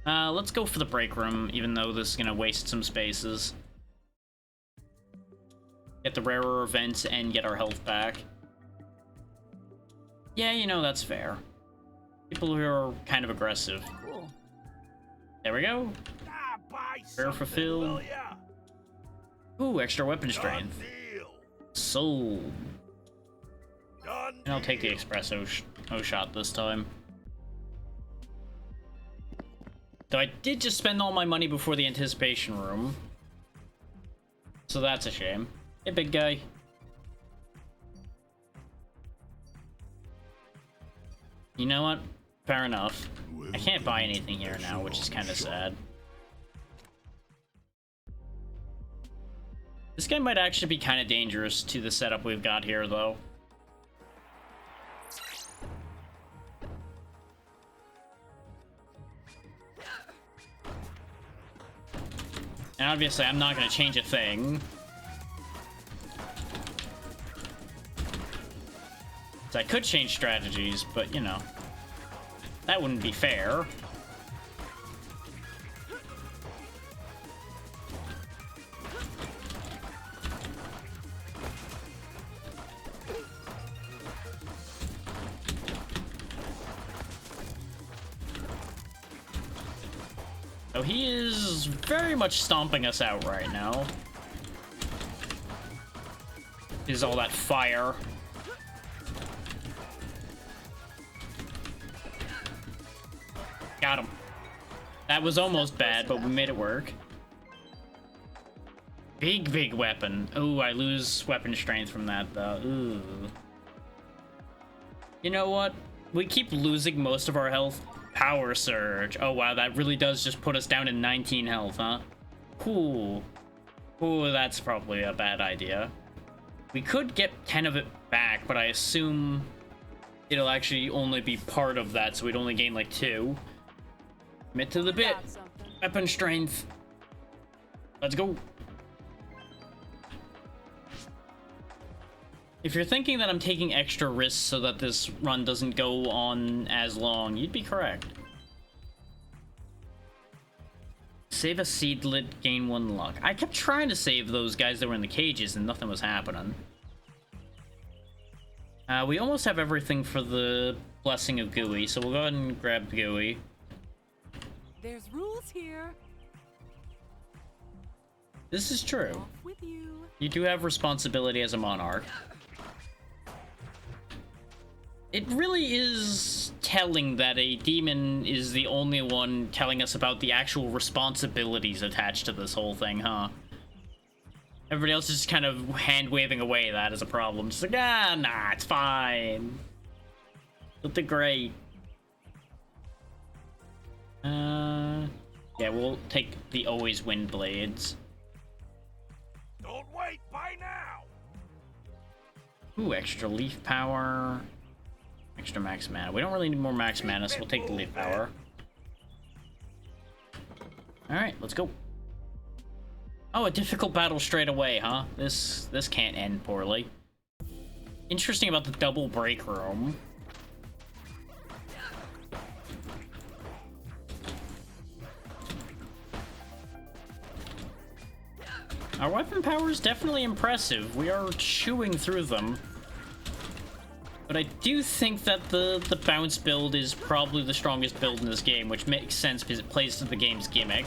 Speaker 1: Let's go for the break room, even though this is gonna waste some spaces. Get the rarer events and get our health back. Yeah, you know, that's fair. People who are kind of aggressive.
Speaker 10: Cool.
Speaker 1: There we go. Rare fulfilled.
Speaker 10: Will ya?
Speaker 1: Ooh, extra weapon strength. Sold. And I'll take the espresso shot this time. Though I did just spend all my money before the anticipation room. So that's a shame. Hey, big guy. You know what? Fair enough. I can't buy anything here now, which is kind of sad. This guy might actually be kind of dangerous to the setup we've got here, though. And obviously, I'm not going to change a thing. So I could change strategies, but, you know, that wouldn't be fair. So he is very much stomping us out right now. Is all that fire. Got him. That was almost bad, but we made it work. Big weapon. Ooh, I lose weapon strength from that, though. Ooh. You know what? We keep losing most of our health. Power surge. Oh, wow, that really does just put us down to 19 health, huh? Cool. Ooh, that's probably a bad idea. We could get 10 of it back, but I assume it'll actually only be part of that, so we'd only gain like 2. Commit to the bit. Weapon strength. Let's go. If you're thinking that I'm taking extra risks so that this run doesn't go on as long, you'd be correct. Save a seedlet, gain 1 luck. I kept trying to save those guys that were in the cages and nothing was happening. We almost have everything for the blessing of Gooey, so we'll go ahead and grab Gooey.
Speaker 3: There's rules here.
Speaker 1: This is true.
Speaker 3: Off with you.
Speaker 1: You do have responsibility as a monarch. It really is telling that a demon is the only one telling us about the actual responsibilities attached to this whole thing, huh? Everybody else is just kind of hand-waving away that as a problem. Just like, nah, it's fine. Look the great. Yeah, we'll take the always wind blades.
Speaker 10: Don't wait, by now.
Speaker 1: Ooh, extra leaf power. Extra max mana. We don't really need more max mana, so we'll take the leaf power. Alright, let's go. Oh, a difficult battle straight away, huh? This can't end poorly. Interesting about the double break room. Our weapon power is definitely impressive. We are chewing through them. But I do think that the bounce build is probably the strongest build in this game, which makes sense because it plays to the game's gimmick.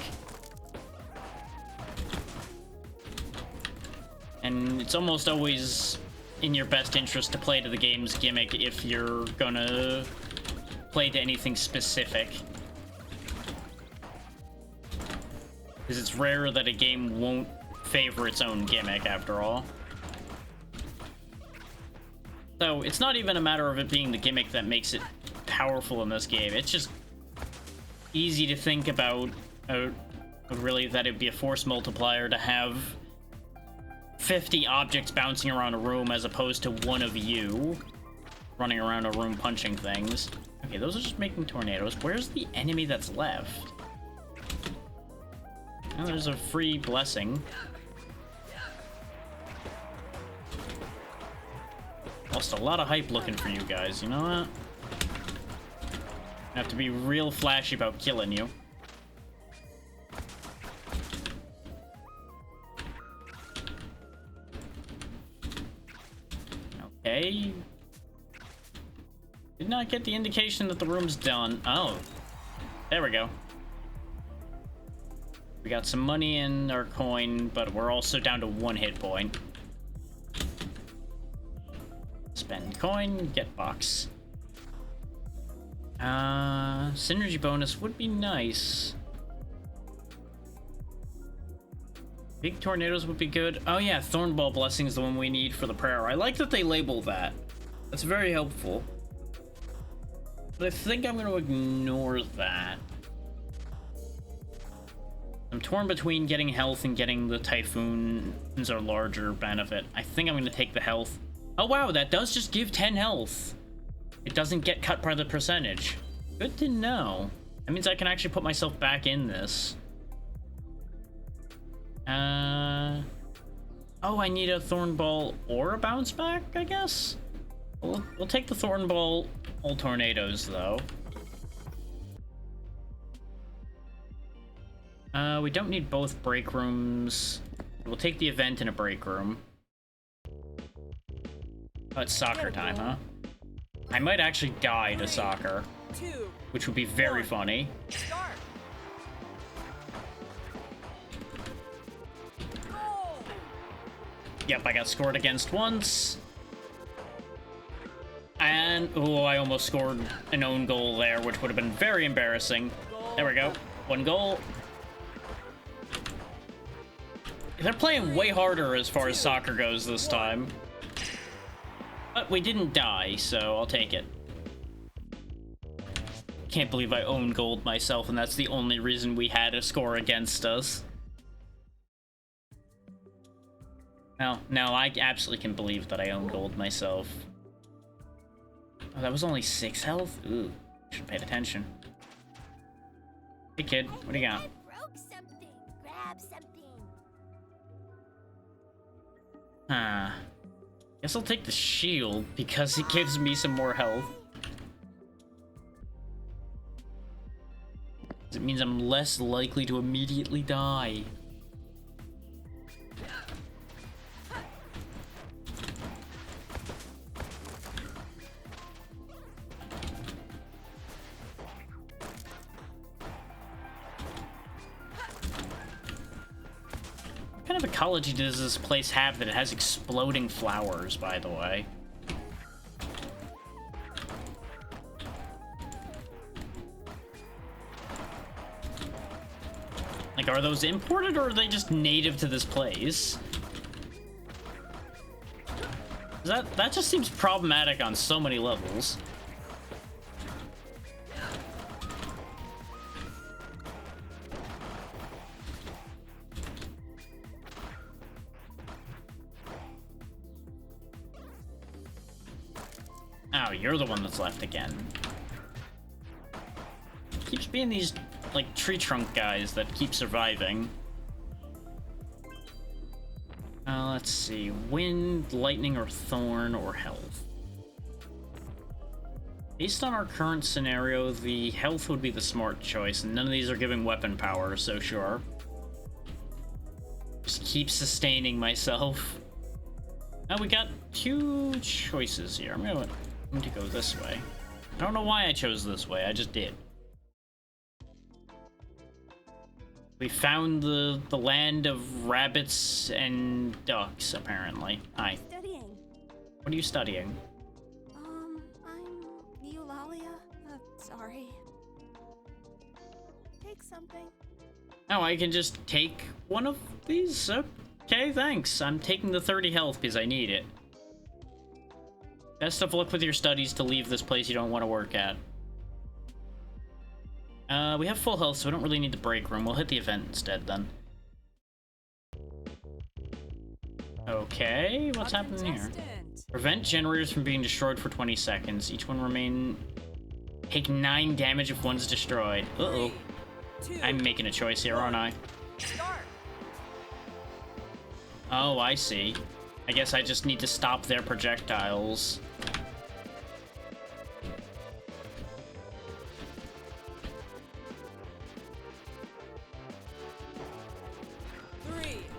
Speaker 1: And it's almost always in your best interest to play to the game's gimmick if you're gonna play to anything specific. Because it's rare that a game won't favor its own gimmick, after all. So, it's not even a matter of it being the gimmick that makes it powerful in this game. It's just easy to think about, really, that it'd be a force multiplier to have 50 objects bouncing around a room as opposed to one of you running around a room punching things. Okay, those are just making tornadoes. Where's the enemy that's left? Oh, there's a free blessing. Lost a lot of hype looking for you guys, you know that? I have to be real flashy about killing you. Okay. Did not get the indication that the room's done. Oh. There we go. We got some money in our coin, but we're also down to 1 hit point. Spend coin, get box. Synergy bonus would be nice. Big tornadoes would be good. Oh yeah, Thornball Blessing is the one we need for the prayer. I like that they label that. That's very helpful. But I think I'm going to ignore that. I'm torn between getting health and getting the Typhoons or larger benefit. I think I'm going to take the health. Oh wow, that does just give 10 health. It doesn't get cut by the percentage. Good to know. That means I can actually put myself back in this. Oh, I need a Thornball or a bounce back, I guess? We'll take the Thornball all tornadoes, though. We don't need both break rooms. We'll take the event in a break room. Oh, it's soccer time, huh? I might actually die to soccer, which would be very funny.
Speaker 11: Start.
Speaker 1: Yep, I got scored against once. And, oh, I almost scored an own goal there, which would have been very embarrassing. There we go. 1 goal. They're playing way harder as far as soccer goes this time. But we didn't die, so I'll take it. Can't believe I own gold myself, and that's the only reason we had a score against us. No, I absolutely can believe that I own gold myself. Oh, that was only 6 health? Ooh, should have paid attention. Hey kid, what do you got?
Speaker 9: I broke something. Grab something.
Speaker 1: Huh. Guess I'll take the shield because it gives me some more health. It means I'm less likely to immediately die. What kind of ecology does this place have that it has exploding flowers, by the way? Like, are those imported or are they just native to this place? That just seems problematic on so many levels. Oh, you're the one that's left again. Keeps being these, like, tree trunk guys that keep surviving. Let's see. Wind, lightning, or thorn, or health. Based on our current scenario, the health would be the smart choice, and none of these are giving weapon power, so sure. Just keep sustaining myself. Now we got 2 choices here. I'm gonna I'm going to go this way. I don't know why I chose this way, I just did. We found the land of rabbits and ducks, apparently. Hi.
Speaker 9: Studying.
Speaker 1: What are you studying?
Speaker 9: I'm Eulalia. Sorry. Take something.
Speaker 1: Oh, I can just take one of these? Okay, thanks. I'm taking the 30 health because I need it. Best of luck with your studies to leave this place you don't want to work at. We have full health, so we don't really need the break room. We'll hit the event instead, then. Okay, what's happening here? Prevent generators from being destroyed for 20 seconds. Each one remain... Take 9 damage if one's destroyed. Uh-oh. I'm making a choice here, aren't I? Oh, I see. I guess I just need to stop their projectiles.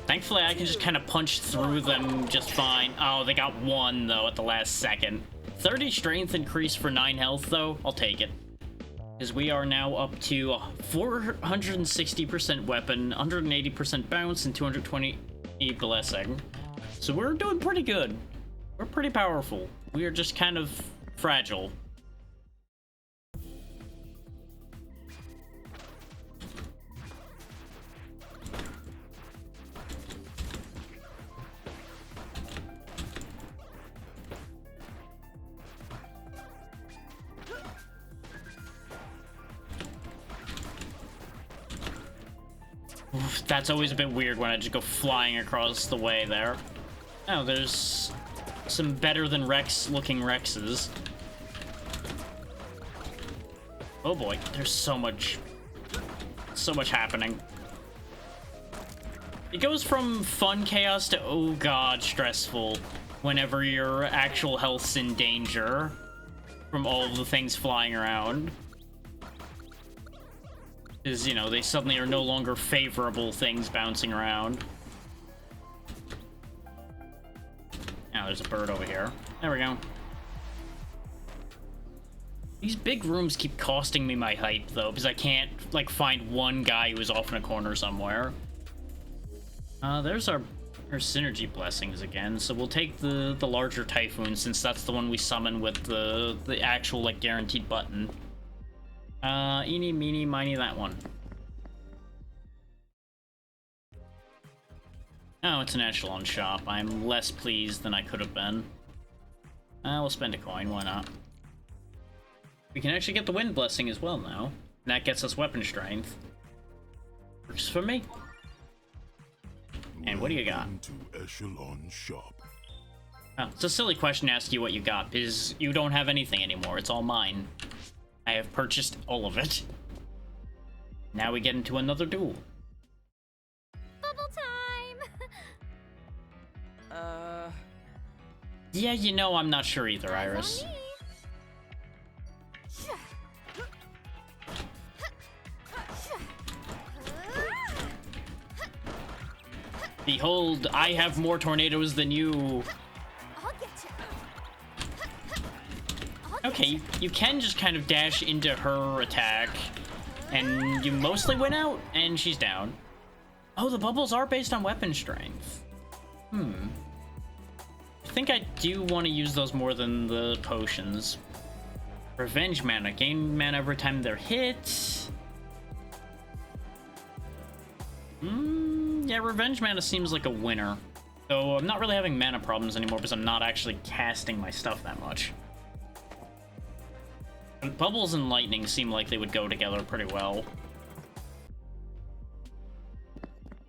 Speaker 1: Thankfully, I can just kind of punch through them just fine. Oh, they got 1, though, at the last second. 30 strength increase for 9 health, though. I'll take it. Because we are now up to 460% weapon, 180% bounce, and 220 blessing. So we're doing pretty good. We're pretty powerful. We are just kind of fragile. Oof, that's always a bit weird when I just go flying across the way there. Oh, there's some better than Rex looking Rexes. Oh boy, there's so much happening. It goes from fun chaos to, oh god, stressful whenever your actual health's in danger from all of the things flying around. Because, you know, they suddenly are no longer favorable things bouncing around. Now there's a bird over here. There we go. These big rooms keep costing me my hype, though, because I can't, like, find one guy who is off in a corner somewhere. There's our synergy blessings again, so we'll take the larger typhoon, since that's the one we summon with the actual, like, guaranteed button. Eeny, meeny, miny, that one. Oh, it's an echelon shop. I'm less pleased than I could have been. We'll spend a coin, why not? We can actually get the wind blessing as well now. And that gets us weapon strength. Works for me. And what do you got?
Speaker 5: To echelon shop.
Speaker 1: Oh, it's a silly question to ask you what you got, because you don't have anything anymore. It's all mine. I have purchased all of it. Now we get into another duel.
Speaker 9: Bubble time!
Speaker 1: Yeah, you know, I'm not sure either, Iris. Behold, I have more tornadoes than you. Okay, you can just kind of dash into her attack, and you mostly win out, and she's down. Oh, the bubbles are based on weapon strength. I think I do want to use those more than the potions. Revenge mana. Gain mana every time they're hit. Yeah, revenge mana seems like a winner. So I'm not really having mana problems anymore because I'm not actually casting my stuff that much. But bubbles and lightning seem like they would go together pretty well.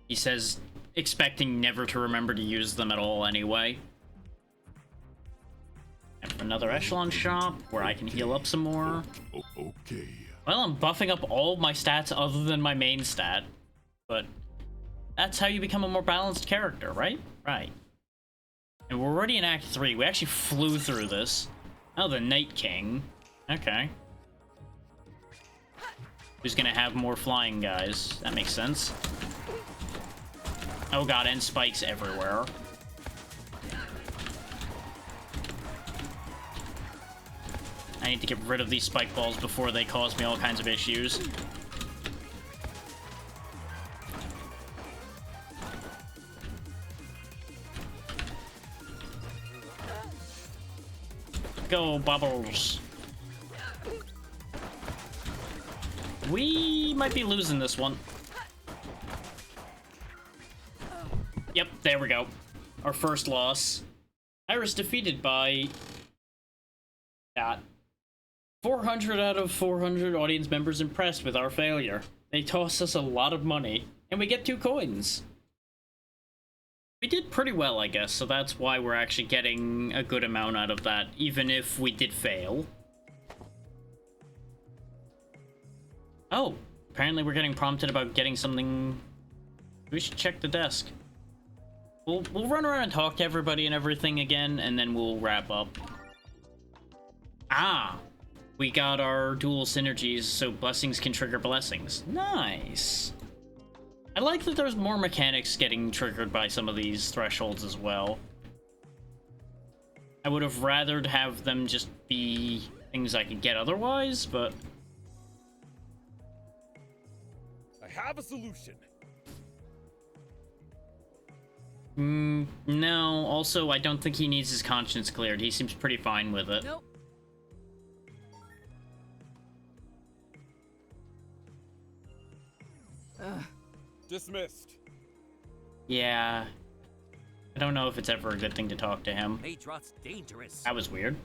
Speaker 1: He says, expecting never to remember to use them at all anyway. And another echelon shop where I can heal up some more.
Speaker 5: Okay.
Speaker 1: Well, I'm buffing up all of my stats other than my main stat. But that's how you become a more balanced character, right? Right. And we're already in Act 3. We actually flew through this. Oh, the Night King. Okay. Who's gonna have more flying guys? That makes sense. Oh god, and spikes everywhere. I need to get rid of these spike balls before they cause me all kinds of issues. Go, Bubbles. We might be losing this one. Yep, there we go. Our first loss. Iris defeated by... that. 400 out of 400 audience members impressed with our failure. They toss us a lot of money, and we get 2 coins. We did pretty well, I guess, so that's why we're actually getting a good amount out of that, even if we did fail. Oh, apparently we're getting prompted about getting something... We should check the desk. We'll run around and talk to everybody and everything again, and then we'll wrap up. Ah! We got our dual synergies, so blessings can trigger blessings. Nice! I like that there's more mechanics getting triggered by some of these thresholds as well. I would have rathered have them just be things I could get otherwise, but...
Speaker 7: I have a solution.
Speaker 1: No. Also, I don't think he needs his conscience cleared. He seems pretty fine with it.
Speaker 3: Nope.
Speaker 7: Dismissed.
Speaker 1: Yeah. I don't know if it's ever a good thing to talk to him.
Speaker 8: Maydrot's dangerous.
Speaker 1: That was weird.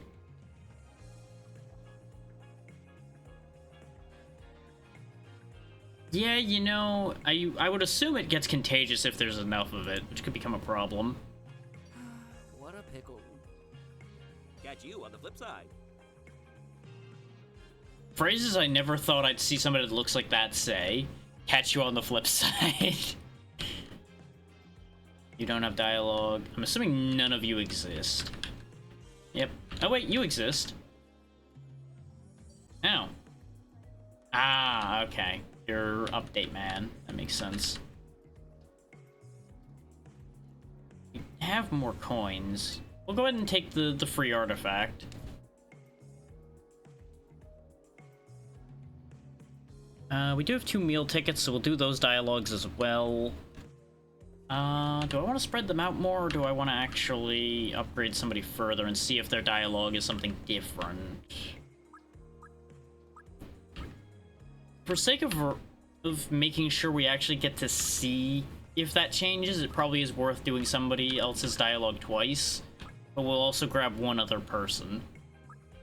Speaker 1: Yeah, you know, I would assume it gets contagious if there's enough of it, which could become a problem.
Speaker 8: What a pickle. Got you on the flip side.
Speaker 1: Phrases I never thought I'd see somebody that looks like that say. Catch you on the flip side. You don't have dialogue. I'm assuming none of you exist. Yep. Oh wait, you exist. Oh. Ah, okay. You're update man. That makes sense. We have more coins. We'll go ahead and take the free artifact. We do have 2 meal tickets, so we'll do those dialogues as well. Do I want to spread them out more, or do I want to actually upgrade somebody further and see if their dialogue is something different? For sake of making sure we actually get to see if that changes, it probably is worth doing somebody else's dialogue twice. But we'll also grab one other person.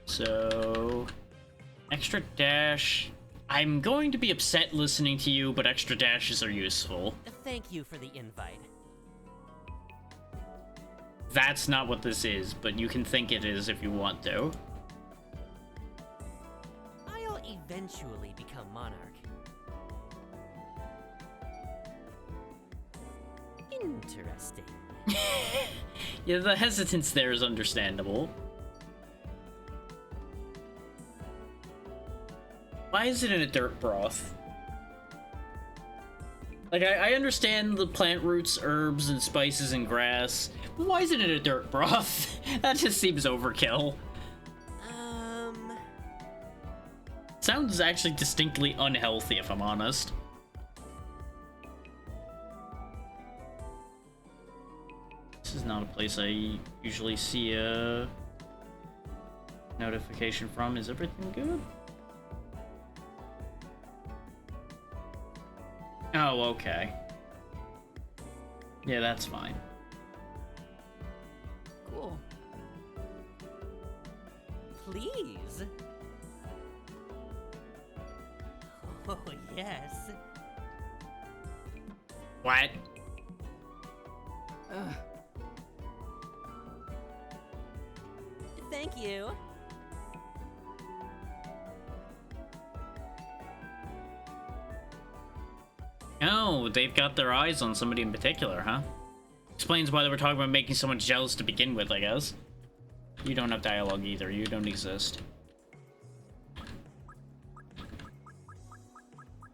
Speaker 1: So... extra dash... I'm going to be upset listening to you, but extra dashes are useful.
Speaker 11: Thank you for the invite.
Speaker 1: That's not what this is, but you can think it is if you want to.
Speaker 11: I'll eventually become monarch. Interesting.
Speaker 1: Yeah, the hesitance there is understandable. Why is it in a dirt broth? Like, I understand the plant roots, herbs, and spices and grass. But why is it in a dirt broth? That just seems overkill. Sounds actually distinctly unhealthy, if I'm honest. This is not a place I usually see a notification from. Is everything good? Oh, okay. Yeah, that's fine.
Speaker 11: Cool. Please. Oh, yes.
Speaker 1: What?
Speaker 11: Thank you.
Speaker 1: Oh, they've got their eyes on somebody in particular, huh? Explains why they were talking about making someone jealous to begin with, I guess. You don't have dialogue either. You don't exist.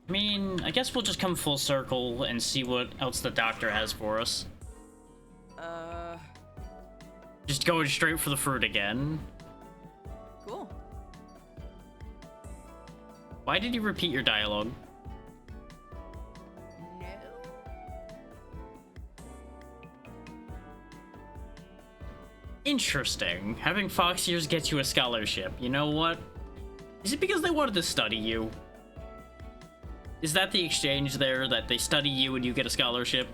Speaker 1: I mean, I guess we'll just come full circle and see what else the doctor has for us. Just going straight for the fruit again.
Speaker 3: Cool.
Speaker 1: Why did you repeat your dialogue?
Speaker 9: No.
Speaker 1: Interesting. Having fox ears gets you a scholarship. You know what? Is it because they wanted to study you? Is that the exchange there, that they study you and you get a scholarship?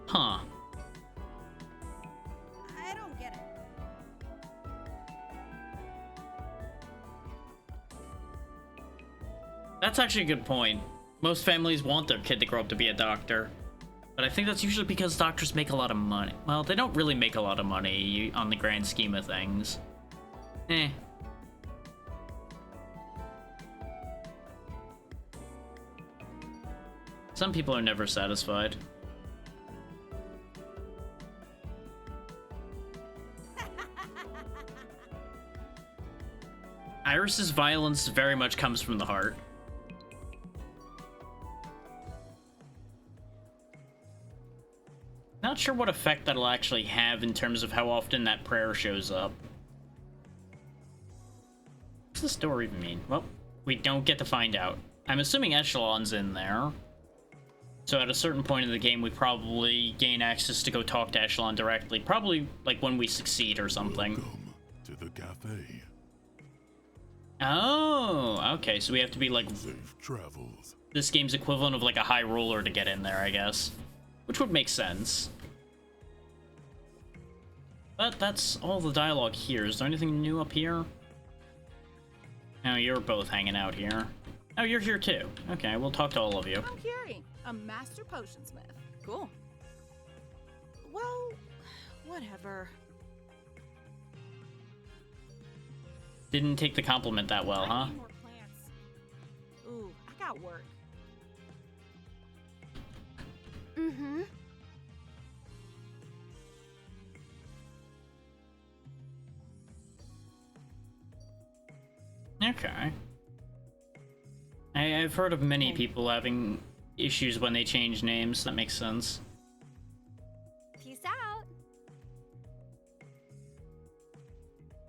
Speaker 1: Huh.
Speaker 9: I don't get it.
Speaker 1: That's actually a good point. Most families want their kid to grow up to be a doctor. But I think that's usually because doctors make a lot of money. Well, they don't really make a lot of money on the grand scheme of things. Eh. Some people are never satisfied. Iris's violence very much comes from the heart. Not sure what effect that'll actually have in terms of how often that prayer shows up. What's this door even mean? Well, we don't get to find out. I'm assuming Echelon's in there. So at a certain point in the game, we probably gain access to go talk to Echelon directly. Probably, like, when we succeed or something.
Speaker 5: Welcome to the cafe.
Speaker 1: Oh, okay, so we have to be, like...
Speaker 5: Safe travels.
Speaker 1: This game's equivalent of, like, a high roller to get in there, I guess. Which would make sense. But that's all the dialogue here. Is there anything new up here? No, you're both hanging out here. Oh, you're here too. Okay, we'll talk to all of you.
Speaker 3: I'm Curie, a master potionsmith.
Speaker 9: Cool. Well, whatever.
Speaker 1: Didn't take the compliment that well, huh?
Speaker 4: I need more plants. Ooh, I got work.
Speaker 9: Mm-hmm.
Speaker 1: Okay. I've heard of many people having issues when they change names. That makes sense.
Speaker 9: Peace out.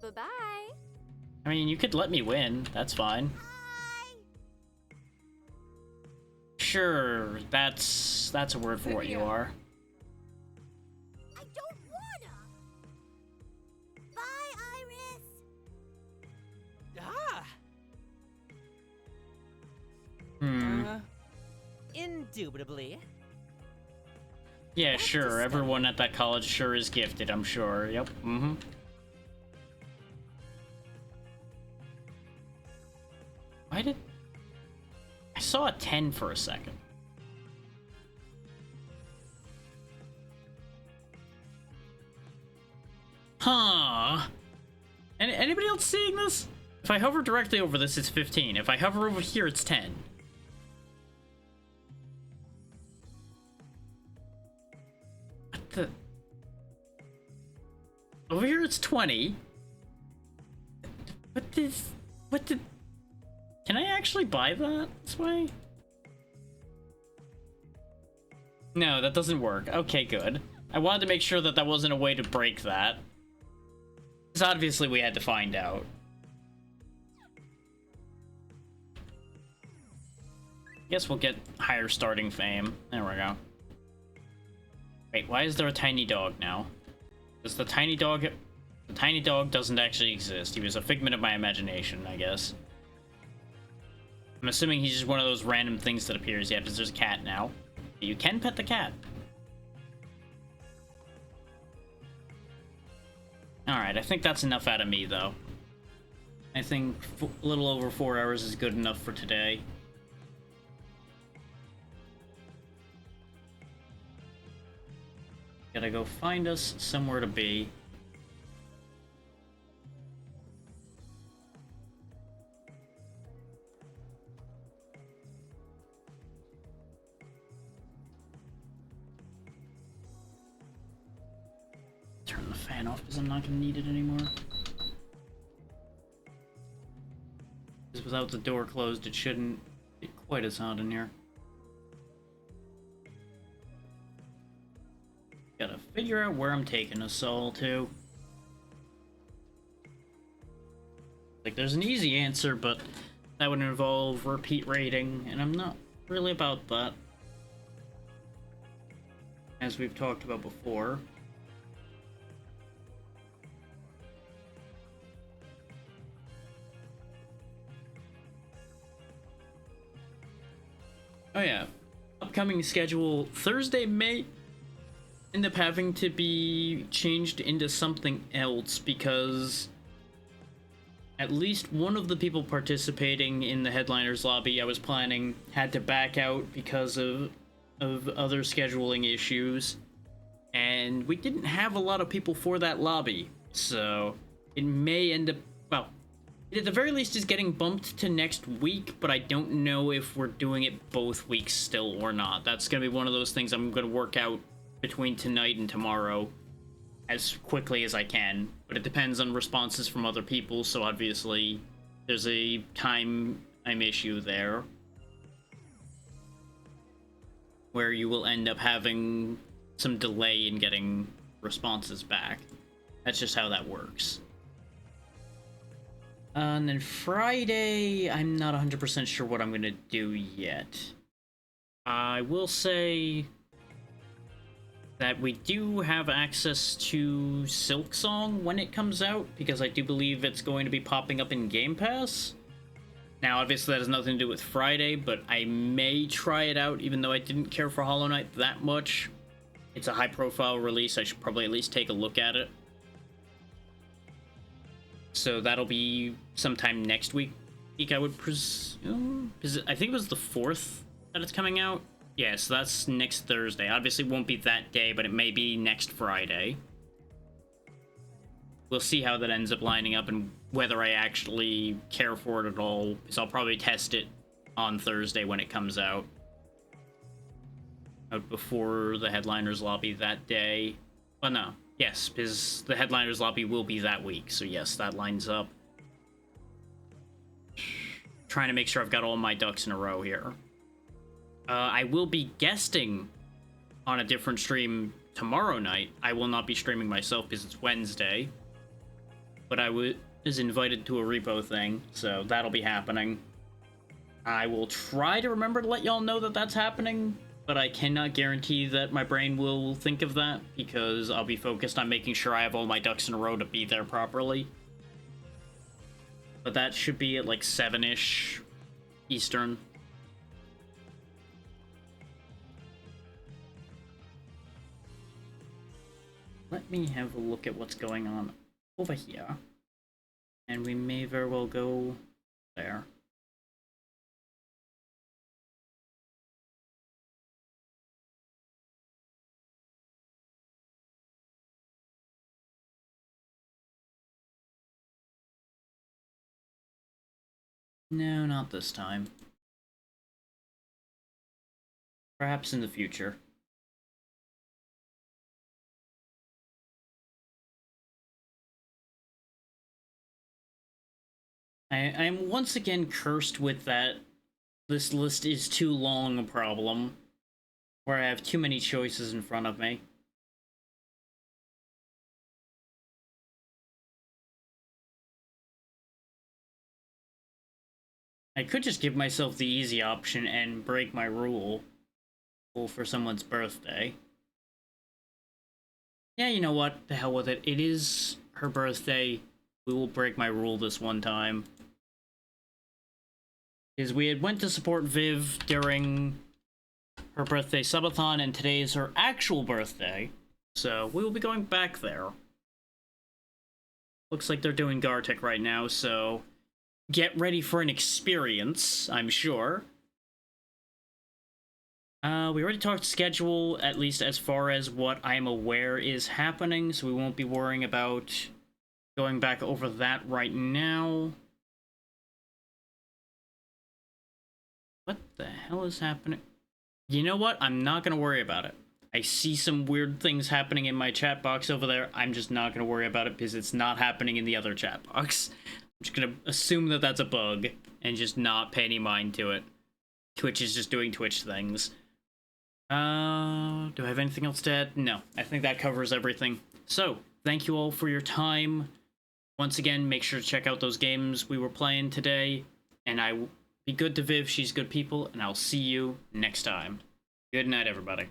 Speaker 9: Bye-bye.
Speaker 1: I mean, you could let me win. That's fine.
Speaker 9: Bye.
Speaker 1: Sure, that's a word for what you are.
Speaker 9: I don't wanna. Bye, Iris.
Speaker 11: Ah! Indubitably.
Speaker 1: Yeah, sure. Everyone at that college sure is gifted, I'm sure. Yep. Mm-hmm. Why did... I saw a 10 for a second. Huh. Anybody else seeing this? If I hover directly over this, it's 15. If I hover over here, it's 10. What the... Over here, it's 20. What is... What did... Can I actually buy that this way? No, that doesn't work. Okay, good. I wanted to make sure that that wasn't a way to break that. Because obviously we had to find out. Guess we'll get higher starting fame. There we go. Wait, why is there a tiny dog now? Does the tiny dog... The tiny dog doesn't actually exist. He was a figment of my imagination, I guess. I'm assuming he's just one of those random things that appears. Yeah, because there's a cat now. You can pet the cat. Alright, I think that's enough out of me, though. I think a little over 4 hours is good enough for today. Gotta go find us somewhere to be. Turn the fan off because I'm not gonna need it anymore. Because without the door closed, it shouldn't be quite as hot in here. Gotta figure out where I'm taking us all to. Like, there's an easy answer, but that would involve repeat rating, and I'm not really about that. As we've talked about before. Oh yeah, upcoming schedule. Thursday may end up having to be changed into something else because at least one of the people participating in the headliners lobby I was planning had to back out because of other scheduling issues, and we didn't have a lot of people for that lobby, so it may end up, well, it at the very least is getting bumped to next week, but I don't know if we're doing it both weeks still or not. That's gonna be one of those things I'm gonna work out between tonight and tomorrow as quickly as I can, but it depends on responses from other people, so obviously there's a time issue there where you will end up having some delay in getting responses back. That's just how that works. And then Friday, I'm not 100% sure what I'm gonna do yet. I will say that we do have access to Silk Song when it comes out, because I do believe it's going to be popping up in Game Pass. Now, obviously that has nothing to do with Friday, but I may try it out, even though I didn't care for Hollow Knight that much. It's a high-profile release, I should probably at least take a look at it. So that'll be sometime next week, I would presume. I think it was the 4th that it's coming out. Yeah, so that's next Thursday. Obviously, it won't be that day, but it may be next Friday. We'll see how that ends up lining up and whether I actually care for it at all, because I'll probably test it on Thursday when it comes out. Before the Headliners Lobby that day. Well, no. Yes, because the Headliners Lobby will be that week, so yes, that lines up. Trying to make sure I've got all my ducks in a row here. I will be guesting on a different stream tomorrow night. I will not be streaming myself because it's Wednesday. But I was invited to a repo thing, so that'll be happening. I will try to remember to let y'all know that that's happening, but I cannot guarantee that my brain will think of that, because I'll be focused on making sure I have all my ducks in a row to be there properly. But that should be at like 7-ish Eastern. Let me have a look at what's going on over here. And we may very well go there. No, not this time. Perhaps in the future. I am once again cursed with that this list is too long a problem, where I have too many choices in front of me. I could just give myself the easy option and break my rule for someone's birthday. Yeah, you know what? The hell with it. It is her birthday. We will break my rule this one time. Because we had went to support Viv during her birthday subathon, and today is her actual birthday. So we will be going back there. Looks like they're doing Gartic right now, so get ready for an experience, I'm sure. We already talked schedule, at least as far as what I'm aware is happening, so we won't be worrying about going back over that right now. What the hell is happening? You know what? I'm not gonna worry about it. I see some weird things happening in my chat box over there. I'm just not gonna worry about it because it's not happening in the other chat box. I'm just gonna assume that that's a bug and just not pay any mind to it. Twitch is just doing Twitch things. Do I have anything else to add? No, I think that covers everything. So, thank you all for your time. Once again, make sure to check out those games we were playing today. And be good to Viv, she's good people, and I'll see you next time. Good night, everybody.